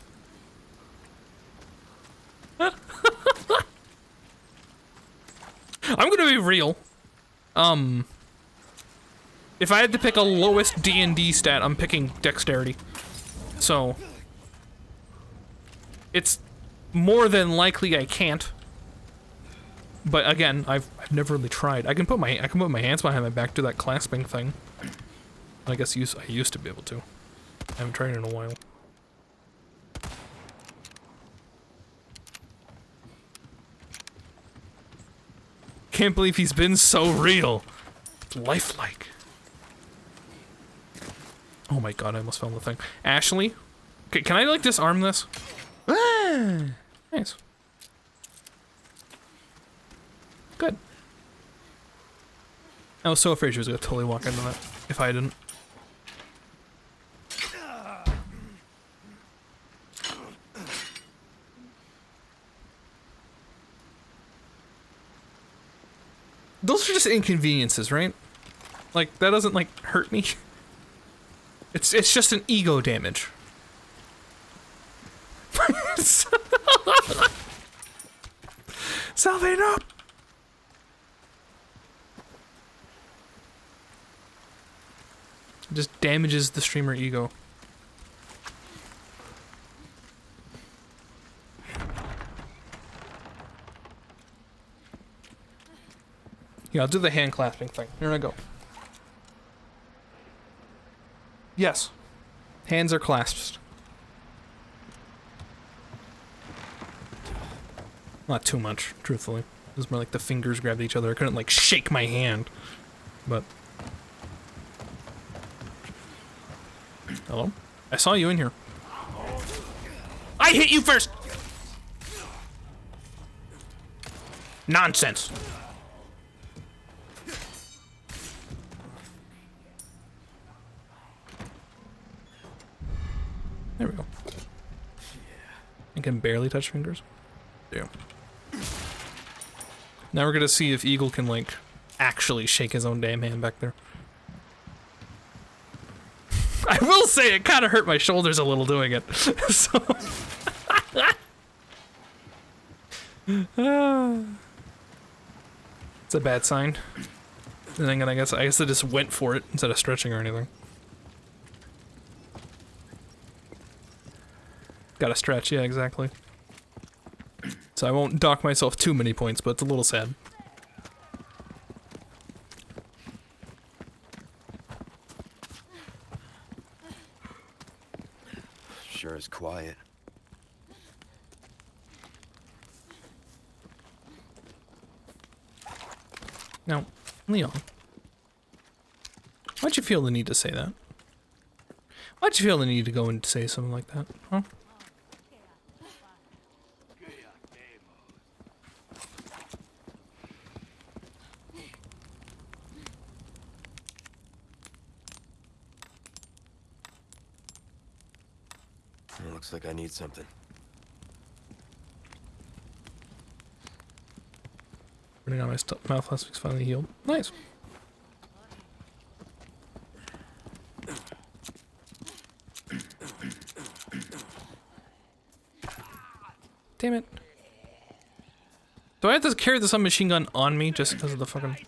I'm gonna be real. If I had to pick a lowest D&D stat, I'm picking dexterity. So... it's more than likely I can't. But again, I've never really tried. I can put my hands behind my back, do that clasping thing. I guess I used to be able to. I haven't tried it in a while. can't believe he's been so real. Lifelike. Oh my god, I almost fell in the thing. Ashley? Okay, can I, like, disarm this? Nice. Good. I was so afraid she was gonna totally walk into that if I didn't. Those are just inconveniences, right? Like, that doesn't, like, hurt me. It's just an ego damage. Salvate up! It just damages the streamer ego. Yeah, I'll do the hand clasping thing. Here I go. Yes. Hands are clasped. Not too much, truthfully. It was more like the fingers grabbed each other. I couldn't, like, shake my hand. But... Hello? I saw you in here. I hit you first! Nonsense. There we go. I can barely touch fingers. Yeah. Now we're gonna see if Eagle can, like, actually shake his own damn hand back there. I will say it kind of hurt my shoulders a little doing it. So. It's a bad sign. And then I guess I just went for it instead of stretching or anything. Gotta stretch, yeah, exactly. So I won't dock myself too many points, but it's a little sad. Sure is quiet. Now, Leon, why'd you feel the need to say that? Why'd you feel the need to go and say something like that, huh? It looks like I need something. Putting on my mouth last week's finally healed. Nice. Damn it. Do I have to carry the submachine gun on me just because of the fucking...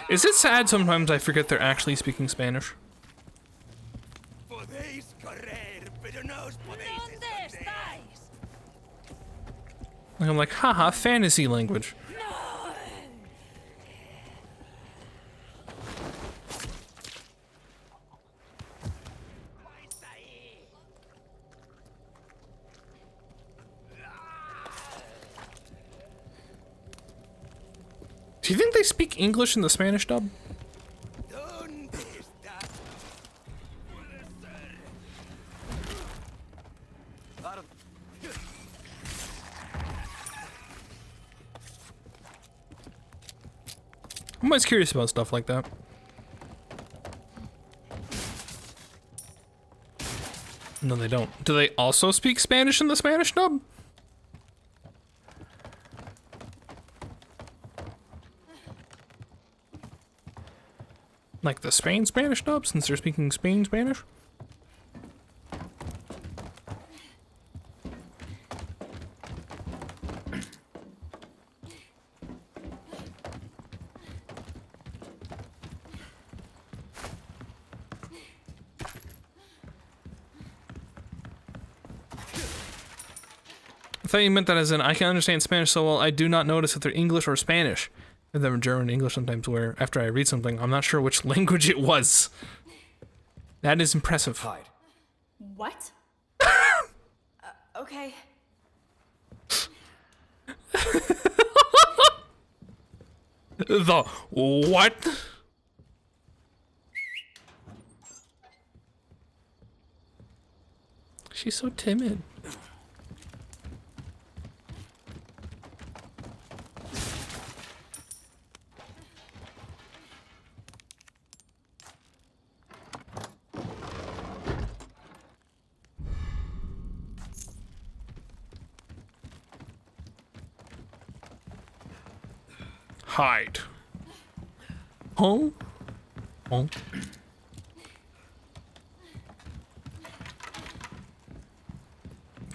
Is it sad sometimes I forget they're actually speaking Spanish? Like I'm like, haha, fantasy language. Do you think they speak English in the Spanish dub? I'm always curious about stuff like that. No, they don't. Do they also speak Spanish in the Spanish dub? Like the Spain Spanish dub, since they're speaking Spain Spanish? thought you meant that as in, I can understand Spanish so well, I do not notice if they're English or Spanish. If they're German, English sometimes, where after I read something, I'm not sure which language it was. That is impressive. Hide. What? Okay. The what? She's so timid. Hide. Huh? Huh?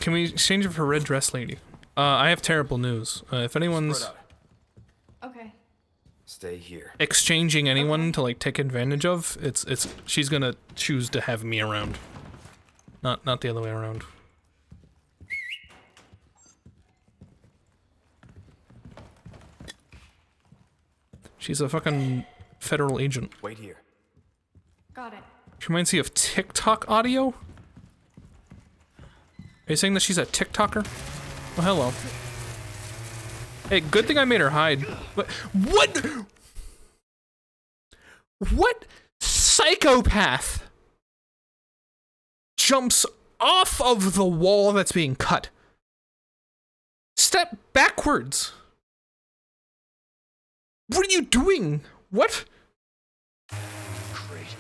Can we exchange it for red dress lady? I have terrible news. If anyone's Okay. Stay here. exchanging anyone to like take advantage of, it's she's gonna choose to have me around. Not the other way around. She's a fucking federal agent. Wait here. Got it. She reminds me of TikTok audio? Are you saying that she's a TikToker? Oh, hello. Hey, good thing I made her hide. But what? What psychopath jumps off of the wall that's being cut? Step backwards. What are you doing? What? Great.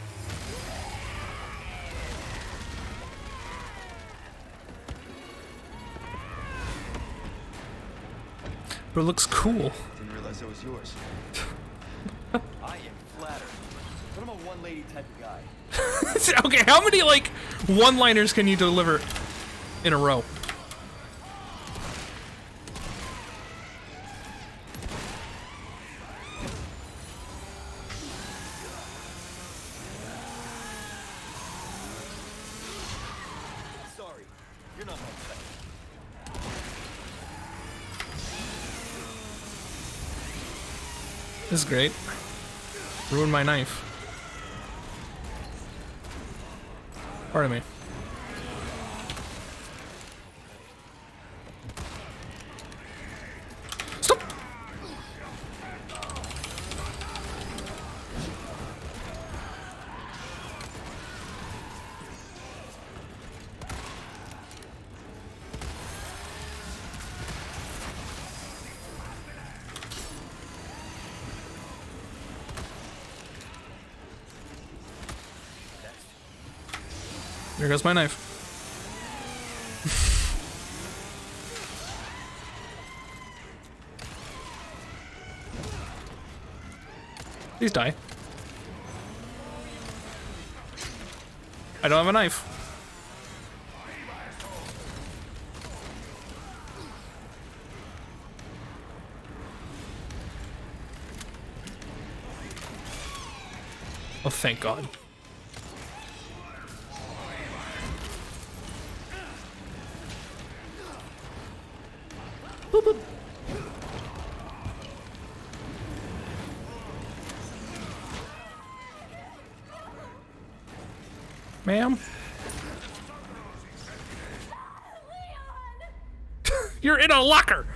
But it looks cool. Didn't realize it was yours. I am flattered. But I'm a one-lady type of guy. Okay, how many, like, one-liners can you deliver in a row? Sorry, you're not my type. This is great. Ruined my knife. Pardon me. Stop! There goes my knife. Please die. I don't have a knife. Oh, thank God. Boop, boop. Ma'am? You're in a locker!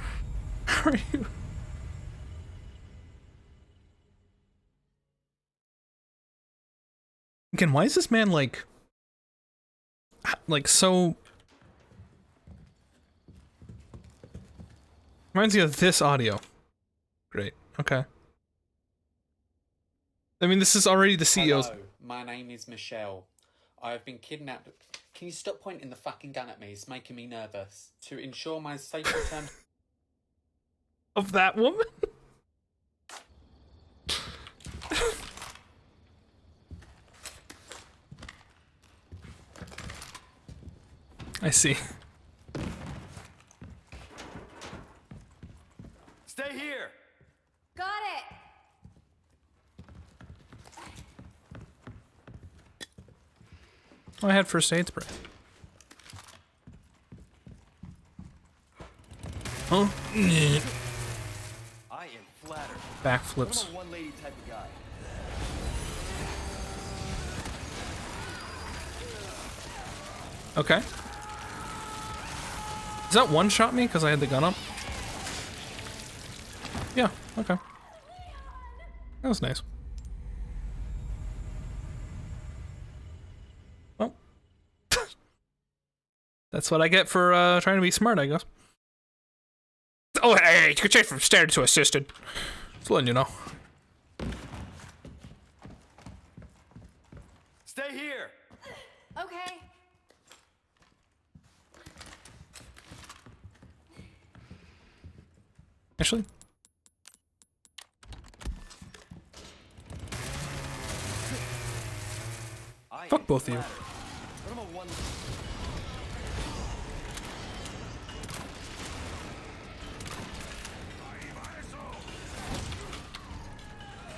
How are you? Again, why is this man like so... Reminds me of this audio. Great, okay. I mean, this is already the CEO's... Hello, my name is Michelle. I have been kidnapped. Can you stop pointing the fucking gun at me? It's making me nervous. To ensure my safe return... Of that woman? I see. Stay here! Got it! Oh, I had first aid spray. Huh? I am flattered. Backflips. I'm a one-lady type of guy. Okay. Does that one-shot me because I had the gun up? Yeah, okay. That was nice. Well. That's what I get for trying to be smart, I guess. Oh, hey, you can change from standard to assisted. Just letting you know. Stay here. Okay. Actually. Fuck both of you.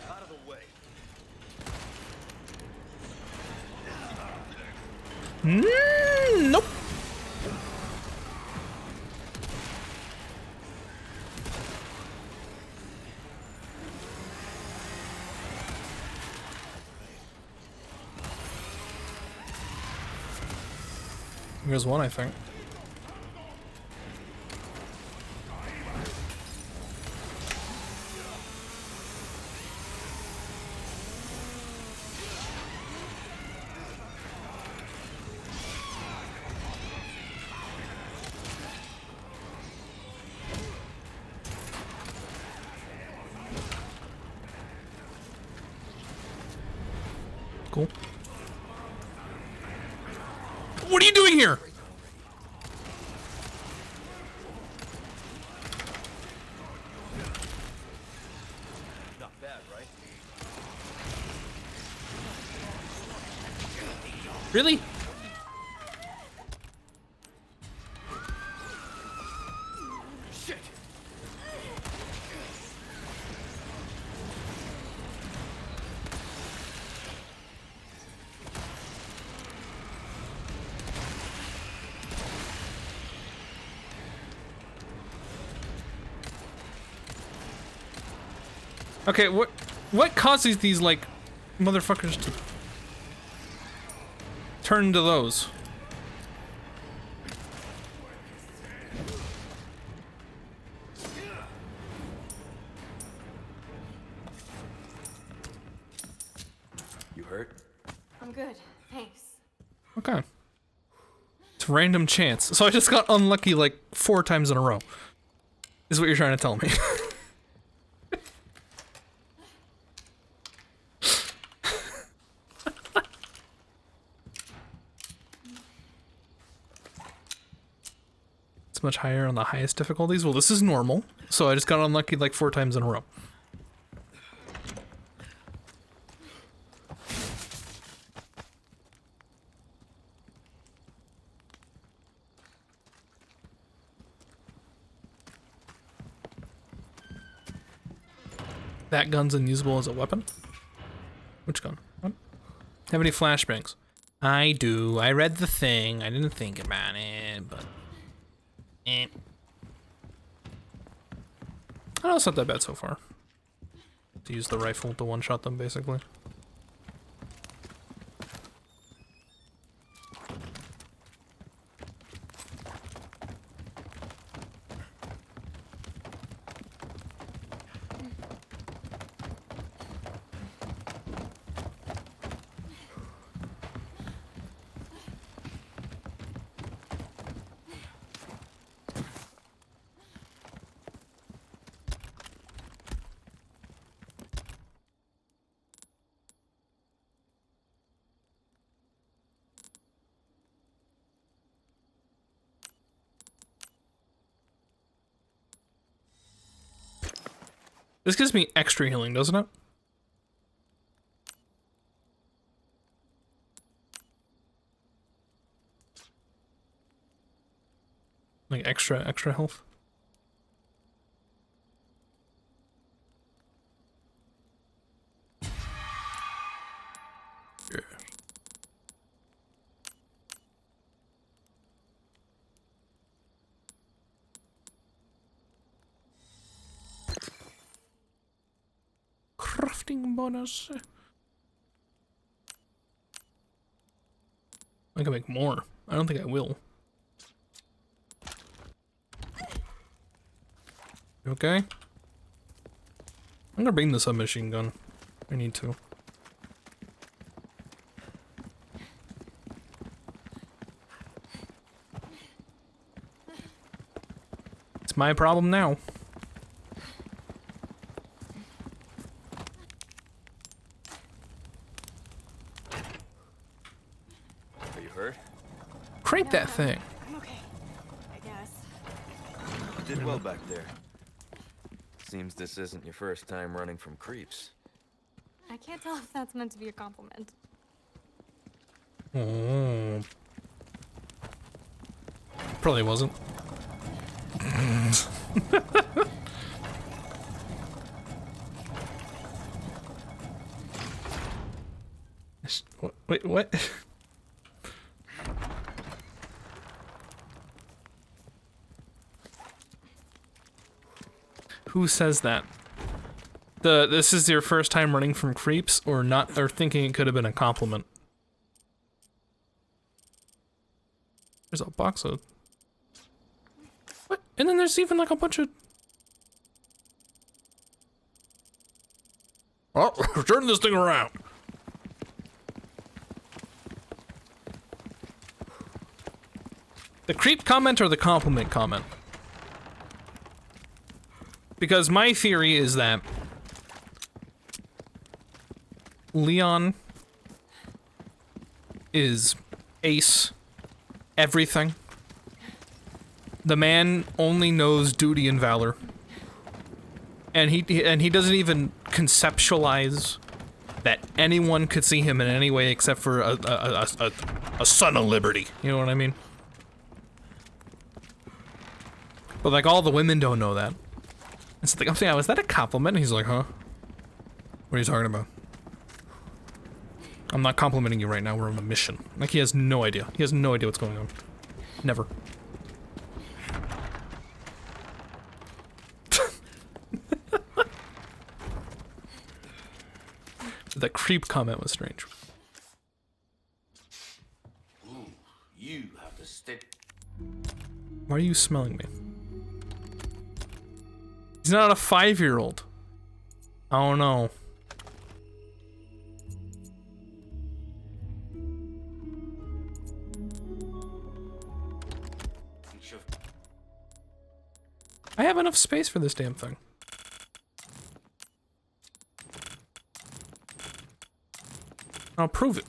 Out of the way. Nope. Here's one, I think. Cool. What are you doing here? Not bad, right? Really? Shit. Okay, what causes these, like, motherfuckers to turn into those? You hurt? I'm good. Thanks. Okay. It's random chance. So I just got unlucky like 4 times in a row. Is what you're trying to tell me. It's much higher on the highest difficulties. Well, this is normal. So I just got unlucky like 4 times in a row. That gun's unusable as a weapon? Which gun? What? Have any flashbangs? I do. I read the thing. I didn't think about it, but... Eh. I know it's not that bad so far. To use the rifle to one-shot them, basically. This gives me extra healing, doesn't it? Like extra health? Yeah. bonus. I can make more. I don't think I will. Okay. I'm gonna bring the submachine gun. I need to. It's my problem now. Are you hurt? Crank that thing. I'm okay. I guess. You did well back there. Seems this isn't your first time running from creeps. I can't tell if that's meant to be a compliment. Oh. Probably wasn't. Wait, what? Who says that? This is your first time running from creeps, or not, or thinking it could have been a compliment? There's a box of... What? And then there's even like a bunch of... Oh, turn this thing around. The creep comment or the compliment comment? Because my theory is that Leon is ace everything. The man only knows duty and valor. And he doesn't even conceptualize that anyone could see him in any way except for a son of liberty. You know what I mean? But like all the women don't know that. It's like, I'm saying, was that a compliment? And he's like, huh? What are you talking about? I'm not complimenting you right now, we're on a mission. Like, he has no idea. He has no idea what's going on. Never. That creep comment was strange. Ooh, you have to stick. Why are you smelling me? He's not a 5-year-old. I don't know. I have enough space for this damn thing. I'll prove it.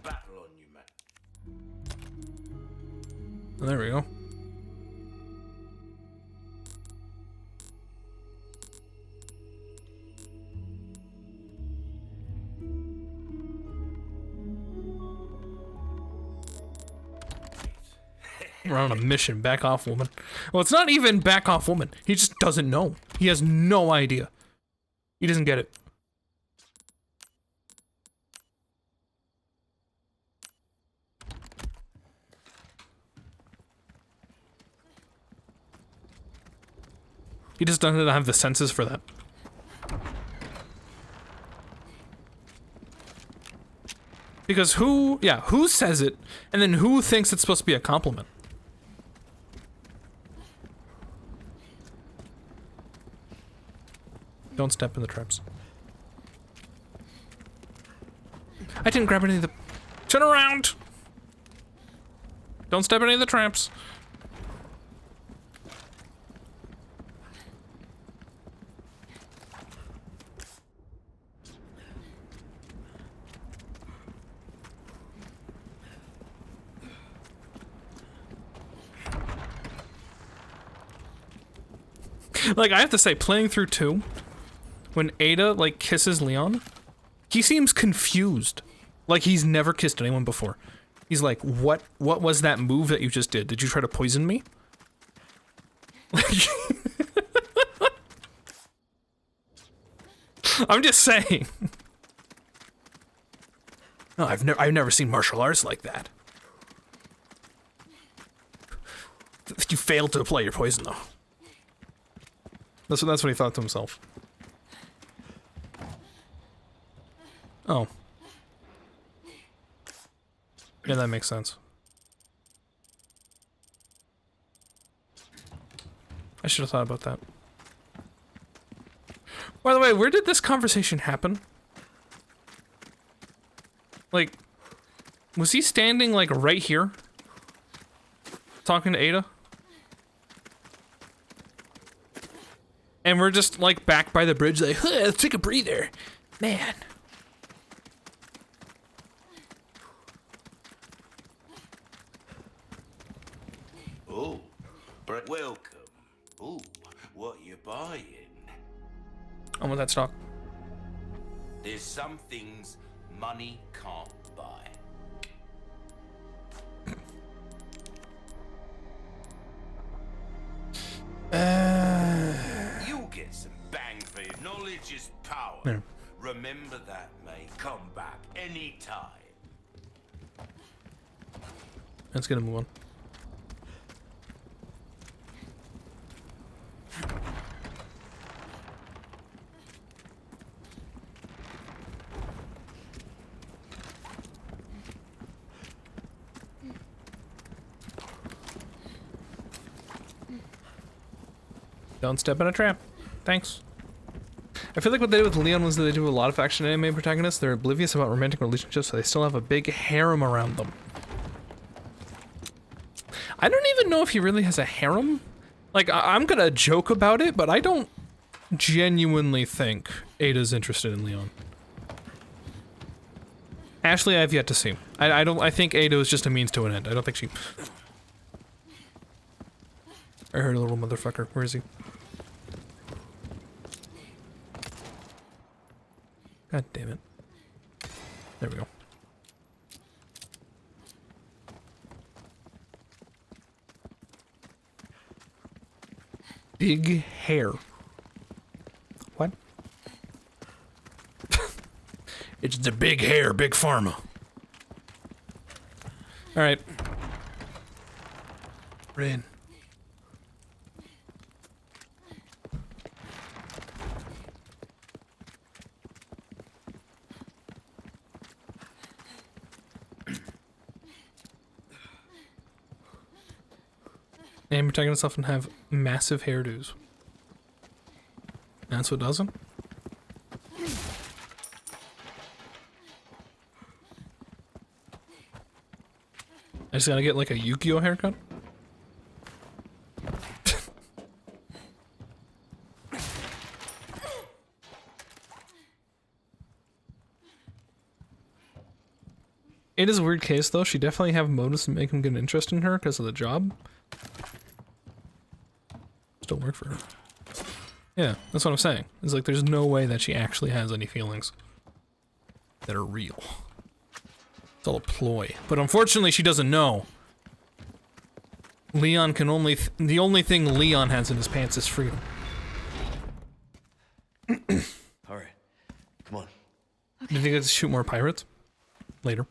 Battle on you, man. There we go. We're on a mission. Back off, woman. Well, it's not even back off, woman. He just doesn't know. He has no idea. He doesn't get it. He just doesn't have the senses for that. Because who says it, and then who thinks it's supposed to be a compliment? Don't step in the traps. I didn't grab any of the... Turn around! Don't step in any of the traps. Like, I have to say, playing through 2, when Ada, like, kisses Leon, he seems confused. Like, he's never kissed anyone before. He's like, what was that move that you just did? Did you try to poison me? I'm just saying. No, I've never seen martial arts like that. You failed to apply your poison, though. That's what he thought to himself. Oh. Yeah, that makes sense. I should have thought about that. By the way, where did this conversation happen? Like, was he standing, like, right here? Talking to Ada? And we're just, like, back by the bridge, like, huh, let's take a breather. Man. Oh, welcome. Oh, what you buying? I want that stock. There's some things money can't buy. You'll get some bang for your knowledge is power. Yeah. Remember that, mate. Come back anytime. Let's get a move on. Don't step in a trap. Thanks. I feel like what they did with Leon was that they do with a lot of action anime protagonists. They're oblivious about romantic relationships, so they still have a big harem around them. I don't even know if he really has a harem. Like, I'm gonna joke about it, but I don't genuinely think Ada's interested in Leon. Ashley, I've yet to see. I think Ada is just a means to an end. I don't think she... I heard a little motherfucker. Where is he? God damn it. There we go. Big hair. What? It's the big hair, big pharma. Alright. We're in. And protagonist often have massive hairdos. That's what does them? I just gotta get like a Yukio haircut? It is a weird case though. She definitely have motives to make him get an interest in her because of the job. Don't work for her. Yeah, that's what I'm saying. It's like there's no way that she actually has any feelings that are real. It's all a ploy. But unfortunately, she doesn't know. Leon can only... the only thing Leon has in his pants is freedom. Alright, come on. Okay. Did he get to shoot more pirates? Later.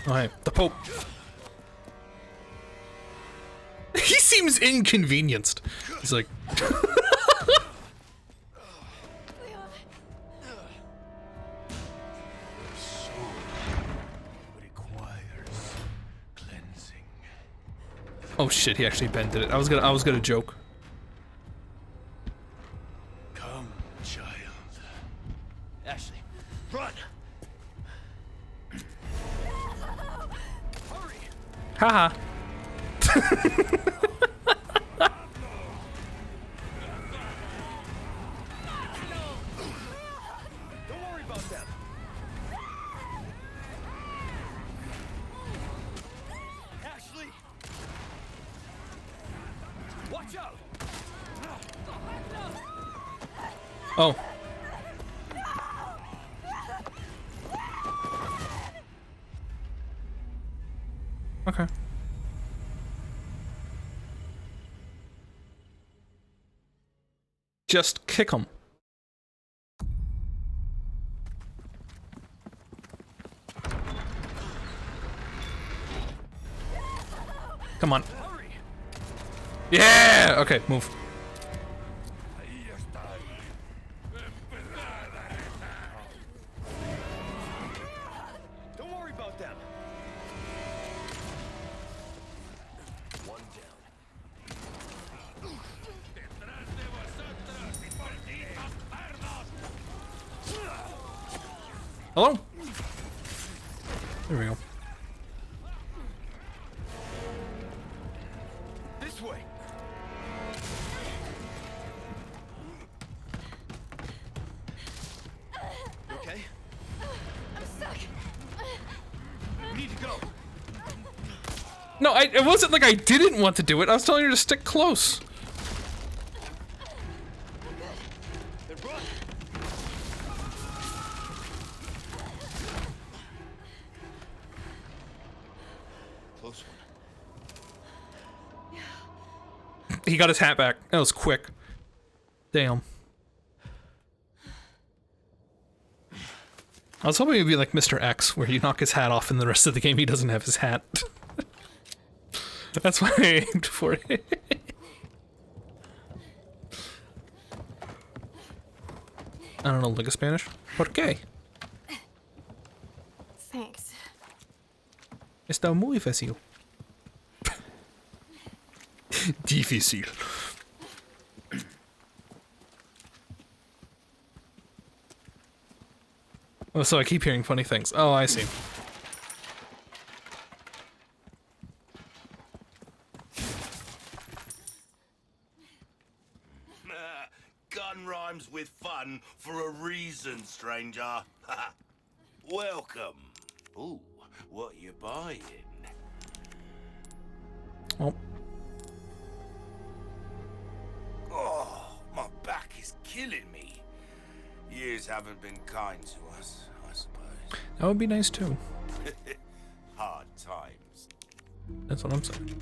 Alright, the Pope. He seems inconvenienced. He's like... Oh shit, he actually bended it. I was gonna joke. Come, child. Ashley, run! Hurry! Haha. Don't worry about them. Ashley! Watch out! Oh. Okay. Just kick him. Come on. Yeah! Okay, move. Hello? There we go. This way. You okay? I'm stuck. We need to go. No, it wasn't like I didn't want to do it. I was telling her to stick close. Then run. Close one. He got his hat back. That was quick. Damn. I was hoping it'd be like Mr. X, where you knock his hat off and the rest of the game he doesn't have his hat. That's why I aimed for it. I don't know, look at Spanish. ¿Por qué? Thanks. Está muy fácil. Difícil. Oh, so I keep hearing funny things. Oh, I see. Gun rhymes with fun for a reason, stranger. Welcome. Ooh, what you buying? Oh. Oh, my back is killing me. Years haven't been kind to us, I suppose. That would be nice too. Hard times. That's what I'm saying.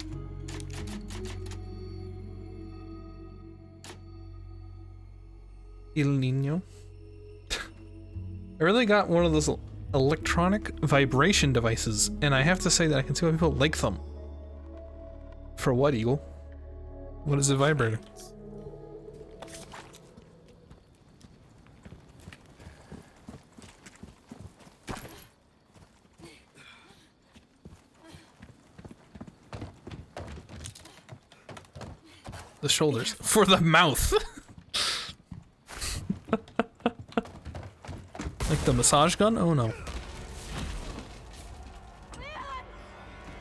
El Nino. I really got one of those electronic vibration devices, and I have to say that I can see why people like them. For what, Eagle? What is it vibrating? The shoulders. For the mouth! Like the massage gun? Oh no.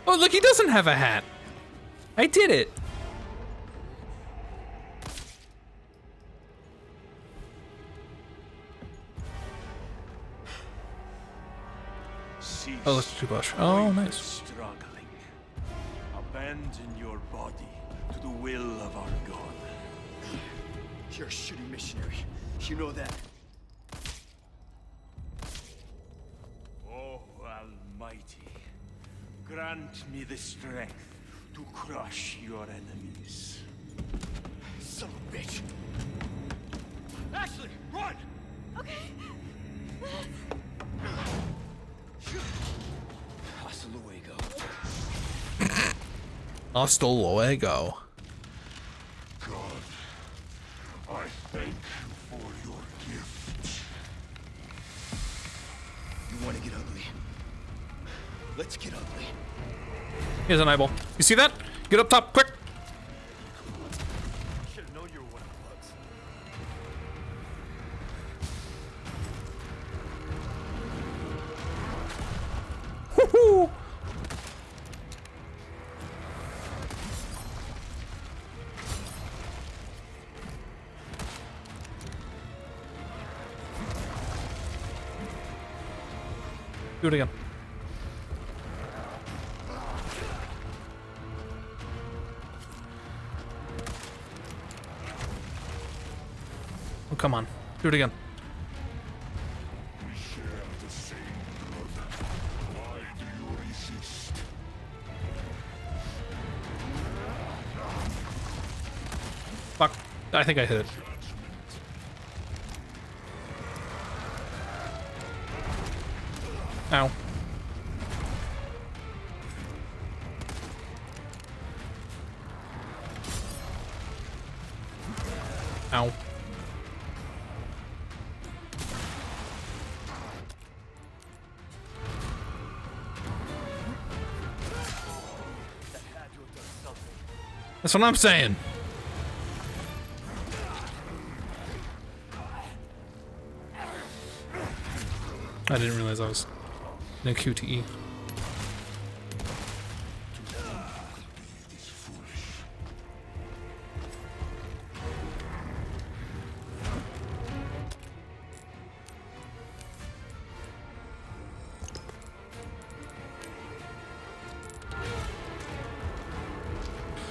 Oh look, he doesn't have a hat! I did it! Oh, that's too much. Oh, nice. Struggling. Abandon your body to the will of our God. You're a shitty missionary. You know that. Oh, Almighty, grant me the strength to crush your enemies. Son of a bitch. Ashley, run! Okay. Hasta luego. Hasta luego. God, I thank you for your gift. You want to get ugly? Let's get ugly. Here's an eyeball. You see that? Get up top, quick! Should have known you were one of the bugs. Woohoo! Do it again. Oh, come on. Do it again. We share the same blood. Why do you resist? Fuck. I think I hit it. Ow. Ow. That's what I'm saying. I didn't realize I was in a QTE.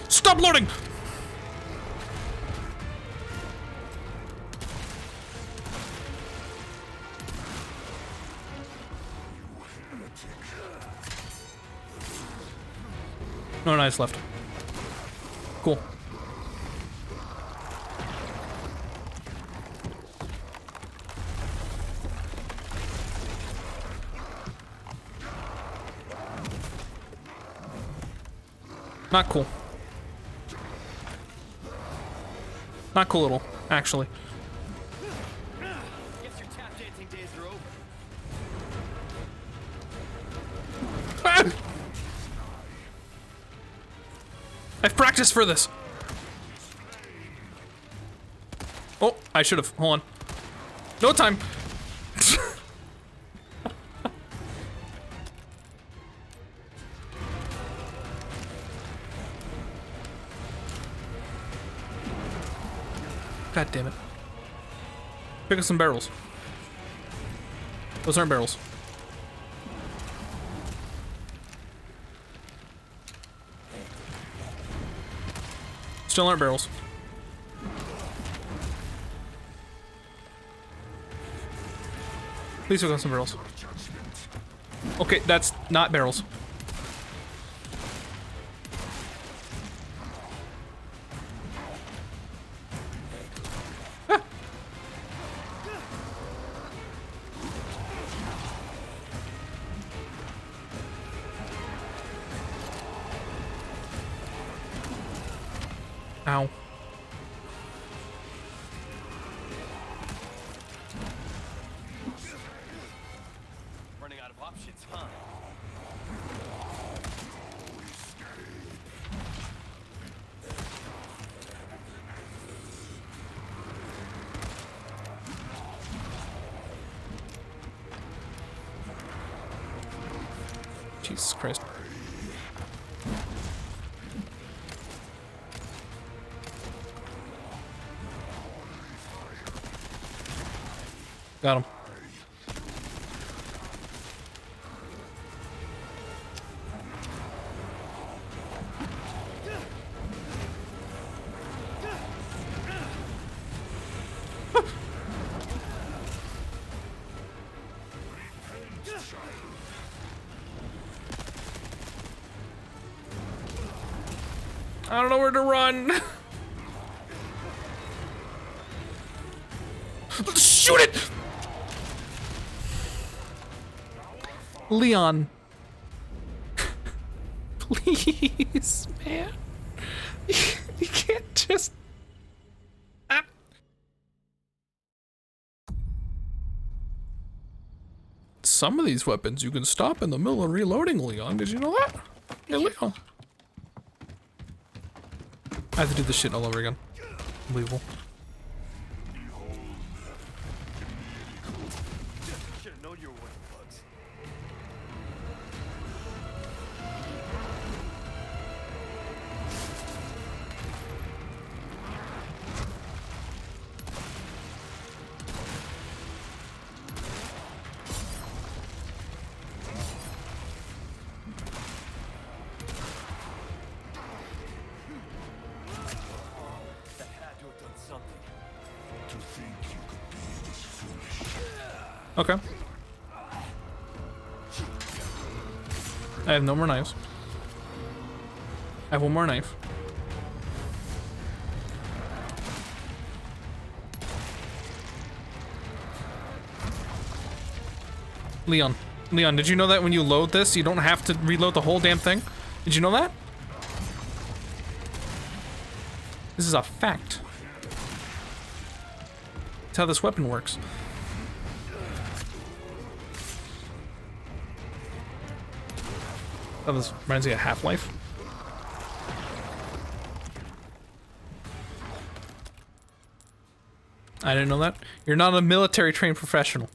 Stop loading! No knives left. Cool. Not cool. Not cool at all, actually. Guess your tap dancing days are over. Ah! I've practiced for this. Oh, I should have. Hold on. No time. God damn it. Pick up some barrels. Those aren't barrels. Still aren't barrels. Please pick up some barrels. Okay, that's not barrels. Ow. Running out of options, huh? Jesus Christ. Got him. I don't know where to run. Shoot it! Leon. Please, man. You can't just... Ah. Some of these weapons you can stop in the middle of reloading, Leon. Did you know that? Yeah, Leon. I have to do this shit all over again. Unbelievable. Should've known you were one of the bugs. That had to have done something. To think you could be this foolish. Okay. I have no more knives. I have one more knife. Leon. Leon, did you know that when you load this, you don't have to reload the whole damn thing? Did you know that? This is a fact. That's how this weapon works. Oh, this reminds me of Half-Life. I didn't know that. You're not a military trained professional.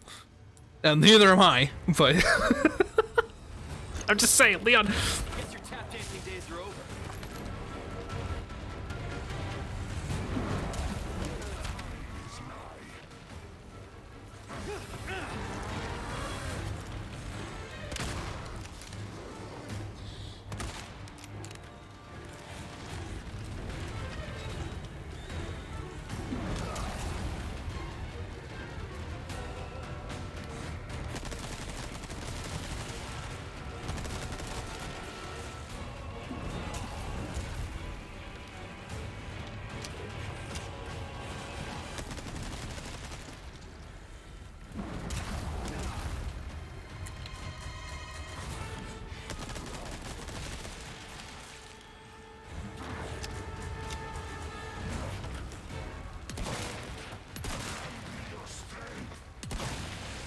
And neither am I, but I'm just saying, Leon. Guess your tap dancing days are over.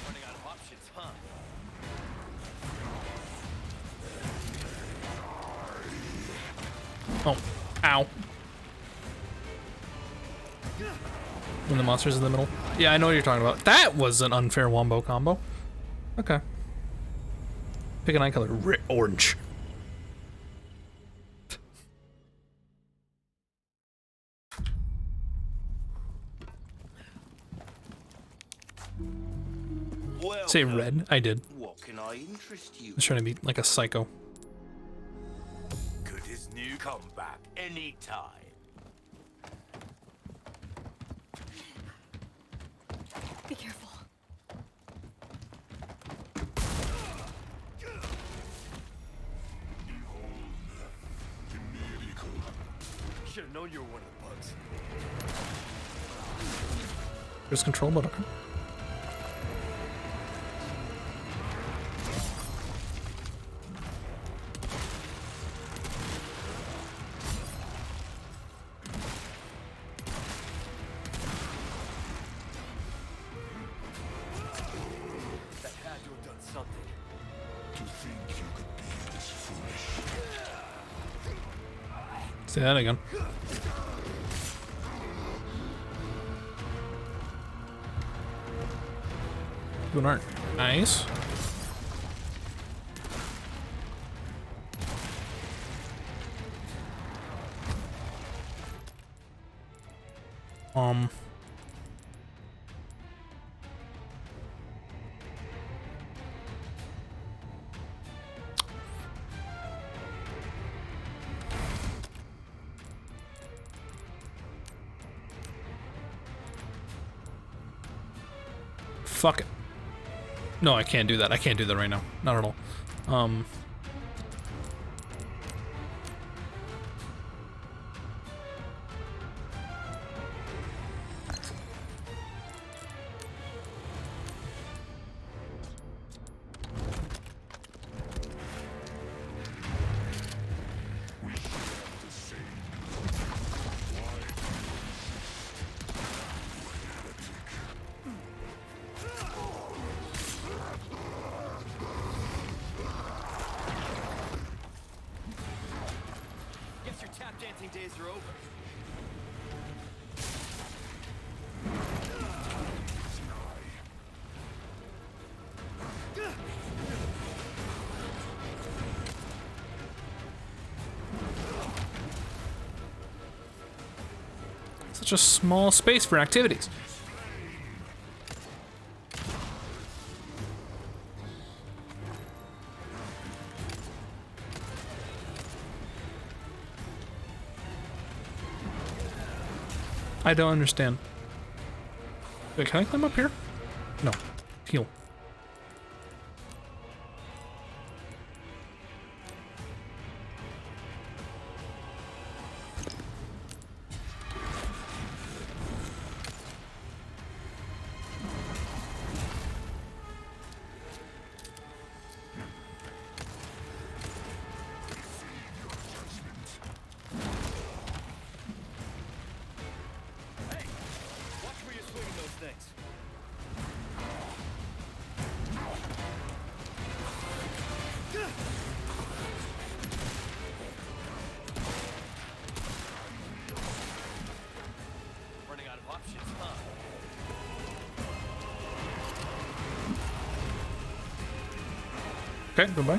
Running out of options, huh? Oh, ow. When the monster's in the middle. Yeah, I know what you're talking about. That was an unfair wombo combo. Okay. Pick an eye color. Orange. Say red. I did. What can I interest you? I was trying to be like a psycho. Good as new. Come back anytime. Be careful. Should have known you were one of the bugs. There's control button. That had to have done something. To think you could be this foolish. Say that again. Doing art. Nice. Fuck it. No, I can't do that. I can't do that right now. Not at all. Guess your tap dancing days are over. Such a small space for activities. I don't understand. Wait, can I climb up here? No. Heal. Watch where you're swinging those things. Okay, goodbye.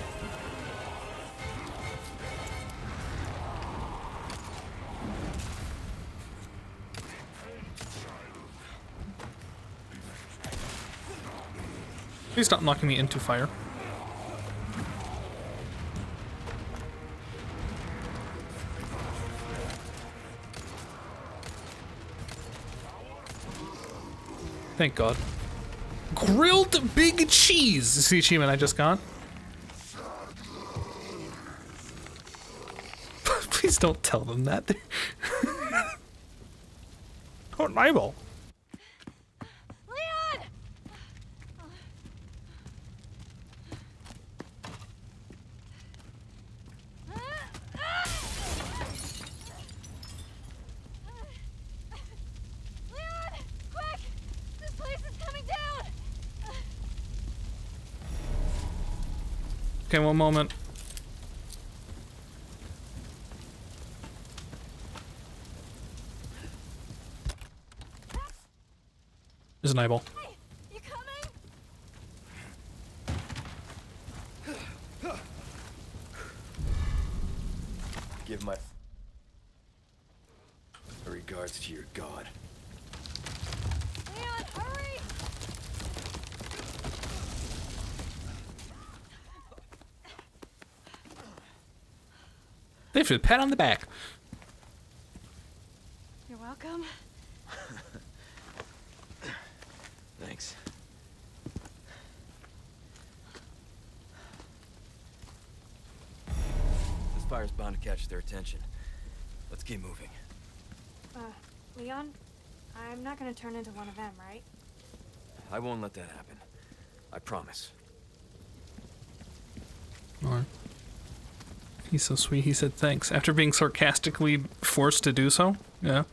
Please stop knocking me into fire. Thank God. Grilled big cheese is the achievement I just got. Please don't tell them that. Oh, Nibel. Leon! Leon! Quick! This place is coming down! Okay, one moment. There's an eyeball. Hey, you coming? Give my regards to your god. Leon, hurry! They have to pat on the back. You're welcome. Thanks. This fire's bound to catch their attention. Let's keep moving. Leon, I'm not gonna turn into one of them, right? I won't let that happen. I promise. Alright. He's so sweet, he said thanks. After being sarcastically forced to do so? Yeah.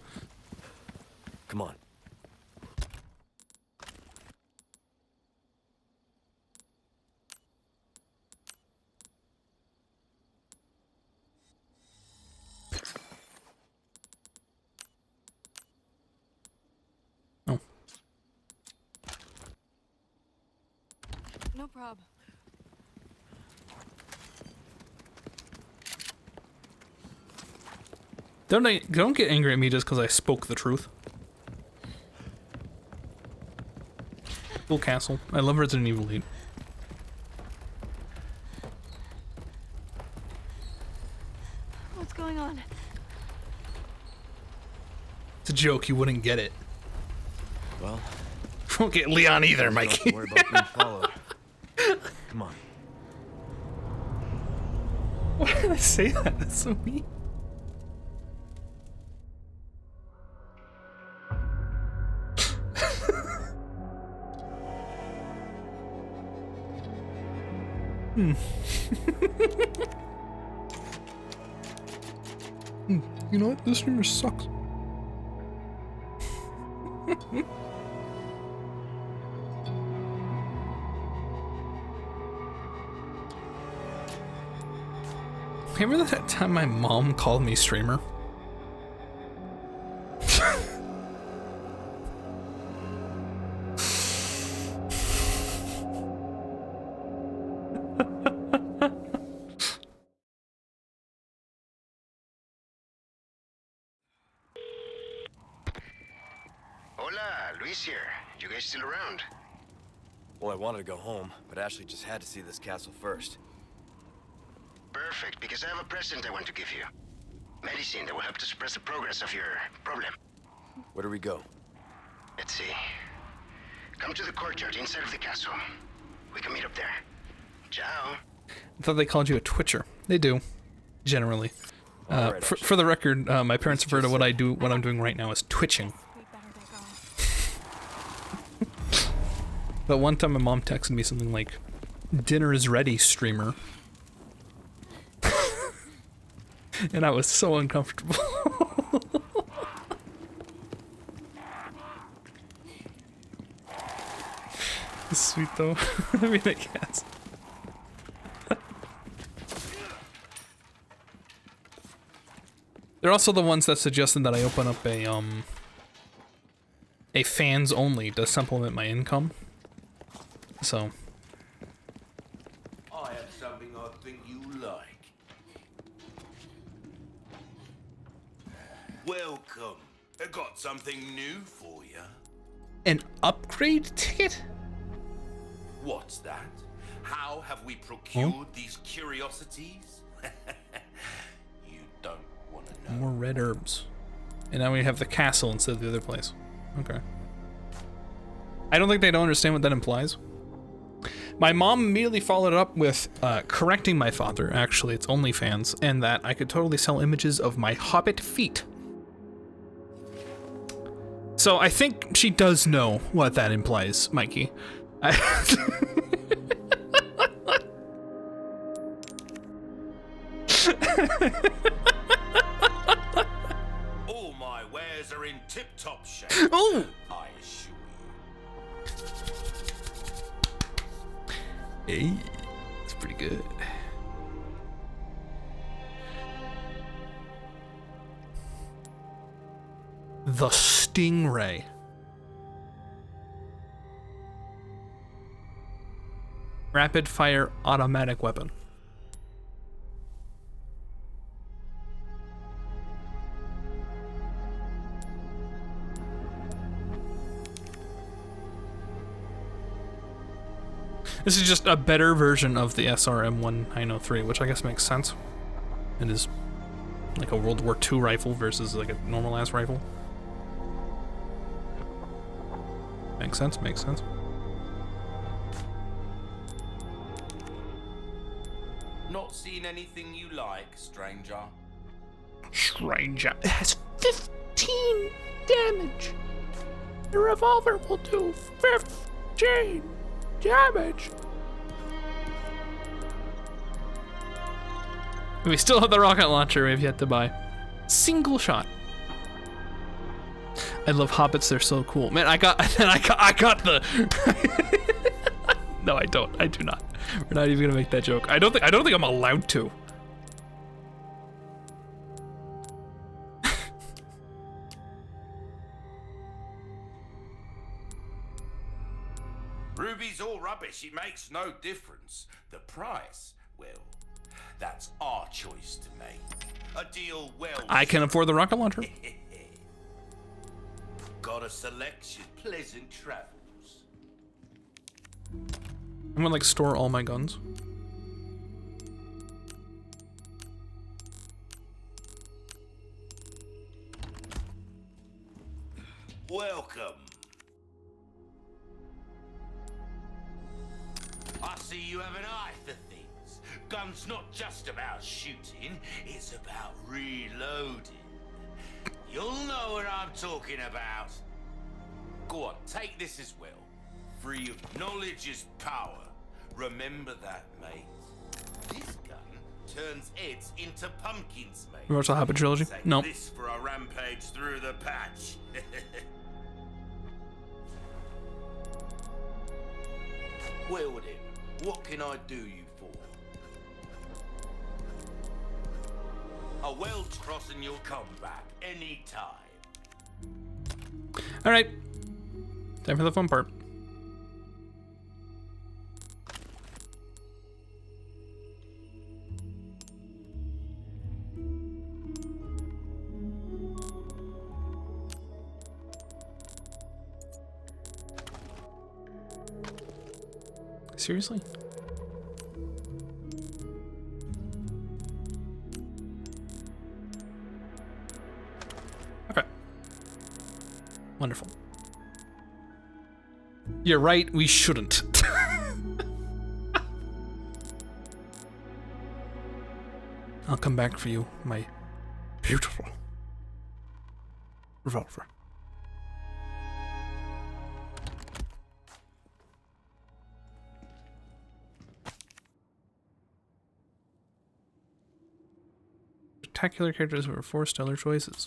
Come on. Oh. No problem. Don't get angry at me just because I spoke the truth. Cool castle. I love Resident Evil 8. What's going on? It's a joke, you wouldn't get it. Well, won't get Leon either, Mikey. Don't worry about being followed. Come on. Why did I say that? That's so mean. You know what? This streamer sucks. Remember that time my mom called me streamer? Luis here. You guys still around? Well, I wanted to go home, but Ashley just had to see this castle first. Perfect, because I have a present I want to give you. Medicine that will help to suppress the progress of your problem. Where do we go? Let's see. Come to the courtyard inside of the castle. We can meet up there. Ciao. I thought they called you a Twitcher. They do, generally. Right, for the record, my parents have heard of what I do. What I'm doing right now is twitching. But one time my mom texted me something like, "Dinner is ready, streamer." And I was so uncomfortable. It's sweet though. I mean, I guess. They're also the ones that suggested that I open up a fans only to supplement my income. So. I have something I think you like. Welcome. I got something new for you. An upgrade ticket? What's that? How have we procured these curiosities? You don't want to know. More red herbs. And now we have the castle instead of the other place. Okay. I don't think they don't understand what that implies. My mom immediately followed it up with correcting my father, actually, it's OnlyFans, and that I could totally sell images of my hobbit feet. So I think she does know what that implies, Mikey. All my wares are in tip-top shape. Oh! I assure you. Hey, that's pretty good. The Stingray. Rapid fire automatic weapon. This is just a better version of the SRM-1903, which I guess makes sense. It is like a World War II rifle versus like a normal ass rifle. Makes sense, makes sense. Not seen anything you like, stranger? Stranger. It has 15 damage. The revolver will do 15 damage. We still have the rocket launcher we have yet to buy. Single shot. I love hobbits, they're so cool. Man, I got the No, I don't. I do not. We're not even gonna make that joke. I don't think I'm allowed to. Ruby's all rubbish. It makes no difference. The price, well, that's our choice to make. A deal well. I can afford the rocket launcher. Got a selection. Pleasant travels. I'm gonna like store all my guns. Welcome. I see you have an eye for things. Gun's not just about shooting, it's about reloading. You'll know what I'm talking about. Go on, take this as well. Free of knowledge is power. Remember that, mate. This gun turns heads into pumpkins, mate. You watch the Hobbit trilogy? Take No. this for a rampage through the patch. Well then, what can I do you for? A Welch cross and you'll come back anytime. All right. Time for the fun part. Seriously? Okay. Wonderful. You're right, we shouldn't. I'll come back for you, my beautiful revolver. Spectacular characters who are 4 stellar choices.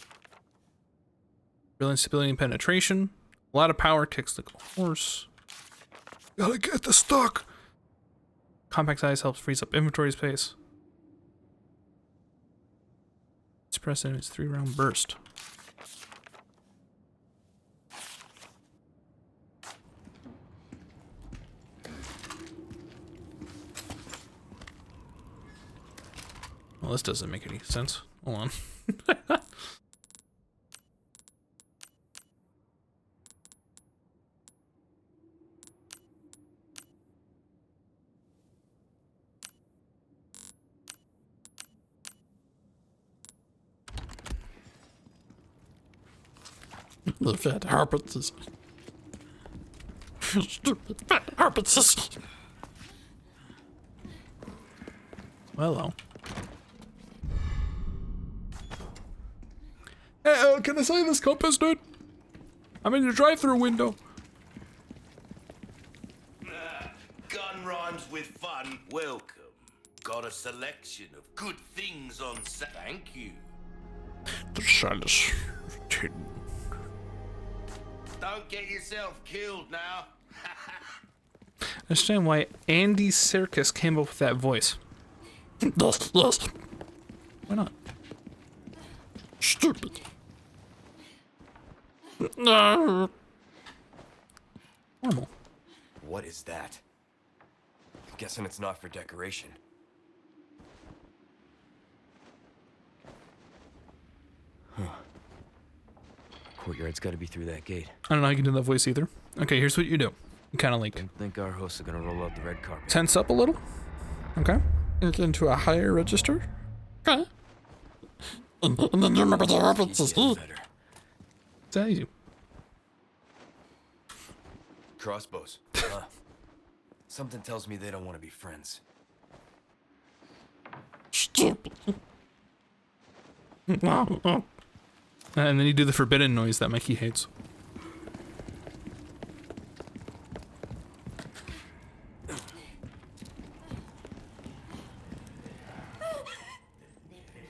Brilliant stability and penetration. A lot of power, kicks like a horse. Gotta get the stock. Compact size helps frees up inventory space. Suppress enemies 3-round burst. Well, this doesn't make any sense. Hold on. The fat harpists. Stupid fat harpists. Hello. Hey, can I sell this compass, dude? I'm in your drive-through window. Gun rhymes with fun. Welcome. Got a selection of good things on Thank you. The silence. Don't get yourself killed now. I understand why Andy Serkis came up with that voice. Yes. Why not? Stupid. No. Normal. What is that? Guessing it's not for decoration. Huh. Courtyard's gotta be through that gate. I don't know how you can do that voice either. Okay, here's what you do. You kind of like Don't think our hosts are gonna roll out the red carpet. tense up a little. Okay. Get into a higher register. Okay. And then you remember the harpists. It's that easy. Crossbows. Huh. Something tells me they don't want to be friends. Stupid. And then you do the forbidden noise that Mikey hates.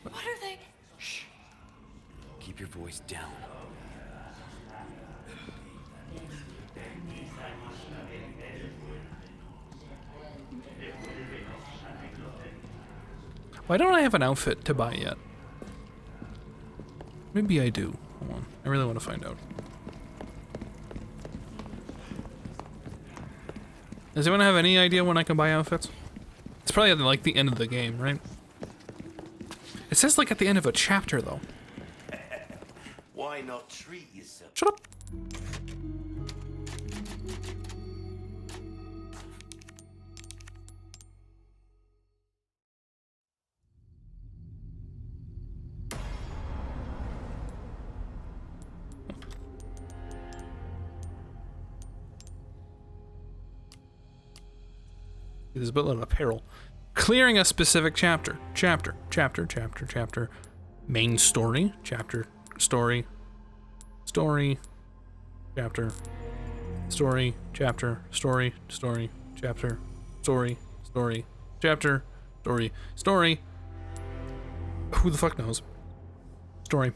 What are they? Shh. Keep your voice down. Why don't I have an outfit to buy yet? Maybe I do. Hold on. I really want to find out. Does anyone have any idea when I can buy outfits? It's probably at like the end of the game, right? It says like at the end of a chapter though. Why not treat yourself? Shut up. There's a bit of apparel. Clearing a specific chapter. Chapter. Main story. Chapter. Story. Story. Chapter. Story. Chapter. Story. Story. Chapter. Story. Story. Chapter. Story. Story. Who the fuck knows? Story.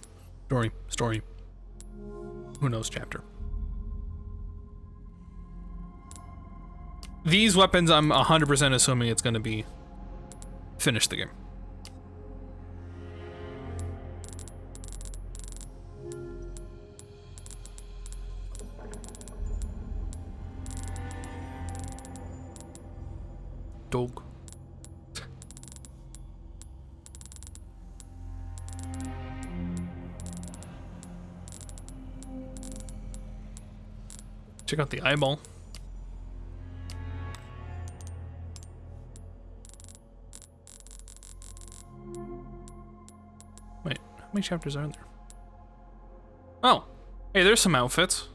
Story. Story. Who knows chapter? These weapons, I'm 100% assuming it's going to be finish the game. Dog. Check out the eyeball. Wait, how many chapters are there? Oh, hey, there's some outfits.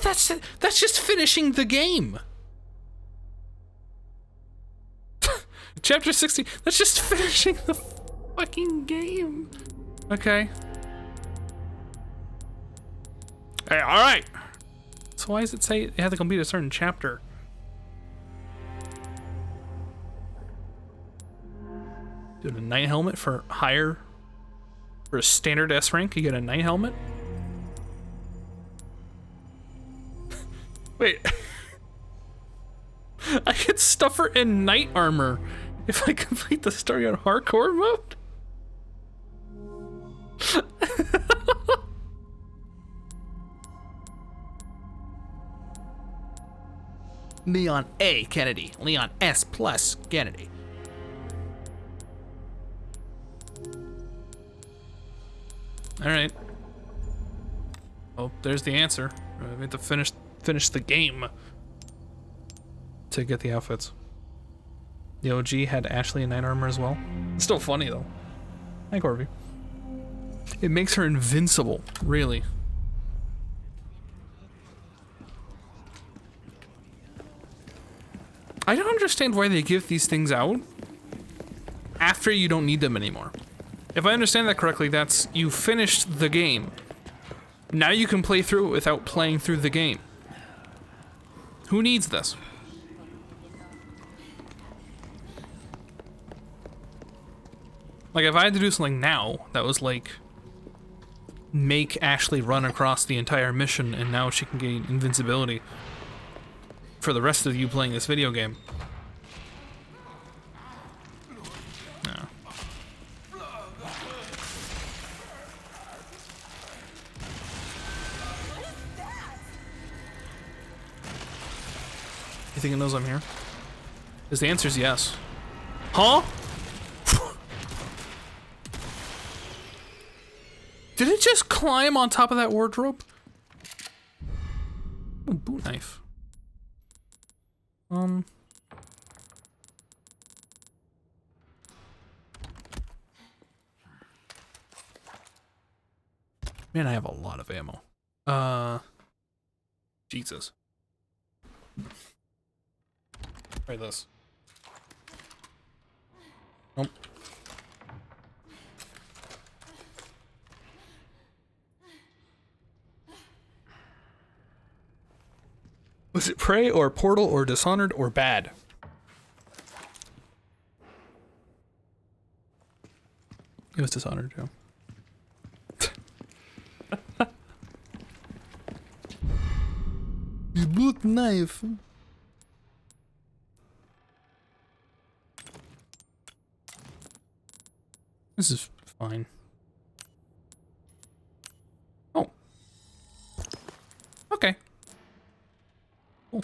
That's just finishing the game. Chapter 60, that's just finishing the fucking game. Okay. Hey, alright. So why does it say it had to complete a certain chapter? Dude, a knight helmet for higher, for a standard S rank, you get a knight helmet? Wait. I get stuffer and knight armor if I complete the story on hardcore mode? Leon A. Kennedy. Leon S. plus Kennedy. Alright. Oh, there's the answer. We have to finish the game to get the outfits. The OG had Ashley in knight armor as well. It's still funny though. Hi, Corby. It makes her invincible, really. I don't understand why they give these things out after you don't need them anymore. If I understand that correctly, that's you finished the game. Now you can play through it without playing through the game. Who needs this? Like, if I had to do something now that was like make Ashley run across the entire mission and now she can gain invincibility for the rest of you playing this video game. No. You think it knows I'm here? Because the answer is yes. Huh? Did it just climb on top of that wardrobe? Oh, boot knife. Man, I have a lot of ammo. Jesus. Try this. Nope. Was it Prey or Portal or Dishonored or bad? It was Dishonored, Joe. You boot knife. This is fine. Oh. Okay. Cool.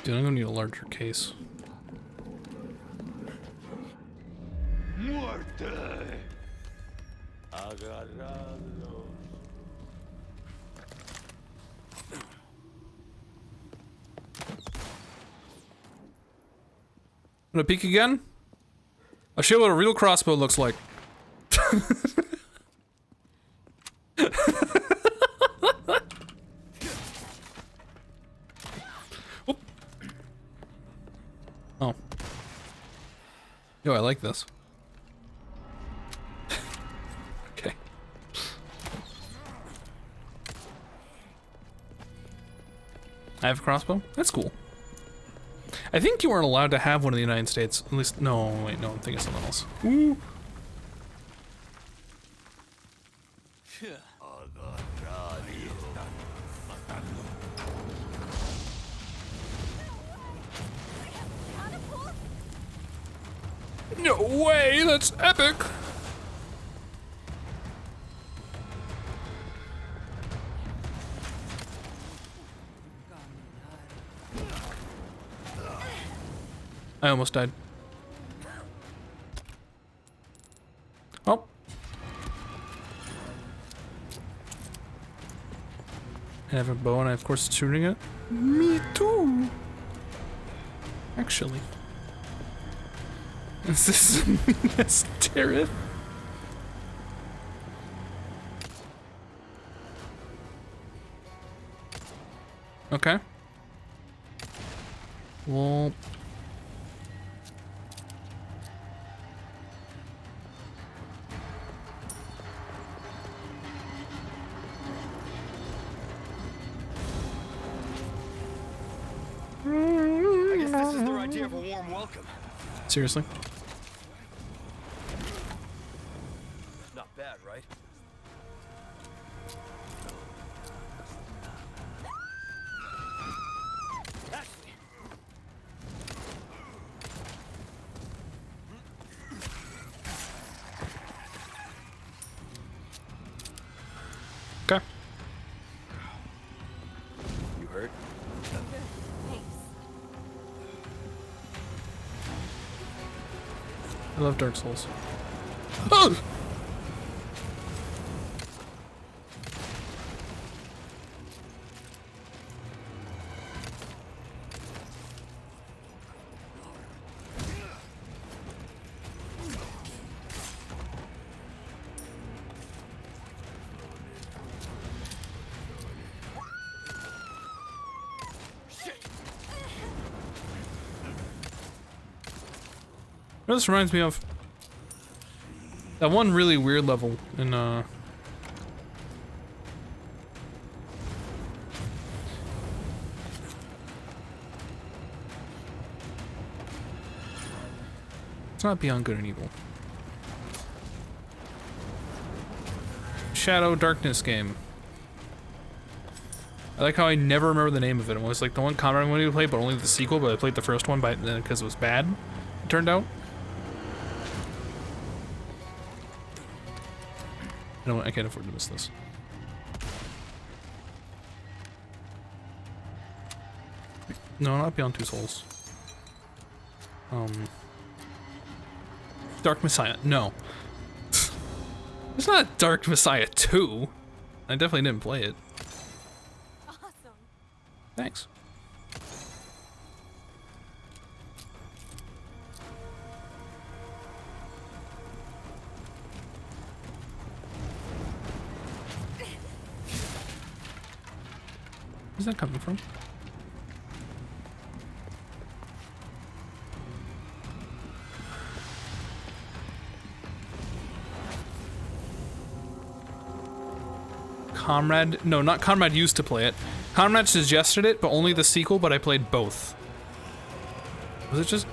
Dude, I'm gonna need a larger case. Muerte. Agarrado. Wanna peek again? I'll show you what a real crossbow looks like. Oh. Yo, I like this. Okay. I have a crossbow? That's cool. I think you weren't allowed to have one in the United States. At least, no, wait, no, I'm thinking something else. Ooh. No way, that's epic! I almost died. Oh. I have a bow and I of course shooting it. Me too! Actually. Is this Minas Tirith? Okay. Well. I guess this is their idea of a warm welcome. Seriously? Not bad, right? I love Dark Souls. Oh! This reminds me of that one really weird level in it's not Beyond Good and Evil. Shadow Darkness game. I like how I never remember the name of it. It was like the one Conrad wanted to play, but only the sequel, but I played the first one because it was bad, it turned out. I can't afford to miss this. No, not Beyond Two Souls. Dark Messiah. No. It's not Dark Messiah 2. I definitely didn't play it. Awesome. Thanks. Where's that coming from? Comrade, no, not Comrade used to play it. Comrade suggested it, but only the sequel, but I played both. Was it just...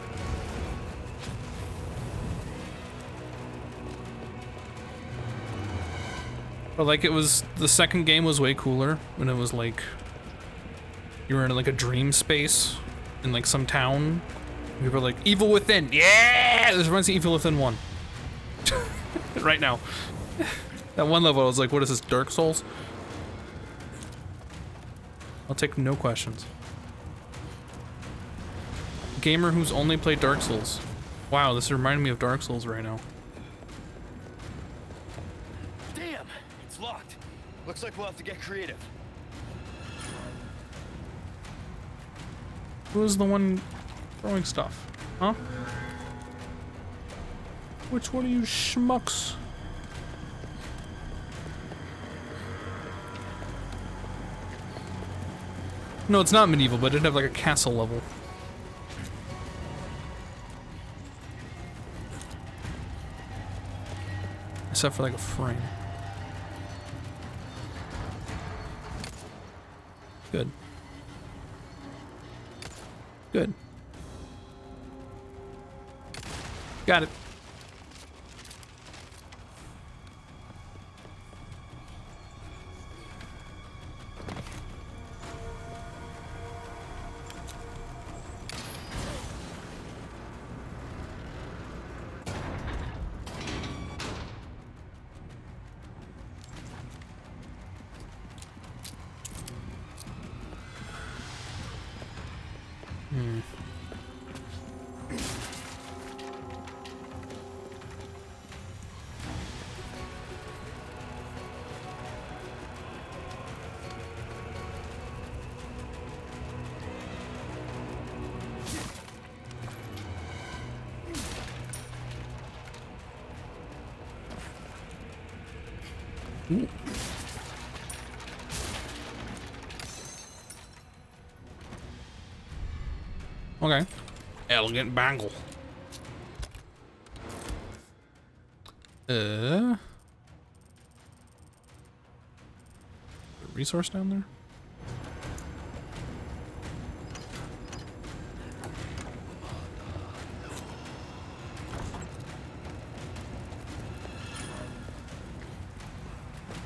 But like it was, the second game was way cooler when it was like, you were in like a dream space in like some town. We were like, Evil Within, yeah! This reminds me of Evil Within 1. Right now. That one level I was like, what is this, Dark Souls? I'll take no questions. Gamer who's only played Dark Souls. Wow, this is reminding me of Dark Souls right now. Damn, it's locked. Looks like we'll have to get creative. Who was the one throwing stuff? Huh? Which one of you schmucks? No, it's not medieval, but it did have like a castle level. Except for like a frame. Good. Good. Got it. Ooh. Okay. Elegant bangle. Resource down there?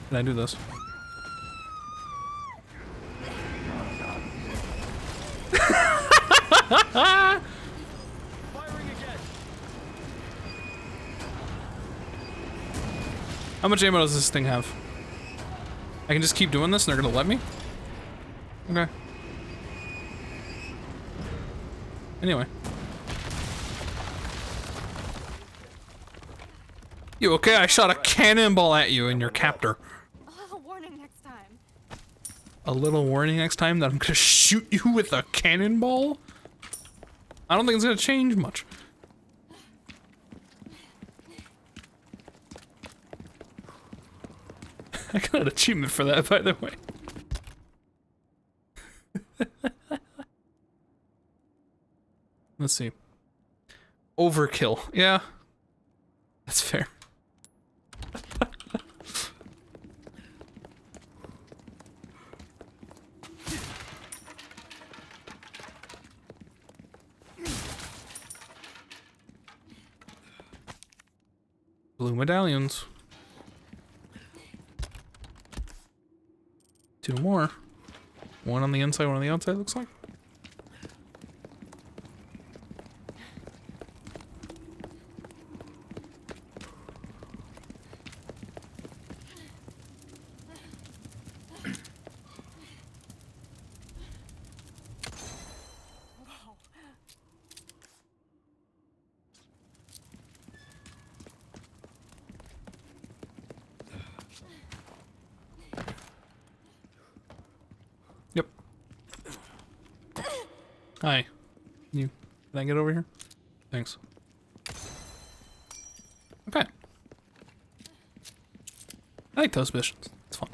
Can I do this? How much ammo does this thing have? I can just keep doing this and they're gonna let me? Okay. Anyway. You okay? I shot a cannonball at you and your captor. A little warning next time. A little warning next time that I'm gonna shoot you with a cannonball? I don't think it's gonna change much. I got an achievement for that, by the way. Let's see. Overkill. Yeah. That's fair. Blue medallions. 2 more. One on the inside, one on the outside, looks like. Yep. Hi. Can I get over here? Thanks. Okay. I like those missions. It's fun.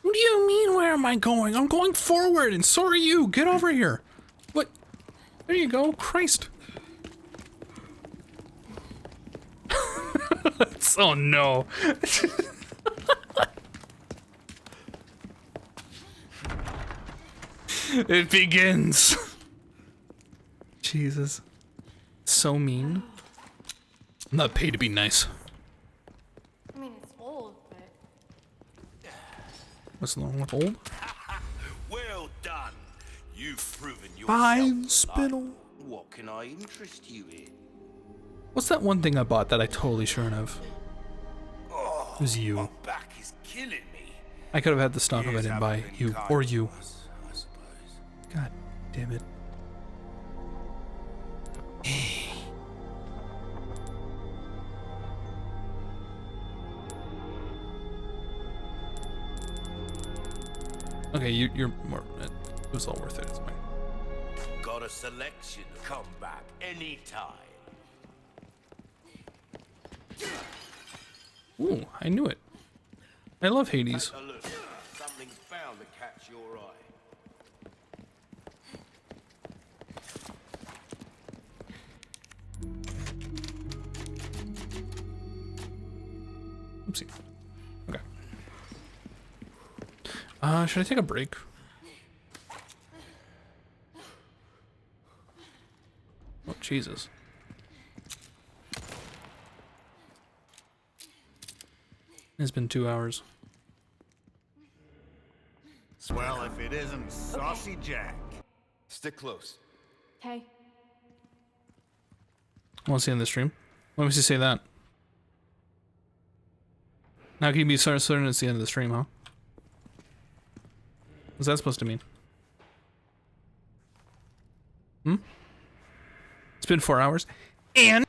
What do you mean, where am I going? I'm going forward, and so are you. Get over here. What? There you go. Christ. Oh, no. It begins. Jesus. So mean. I'm not paid to be nice. I mean, it's old, but... What's wrong with old? Well done. You've proven yourself. Fine, Spittle. What can I interest you in? What's that one thing I bought that I totally shouldn't have? Oh, It was you. my back is killing me. I could have had the stock if I didn't buy you. Or you. I suppose. God damn it. Okay, you're more. It was all worth it. It's fine. Got a selection. Come back anytime. Ooh, I knew it. I love Hades. Take a look. Something's bound to catch your eye. Oopsie. Okay. Should I take a break? Oh, Jesus. It's been 2 hours. Swell if it isn't Saucy Jack. Stick close. Okay. Want to see on the stream? Why must you say that? How can you be certain it's the end of the stream, huh? What's that supposed to mean? Hmm? It's been 4 hours. And...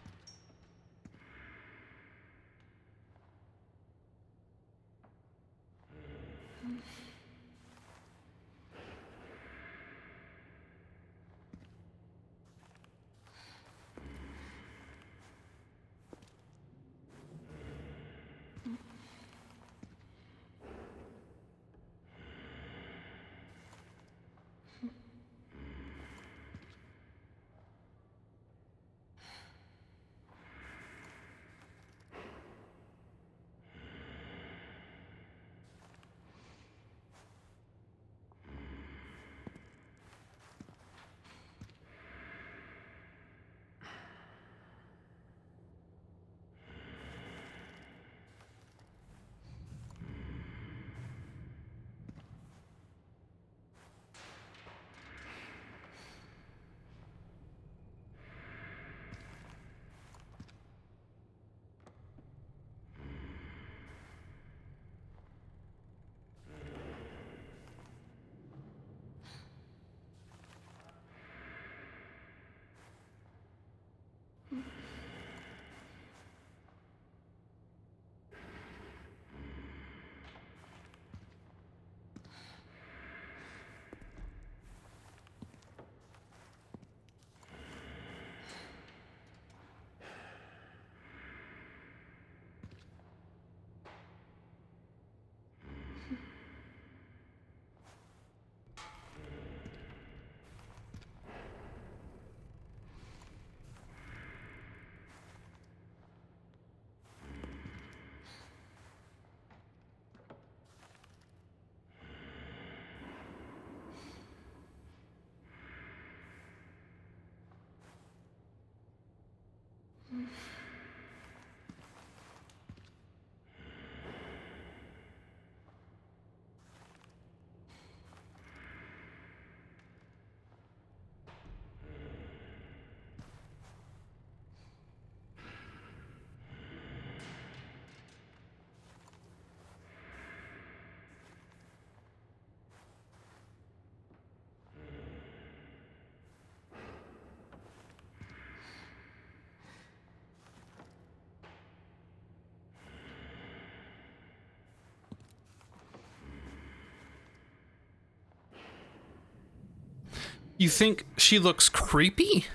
You think she looks creepy?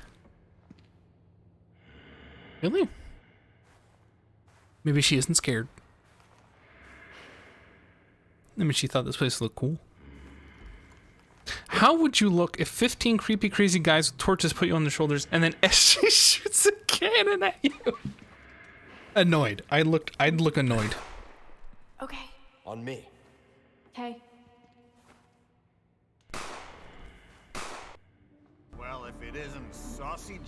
Really? Maybe she isn't scared. Maybe she thought this place looked cool. How would you look if 15 creepy, crazy guys with torches put you on their shoulders and then she shoots a cannon at you? Annoyed. I'd look annoyed. Okay. On me. Okay. Well, if it isn't saucy.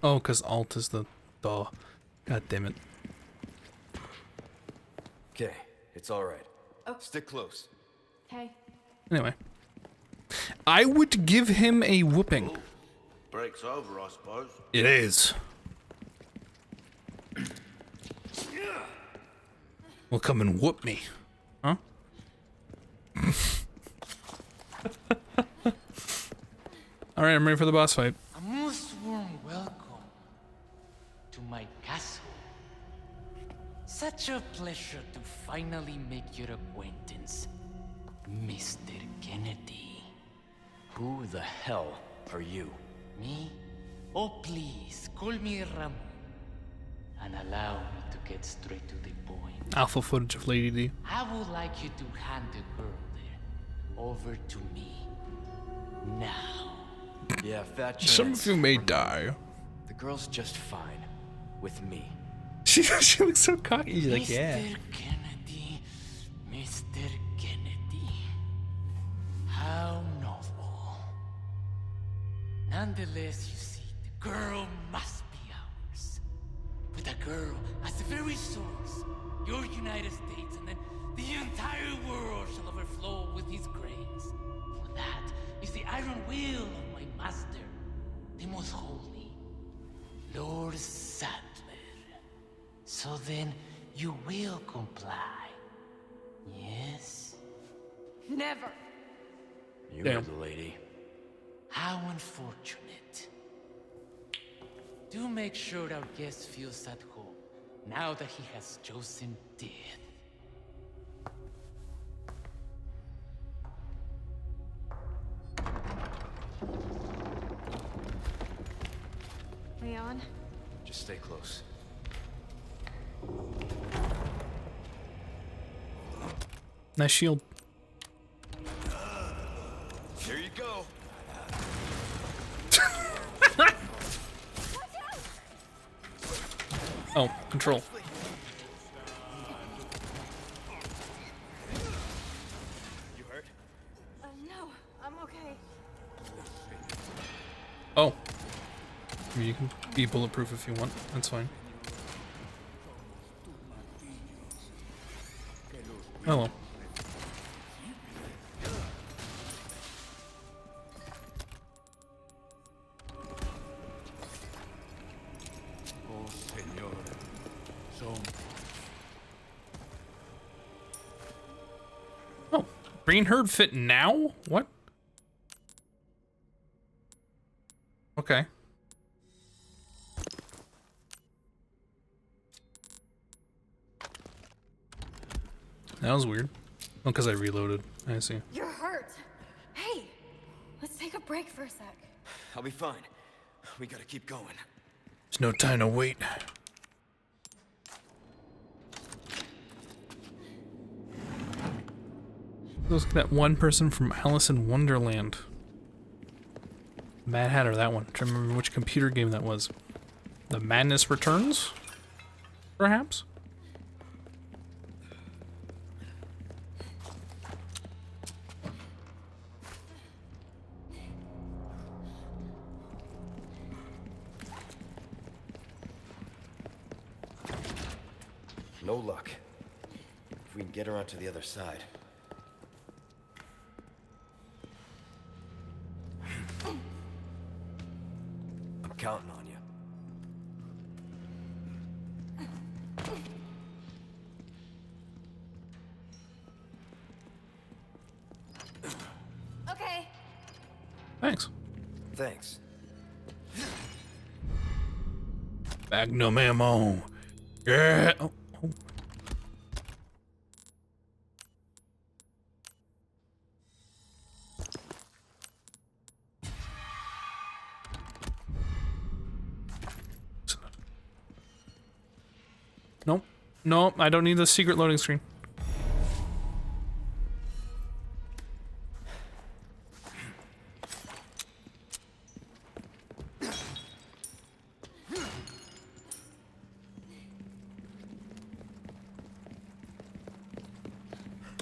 Oh, because alt is the duh. God damn it. Okay, it's all right. Oh. Stick close. Okay. Anyway. I would give him a whooping. Ooh, break's over, I suppose. It is. Well, come and whoop me. Huh? Alright, I'm ready for the boss fight. A most warm welcome to my castle. Such a pleasure to finally make your acquaintance, Mr. Kennedy. Who the hell are you? Me? Oh, please, call me Ramon. And allow me to get straight to the point. Alpha footage of Lady D. I would like you to hand the girl there over to me. Now. Yeah, fat chance. Some of you may die. The girl's just fine. With me. She looks so cocky. She's like, yeah. Mr. Kennedy, Mr. Kennedy. How novel. Nonetheless, you see, the girl must be ours. With a girl as the very source, your United States and then the entire world shall overflow with his grace. For that is the iron will of my master, the most holy, Lord Sadler. So then, you will comply, yes? Never. You Damn. heard the lady. How unfortunate. Do make sure our guest feels at home, now that he has chosen death. Leon? Just stay close. Nice shield. Here you go. Oh, control. You hurt? No, I'm okay. Oh. I mean, you can be bulletproof if you want. That's fine. Oh well. Oh, senor. Son. Oh, green herd fit now? What? Okay. That was weird. Oh, because I reloaded. I see. You're hurt. Hey, let's take a break for a sec. I'll be fine. We gotta keep going. There's no time to wait. Look at that one person from Alice in Wonderland. Mad Hatter, that one. I'm trying to remember which computer game that was. The Madness Returns? Perhaps? No luck. If we can get around to the other side. I'm counting on you. Okay. Thanks. Thanks. Magnum ammo. Yeah. Oh, oh. Nope. Nope, I don't need the secret loading screen.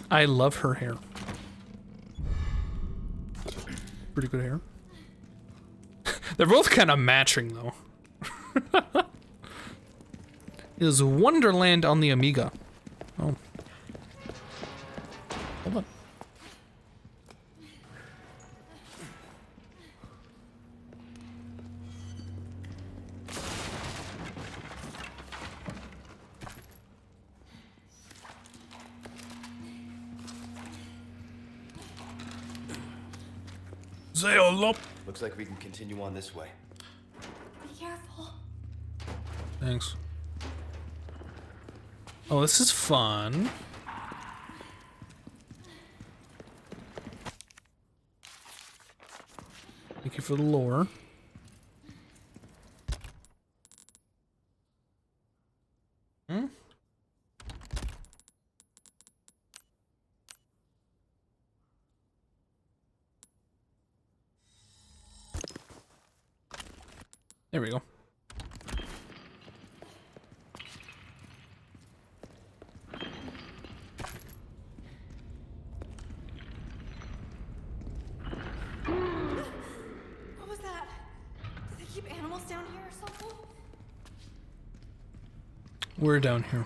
I love her hair. Pretty good hair. They're both kind of matching, though. Is Wonderland on the Amiga? Oh. Hold on. Looks like we can continue on this way. Be careful. Thanks. Oh, this is fun. Thank you for the lore. Hmm? There we go. What was that? Do they keep animals down here or something? We're down here.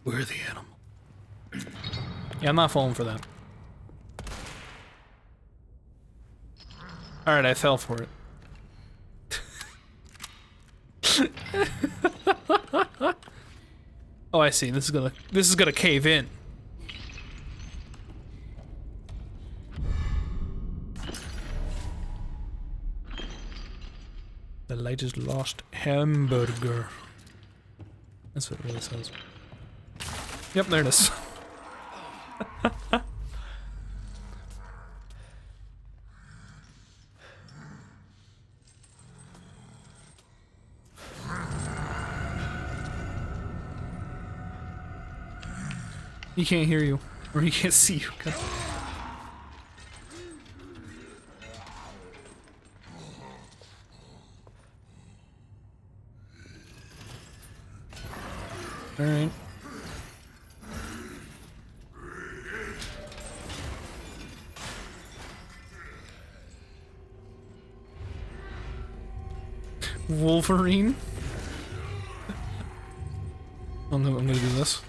We're the animal. Yeah, I'm not falling for that. Alright, I fell for it. Oh, I see. This is gonna cave in. The latest lost hamburger. That's what it really says. Yep, there it is. He can't hear you, or he can't see you. God. All right. Wolverine. I'm gonna do this.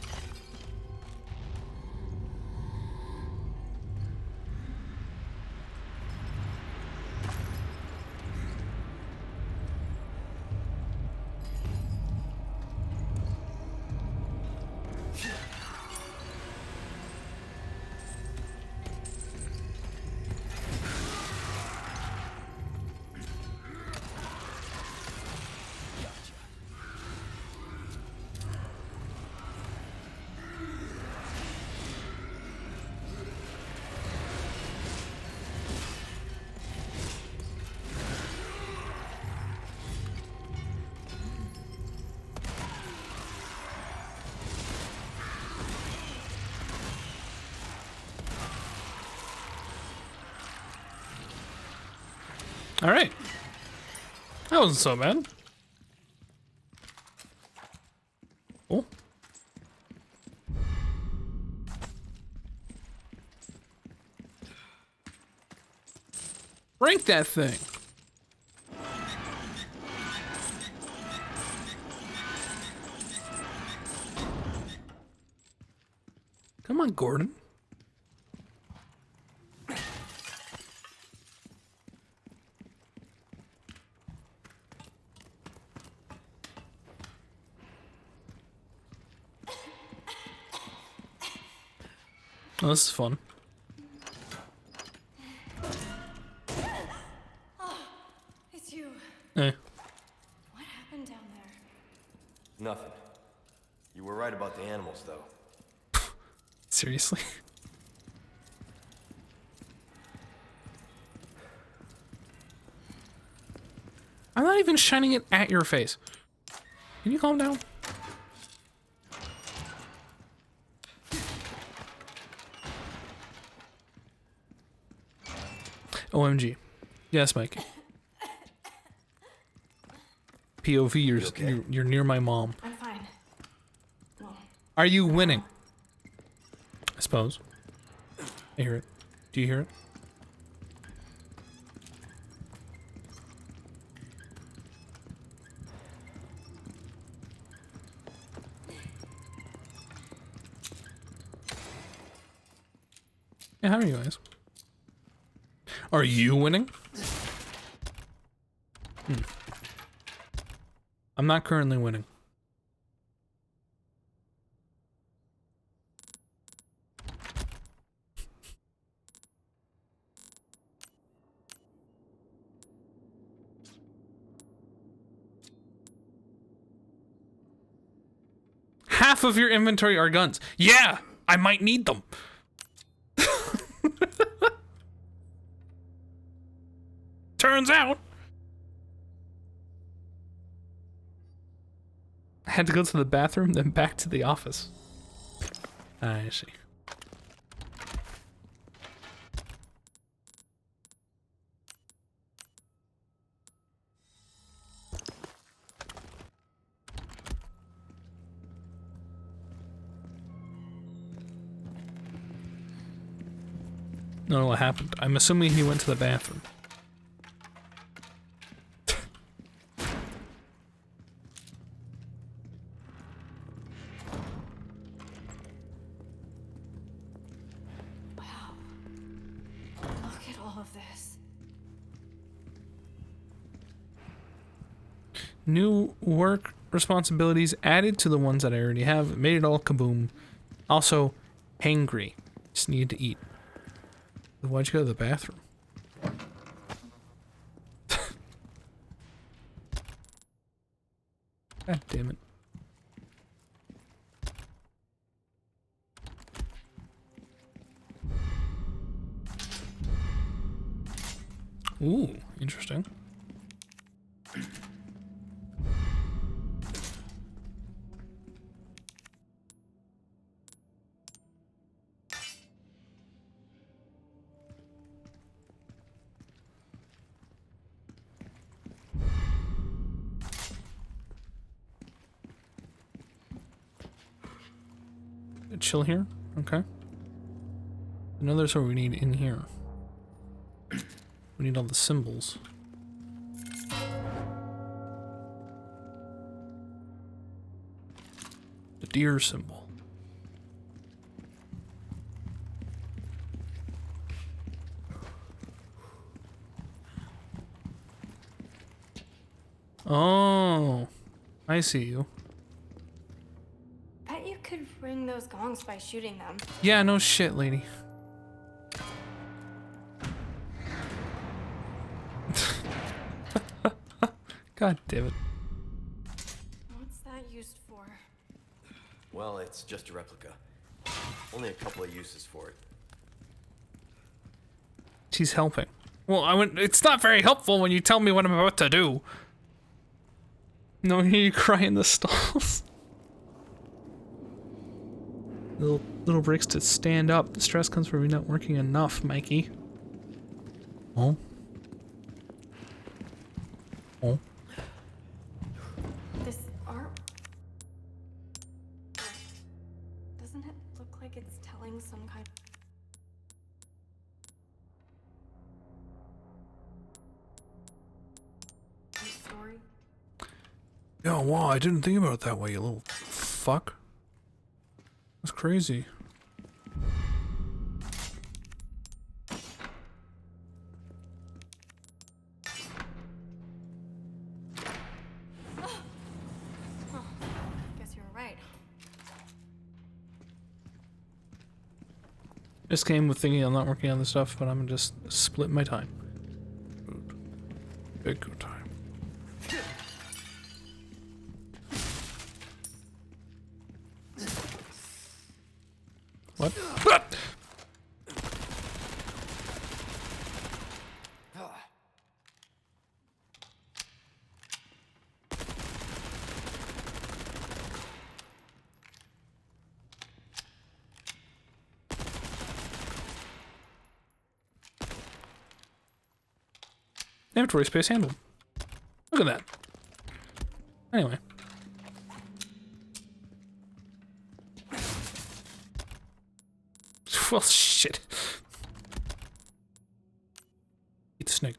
All right. That wasn't so bad. Cool. Rank that thing. Come on, Gordon. Oh, this is fun. Oh, it's you. Hey. What happened down there? Nothing. You were right about the animals, though. Seriously? I'm not even shining it at your face. Can you calm down? OMG. Yes, Mike. POV, you're near my mom. I'm fine. No. Are you winning? I suppose. I hear it. Do you hear it? Yeah, how are you guys? Are you winning? I'm not currently winning. Half of your inventory are guns. Yeah, I might need them. Turns out. I had to go to the bathroom, then back to the office. I see. I don't know what happened. I'm assuming he went to the bathroom. Wow. Look at all of this. New work responsibilities added to the ones that I already have. Made it all kaboom. Also, hangry. Just needed to eat. Why'd you go to the bathroom? God damn it. Ooh, interesting. Chill here? Okay. Another sword we need in here. We need all the symbols. The deer symbol. Oh, I see you. Bet you could ring those gongs by shooting them. Yeah, no shit, lady. God damn it. What's that used for? Well, it's just a replica. Only a couple of uses for it. She's helping. Well, it's not very helpful when you tell me what I'm about to do. No, hear you cry in the stalls. Little bricks to stand up. The stress comes from you not working enough, Mikey. Oh. Oh. This art. Doesn't it look like it's telling some kind of story? Yeah, wow, I didn't think about it that way, you little fuck. That's crazy. Guess you were right. This game with thinking I'm not working on this stuff, but I'm gonna just split my time. Big good time. What? Ah! Inventory space handled. Look at that. Anyway. Well, shit. Eat the snake.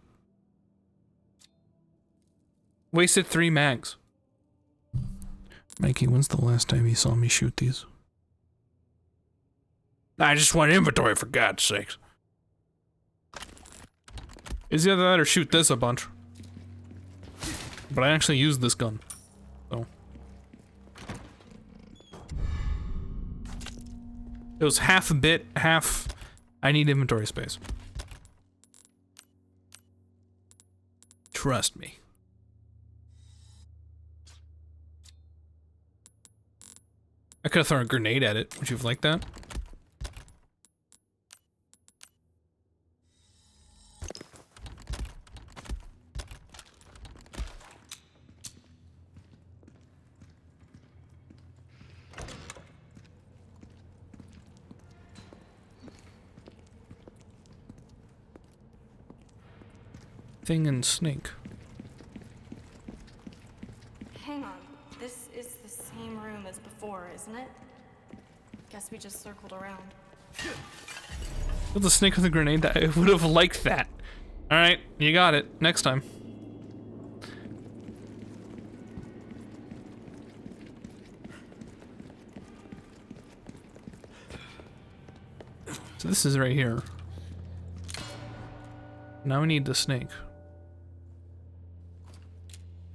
Wasted 3 mags. Mikey, when's the last time you saw me shoot these? I just want inventory, for God's sakes. Is either that or shoot this a bunch. But I actually use this gun. So. It was half a bit, half I need inventory space. Trust me. I could have thrown a grenade at it. Would you have liked that? Thing and snake. Hang on. This is the same room as before, isn't it? Guess we just circled around. With the snake with a grenade, I would have liked that. Alright, you got it. Next time. So this is right here. Now we need the snake.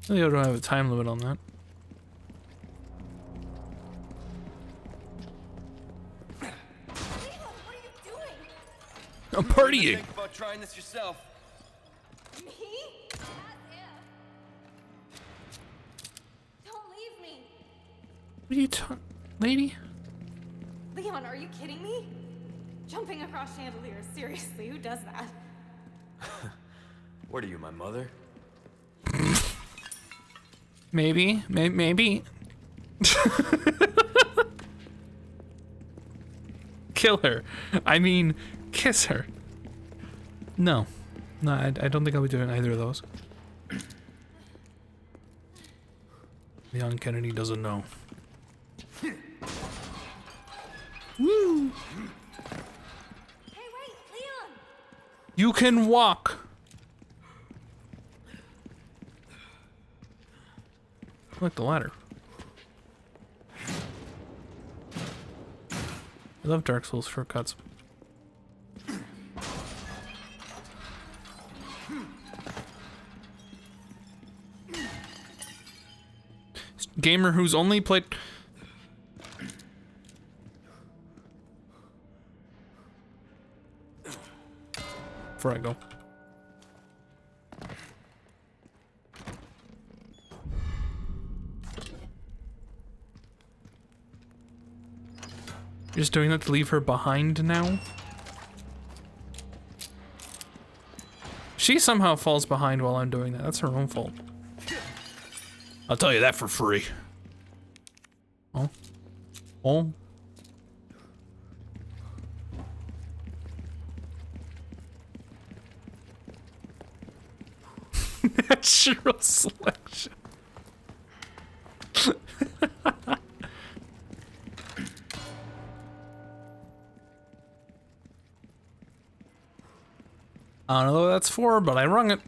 I don't have a time limit on that. I'm partying. Think about trying this yourself. Me? Don't leave me. What are you talking, lady? Leon, are you kidding me? Jumping across chandeliers, seriously, who does that? What are you, my mother? Maybe. Kill her. I mean, kiss her. No. No, I don't think I'll be doing either of those. Leon Kennedy doesn't know. Woo! Hey, wait, Leon! You can walk. I like the ladder. I love Dark Souls shortcuts. Gamer who's only played... Before I go. You're just doing that to leave her behind now? She somehow falls behind while I'm doing that. That's her own fault. I'll tell you that for free. Oh. Oh. Natural selection. I don't know what that's for, but I rung it.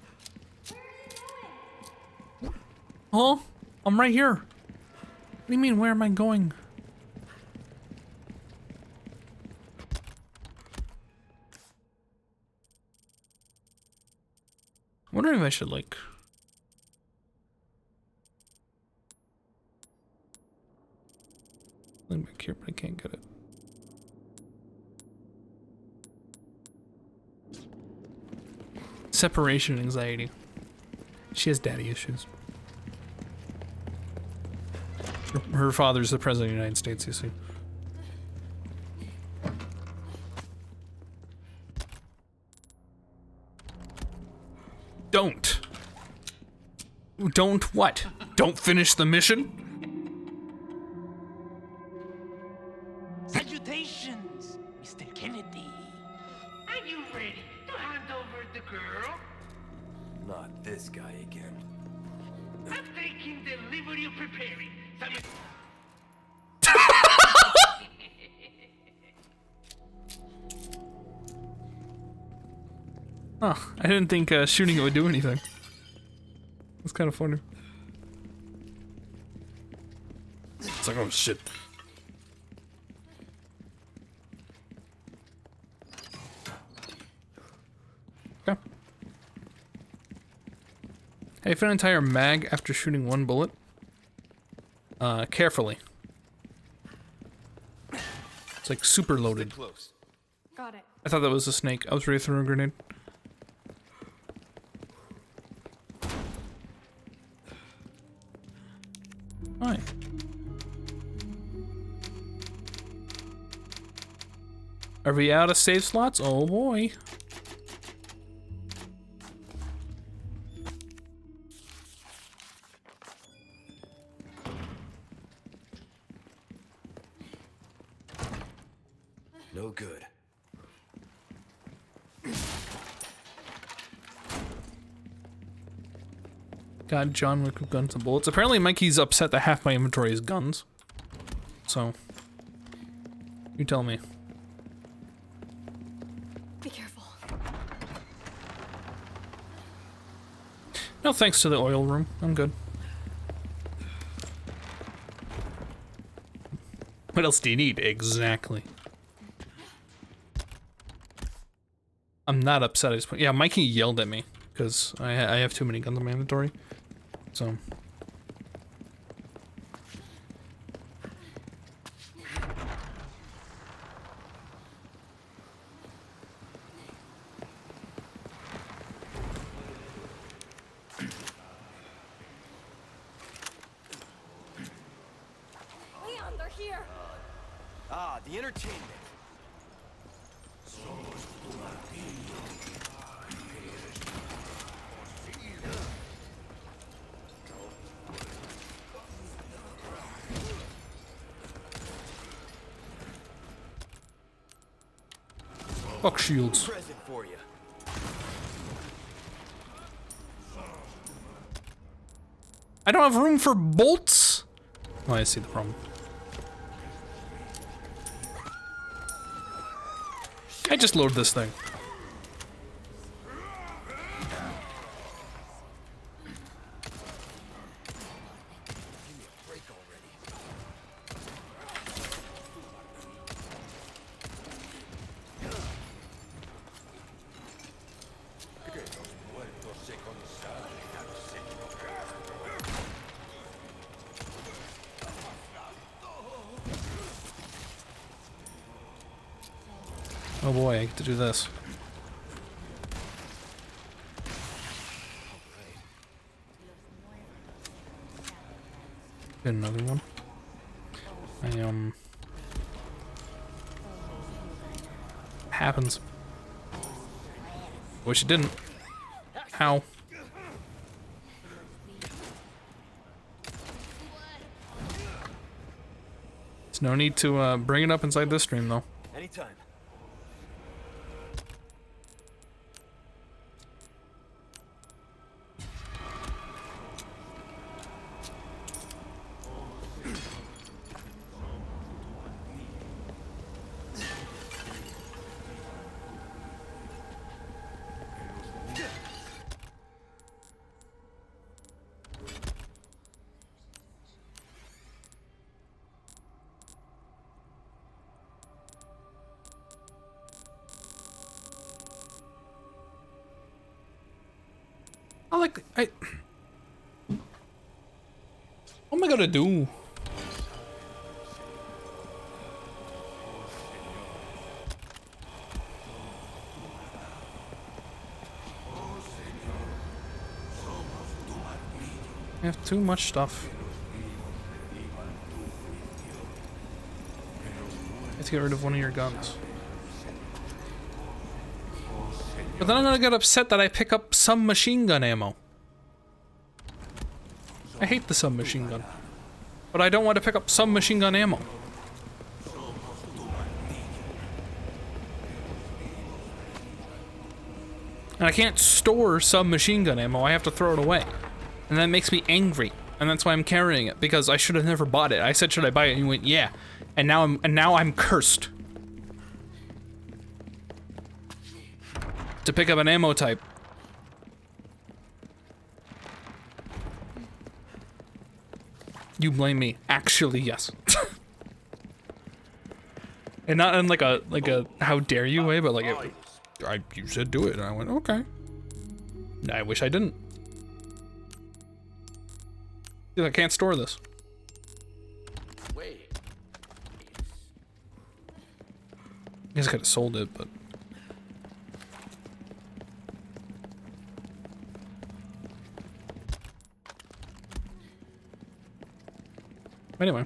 Huh? I'm right here. What do you mean, where am I going? I'm wondering if I should, like... Something back here, but I can't get it. Separation anxiety. She has daddy issues. Her father's the president of the United States, you see. Don't. Don't what? Don't finish the mission? Salutations, Mr. Kennedy. Are you ready to hand over the girl? Not this guy again. I'm taking delivery of preparing. Oh, I didn't think shooting it would do anything. It's kind of funny. It's like, oh shit. Okay. Hey, I found an entire mag after shooting one bullet. Carefully. It's like super loaded. Got it. I thought that was a snake. I was ready to throw a grenade. Hi. Are we out of save slots? Oh boy. No good. God, John Wick with guns and bullets. Apparently Mikey's upset that half my inventory is guns. So, you tell me. Be careful. No thanks to the oil room. I'm good. What else do you need? Exactly. I'm not upset. I just, yeah, Mikey yelled at me because I have too many guns in my inventory. So. Leon, they're here. Ah, the entertainment. Fuck shields. Present for you. I don't have room for bolts. Oh, I see the problem. I just load this thing. Oh boy, I get to do this. Get another one. Happens. Wish it didn't. How? There's no need to bring it up inside this stream though. Anytime. What am I gonna do? I have too much stuff. I have to get rid of one of your guns. But then I'm gonna get upset that I pick up submachine gun ammo. I hate the submachine gun. But I don't want to pick up submachine gun ammo. And I can't store submachine gun ammo, I have to throw it away. And that makes me angry. And that's why I'm carrying it, because I should have never bought it. I said, should I buy it? And you went, yeah. And now I'm cursed. To pick up an ammo type. You blame me. Actually, yes. And not in like a how dare you way, but like you said do it, and I went okay. I wish I didn't. Dude, I can't store this. Wait. I guess I could have sold it, but. Anyway.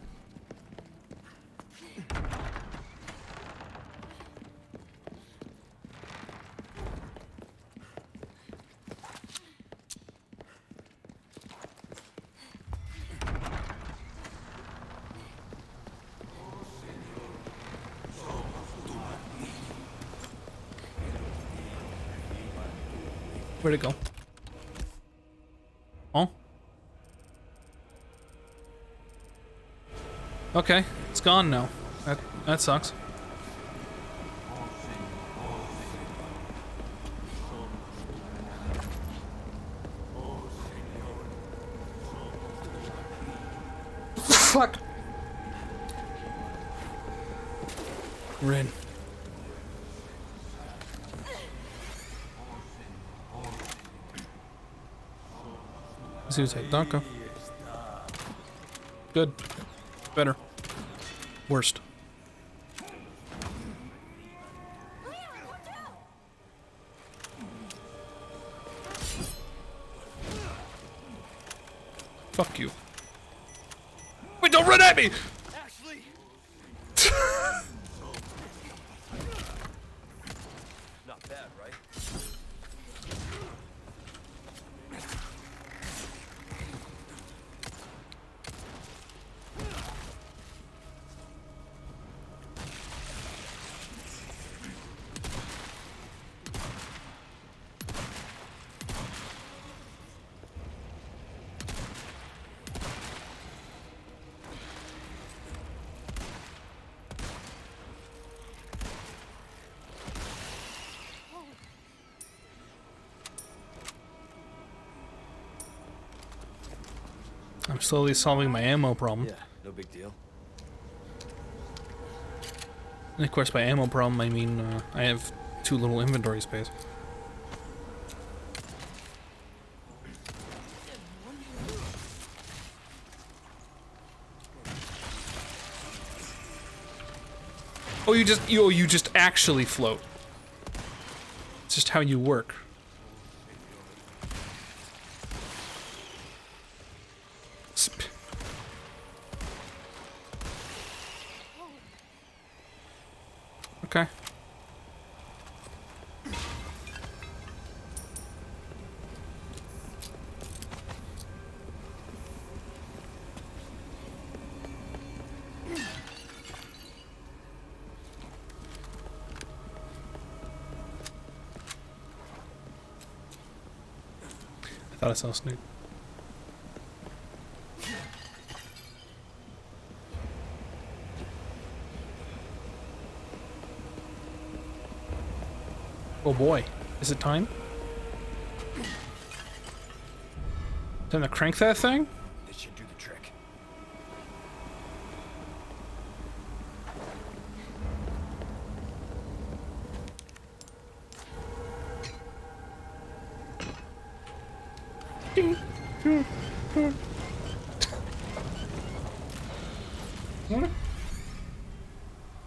Where'd it go? Oh? Okay, it's gone now. That sucks. Fuck. We're in. Danke. Good. Better. Worst. Fuck you. Wait, don't run at me! Ashley. Not bad, right? I'm slowly solving my ammo problem. Yeah, no big deal. And of course, by ammo problem, I mean I have too little inventory space. Oh, you just actually float. It's just how you work. Okay. I thought I saw Snoop. Oh boy, is it time? Time to crank that thing? This should do the trick.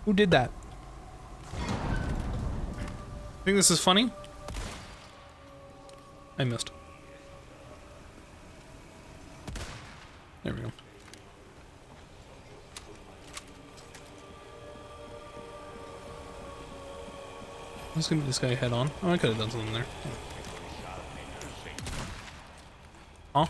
Who did that? Think this is funny? I missed. There we go. Let's give this guy head on. Oh, I could have done something there. Huh?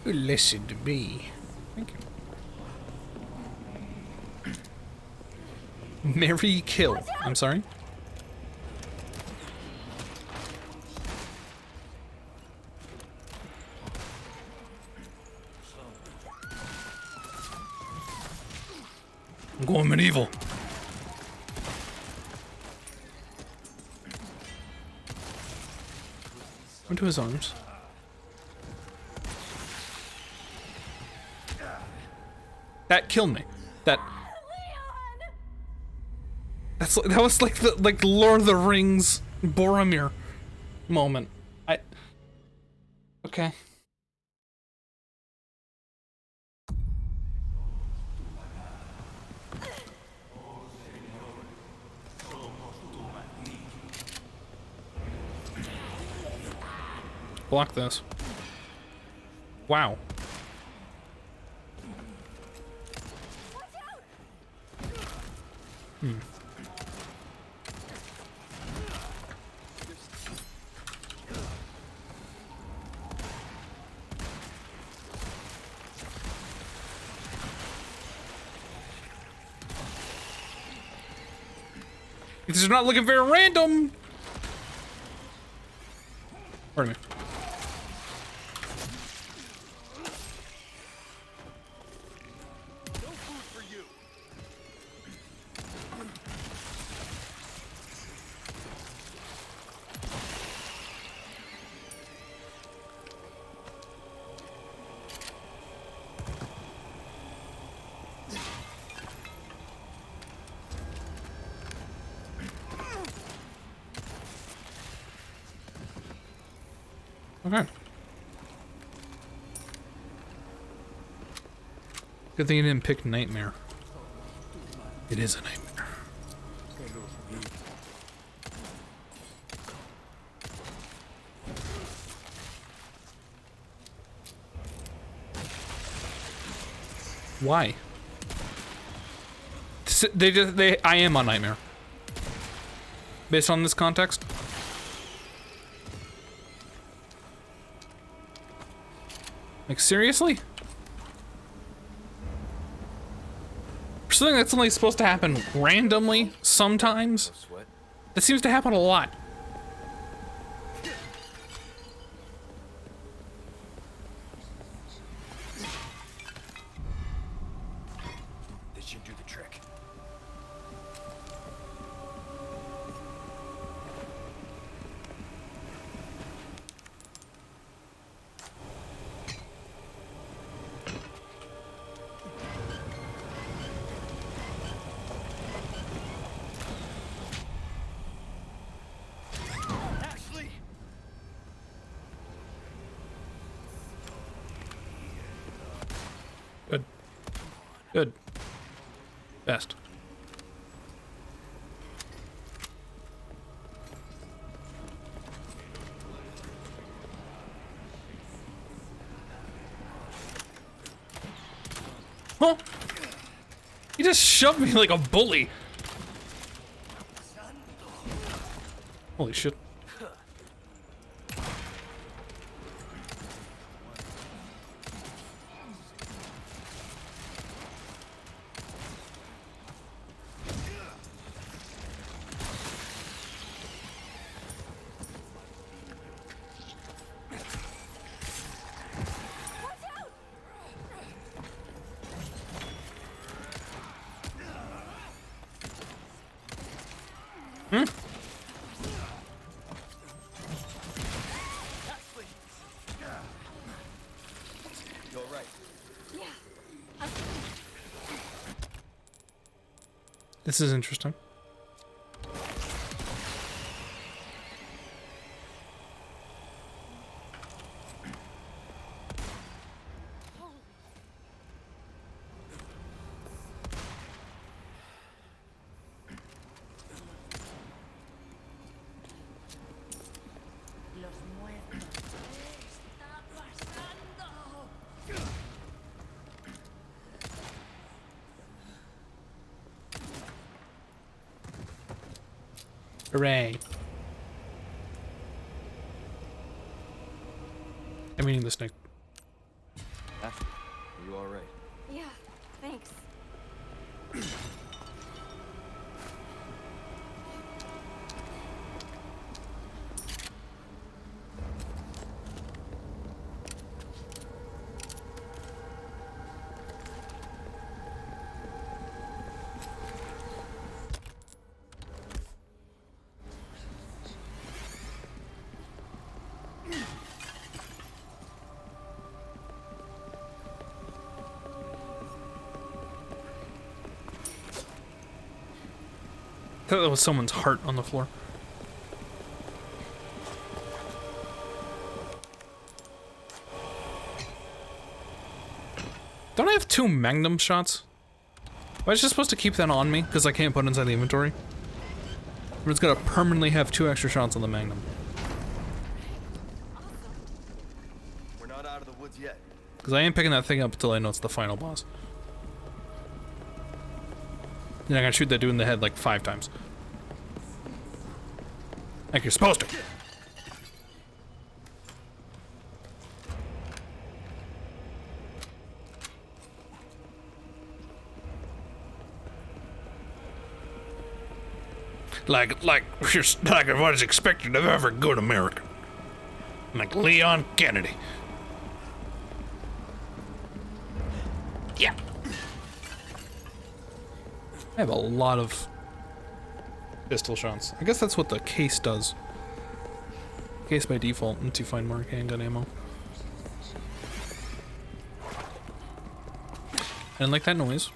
Listen to me. Thank you. Marry, kill. I'm sorry? I'm going medieval. Into his arms. That killed me. That was like the Lord of the Rings Boromir moment. Okay. Block this. Wow. Hmm. These are not looking very random. Pardon me. Okay. Good thing you didn't pick Nightmare. It is a nightmare. Why? I am on Nightmare. Based on this context? Like, seriously? For something that's only supposed to happen randomly, sometimes, that seems to happen a lot. This should do the trick. Good. Good. Best. Huh? He just shoved me like a bully. Holy shit. Hmm? You're right. This is interesting. Hooray. I'm eating the snake. You all right? Yeah, thanks. I thought that was someone's heart on the floor. Don't I have 2 magnum shots? Am I just supposed to keep that on me because I can't put it inside the inventory? I'm just gonna permanently have 2 extra shots on the magnum. We're not out of the woods yet. Because I ain't picking that thing up until I know it's the final boss. Then I gotta shoot that dude in the head like 5 times. Like you're supposed to. Like what is expected of every good American. Like Leon Kennedy. Yeah. I have a lot of pistol shots. I guess that's what the case does. Case by default, once you find more handgun ammo. I didn't like that noise.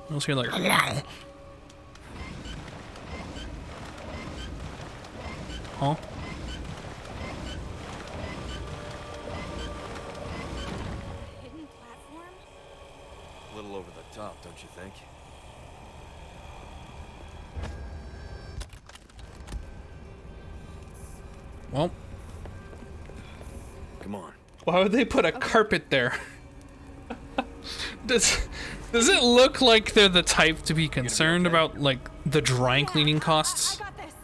I was here like... Huh? Hidden platform? A little over the top, don't you think? Well. Come on. Why would they put a carpet there? Does it look like they're the type to be concerned about, like, the dry cleaning costs? I got this.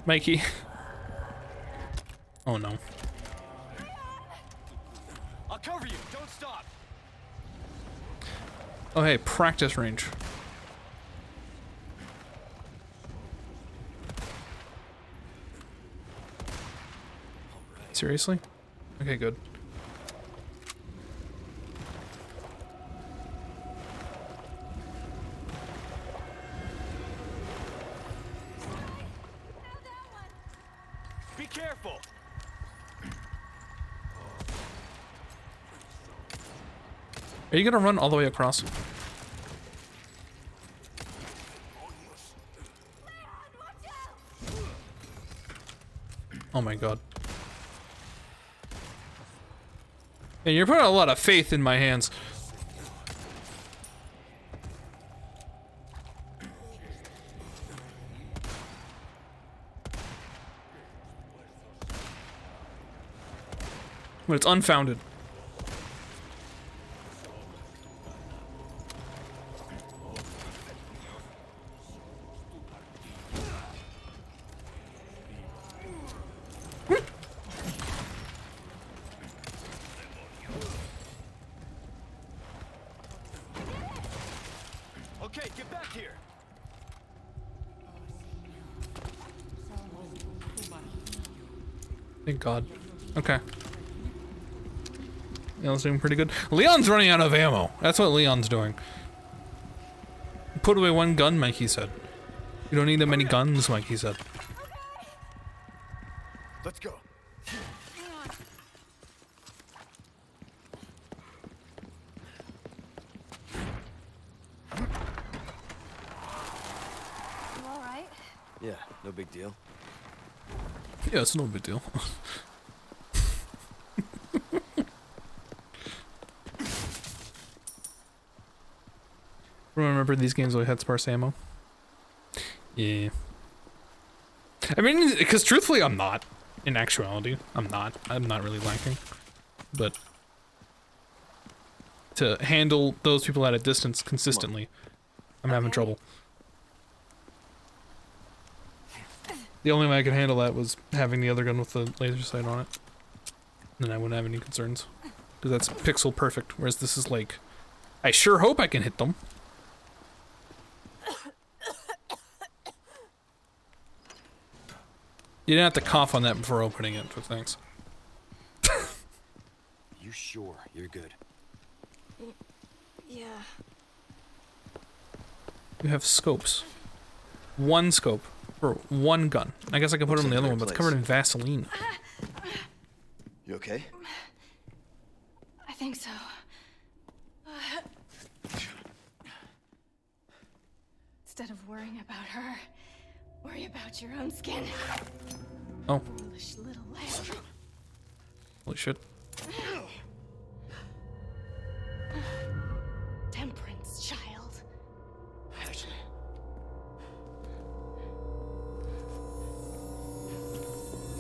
Mikey? Oh no. I'll cover you. Don't stop. Oh hey, practice range. Seriously? Okay, good. Be careful. Are you gonna run all the way across? Oh my god. And you're putting a lot of faith in my hands. But it's unfounded. Okay, get back here. Thank God. Okay. Leon's doing pretty good. Leon's running out of ammo. That's what Leon's doing. Put away one gun, Mikey said. You don't need that many guns, Mikey said. Let's go. You alright? Yeah, no big deal. Yeah, it's no big deal. Remember these games only had sparse ammo? Yeah. I mean, because truthfully, I'm not. In actuality, I'm not. I'm not really lacking. But to handle those people at a distance consistently, I'm having trouble. The only way I could handle that was having the other gun with the laser sight on it. then I wouldn't have any concerns. Because that's pixel perfect, whereas this is like, I sure hope I can hit them. You didn't have to cough on that before opening it, so thanks. You sure you're good? Yeah. You have scopes. One scope for one gun. I guess I can put it on the other one, but it's covered in Vaseline. You okay? I think so. Instead of worrying about her, worry about your own skin. Oh. Foolish little lamb. Holy shit. Temperance, child.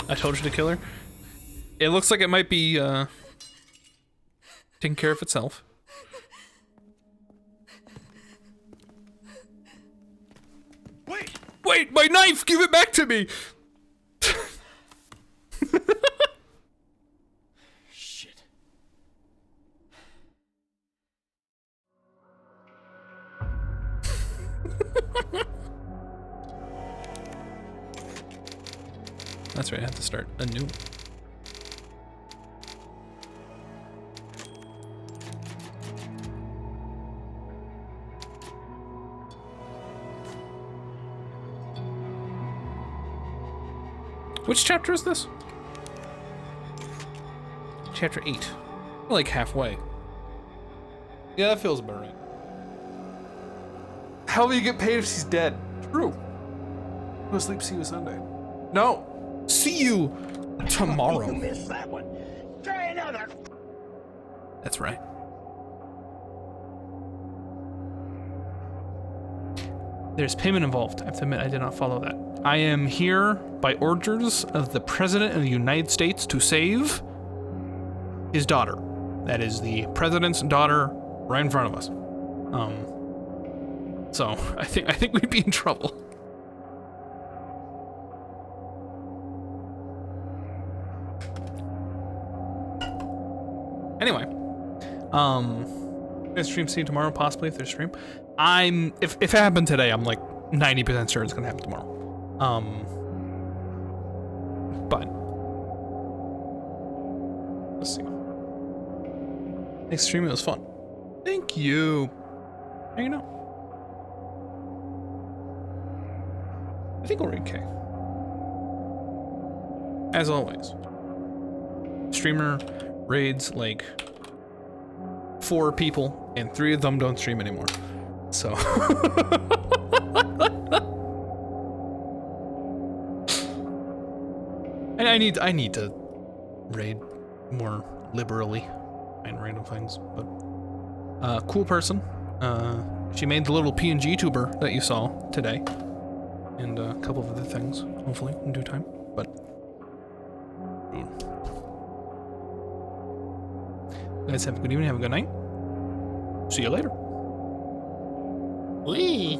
I told you to kill her. It looks like it might be taking care of itself. Wait, my knife! Give it back to me! Shit. That's right, I have to start a new one. Which chapter is this? Chapter 8. We're like halfway. Yeah, that feels about right. How will you get paid if she's dead? True. Go sleep, see you Sunday. No. See you tomorrow. You missed that one. Try another. That's right. There's payment involved. I have to admit, I did not follow that. I am here by orders of the President of the United States to save his daughter. That is the President's daughter right in front of us. So I think we'd be in trouble. Anyway, gonna stream see you tomorrow, possibly if there's stream. If it happened today, I'm like 90% sure it's gonna happen tomorrow. But let's see. Next stream, it was fun. Thank you. Hanging out. I think we'll read K. As always. Streamer raids like 4 people, and 3 of them don't stream anymore. So and I need to raid more liberally and random things, but cool person. She made the little PNG tuber that you saw today, and a couple of other things, hopefully in due time. But guys, have a good evening, have a good night. See you later. Wee.